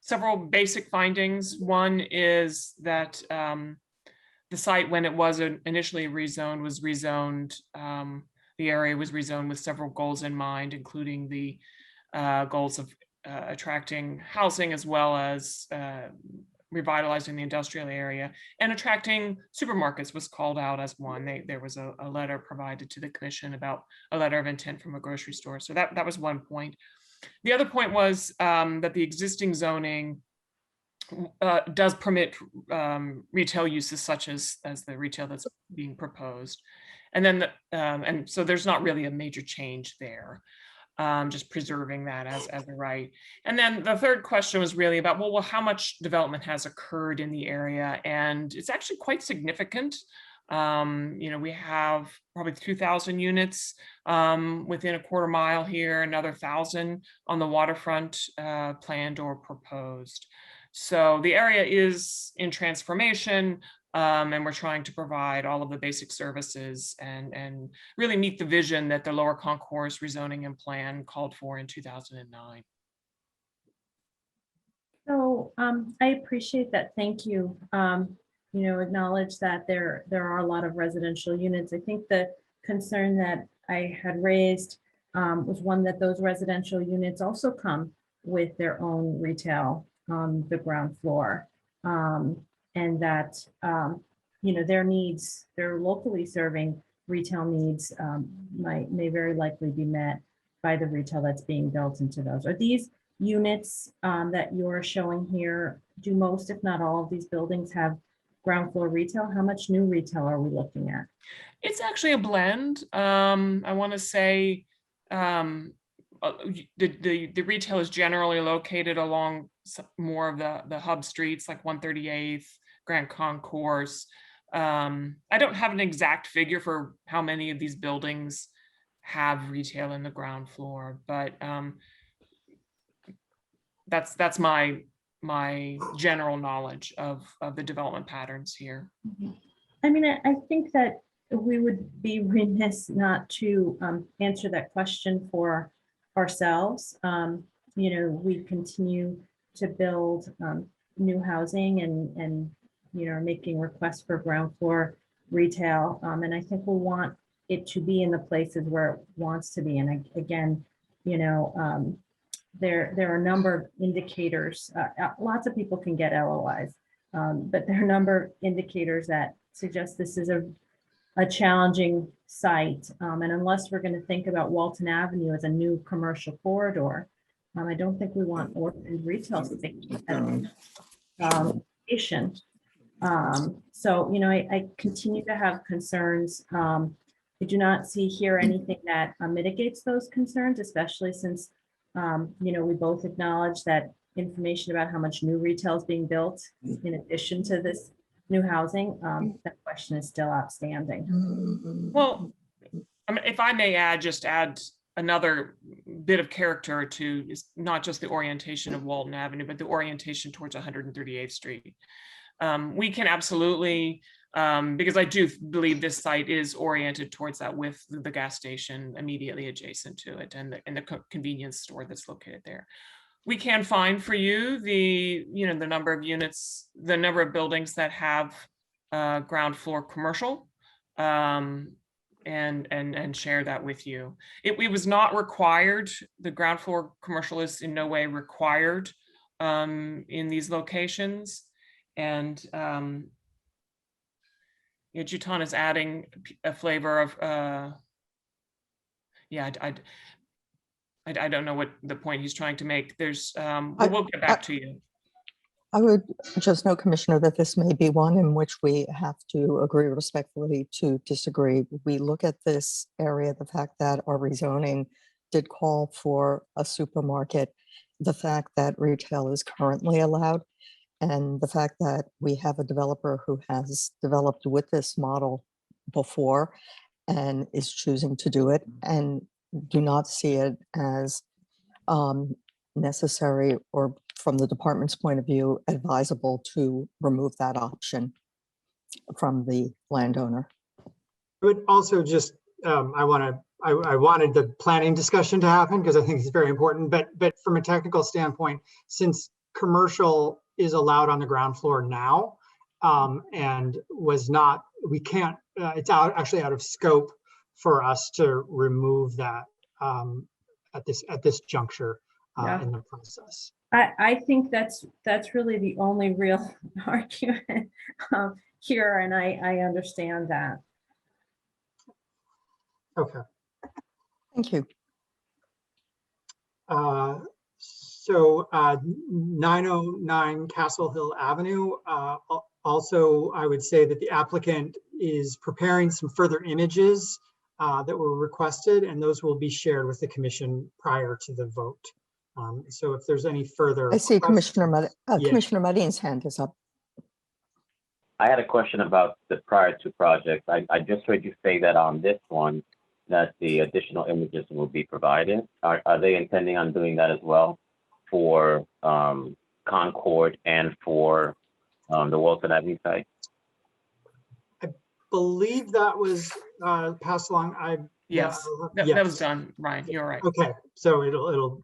several basic findings. One is that the site, when it was initially rezoned, was rezoned. The area was rezoned with several goals in mind, including the goals of attracting housing, as well as revitalizing the industrial area, and attracting supermarkets was called out as one. There was a letter provided to the commission about a letter of intent from a grocery store. So that was one point. The other point was that the existing zoning does permit retail uses such as the retail that's being proposed. And then, and so there's not really a major change there. just preserving that as a right. And then the third question was really about, well, how much development has occurred in the area? And it's actually quite significant. We have probably 2,000 units within a quarter mile here, another 1,000 on the waterfront planned or proposed. So the area is in transformation, and we're trying to provide all of the basic services and really meet the vision that the Lower Concourse rezoning and plan called for in 2009. So I appreciate that. Thank you. Acknowledge that there are a lot of residential units. I think the concern that I had raised was one that those residential units also come with their own retail on the ground floor. And that, their needs, their locally serving retail needs may very likely be met by the retail that's being built into those. Are these units that you're showing here, do most, if not all of these buildings have ground floor retail? How much new retail are we looking at? It's actually a blend. I want to say the retail is generally located along more of the hub streets like 138th, Grand Concourse. I don't have an exact figure for how many of these buildings have retail in the ground floor, but that's my general knowledge of the development patterns here. I mean, I think that we would be remiss not to answer that question for ourselves. We continue to build new housing and making requests for ground floor retail. And I think we'll want it to be in the places where it wants to be. And again, there are a number of indicators. Lots of people can get LOIs, but there are a number of indicators that suggest this is a challenging site. And unless we're going to think about Walton Avenue as a new commercial corridor, I don't think we want orphaned retail space location. So, I continue to have concerns. I do not see here anything that mitigates those concerns, especially since we both acknowledge that information about how much new retail is being built in addition to this new housing, that question is still outstanding. Well, if I may add another bit of character to not just the orientation of Walton Avenue, but the orientation towards 138th Street. We can absolutely, because I do believe this site is oriented towards that with the gas station immediately adjacent to it and the convenience store that's located there. We can find for you the number of units, the number of buildings that have ground floor commercial, and share that with you. It was not required. The ground floor commercial is in no way required in these locations. And Jutan is adding a flavor of, I don't know what the point he's trying to make. There's, we'll get back to you. I would just note, Commissioner, that this may be one in which we have to agree respectfully to disagree. We look at this area, the fact that our rezoning did call for a supermarket, the fact that retail is currently allowed, and the fact that we have a developer who has developed with this model before and is choosing to do it, and do not see it as necessary, or from the department's point of view, advisable to remove that option from the landowner. But also just, I wanted the planning discussion to happen because I think it's very important, but from a technical standpoint, since commercial is allowed on the ground floor now, and was not, we can't, it's actually out of scope for us to remove that at this juncture in the process. I think that's really the only real argument here, and I understand that. Okay. Thank you. So 909 Castle Hill Avenue. Also, I would say that the applicant is preparing some further images that were requested, and those will be shared with the commission prior to the vote. So if there's any further I see questions- Commissioner Medin's hand is up. I had a question about the prior to projects. I just heard you say that on this one, that the additional images will be provided. Are they intending on doing that as well for Concord and for the Walton Avenue site? I believe that was passed along. Yes, that yes. was done, Ryan, you're right. Okay, so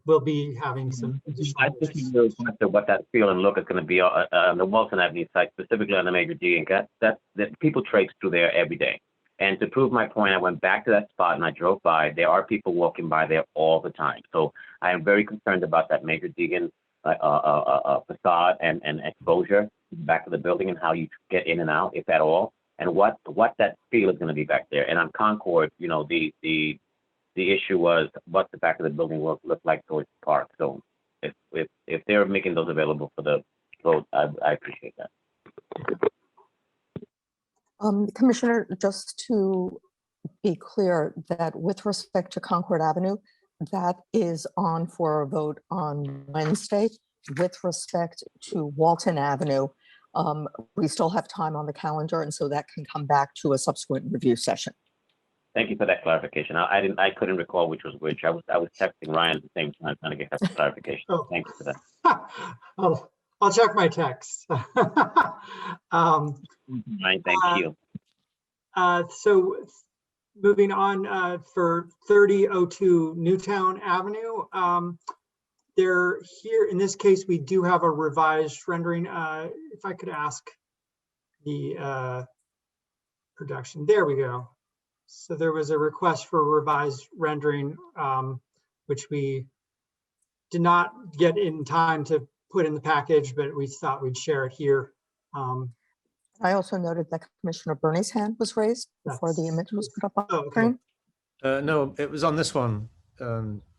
we'll be having some I additional. just need to know what that feel and look is going to be on the Walton Avenue site, specifically on the major D, and that people traipse through there every day. And to prove my point, I went back to that spot and I drove by. There are people walking by there all the time. So I am very concerned about that major Deegan facade and exposure back to the building and how you get in and out, if at all, and what that feel is going to be back there. And on Concord, you know, the issue was what the back of the building will look like towards the park. So if they're making those available for the vote, I appreciate that. Commissioner, just to be clear that with respect to Concord Avenue, that is on for a vote on Wednesday. With respect to Walton Avenue, we still have time on the calendar, and so that can come back to a subsequent review session. Thank you for that clarification. I couldn't recall which was which. I was texting Ryan at the same time trying to get that clarification. Oh. Thank you for that. I'll check my text. Ryan, thank you. So moving on for 3002 Newtown Avenue. They're here, in this case, we do have a revised rendering. If I could ask the production, there we go. So there was a request for revised rendering, which we did not get in time to put in the package, but we thought we'd share it here. I also noted that Commissioner Bernie's hand was raised before the image was put up on screen. No, it was on this one,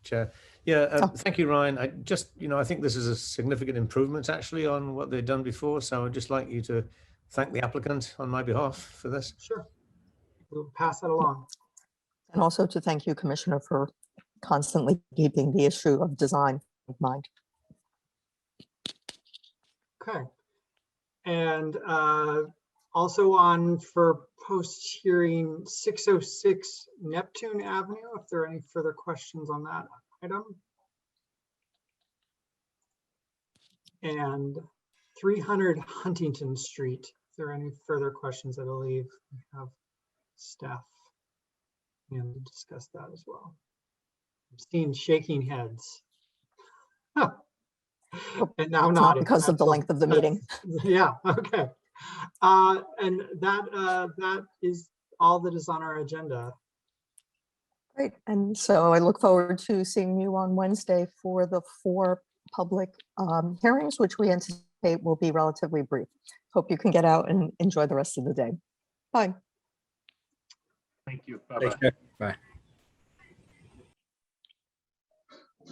Chair. Yeah, thank you, Ryan. I just, I think this is a significant improvement actually on what they've done before. So I'd just like you to thank the applicant on my behalf for this. Sure. We'll pass that along. And also to thank you, Commissioner, for constantly keeping the issue of design in mind. Okay. And also on for post-hearing 606 Neptune Avenue, if there are any further questions on that item. And 300 Huntington Street, if there are any further questions, I believe we have staff and discuss that as well. I'm seeing shaking heads. And now It's not because of the length of the meeting. Yeah, okay. And that is all that is on our agenda. Great. And so I look forward to seeing you on Wednesday for the 4 public hearings, which we anticipate will be relatively brief. Hope you can get out and enjoy the rest of the day. Bye. Thank you. Bye-bye. Bye.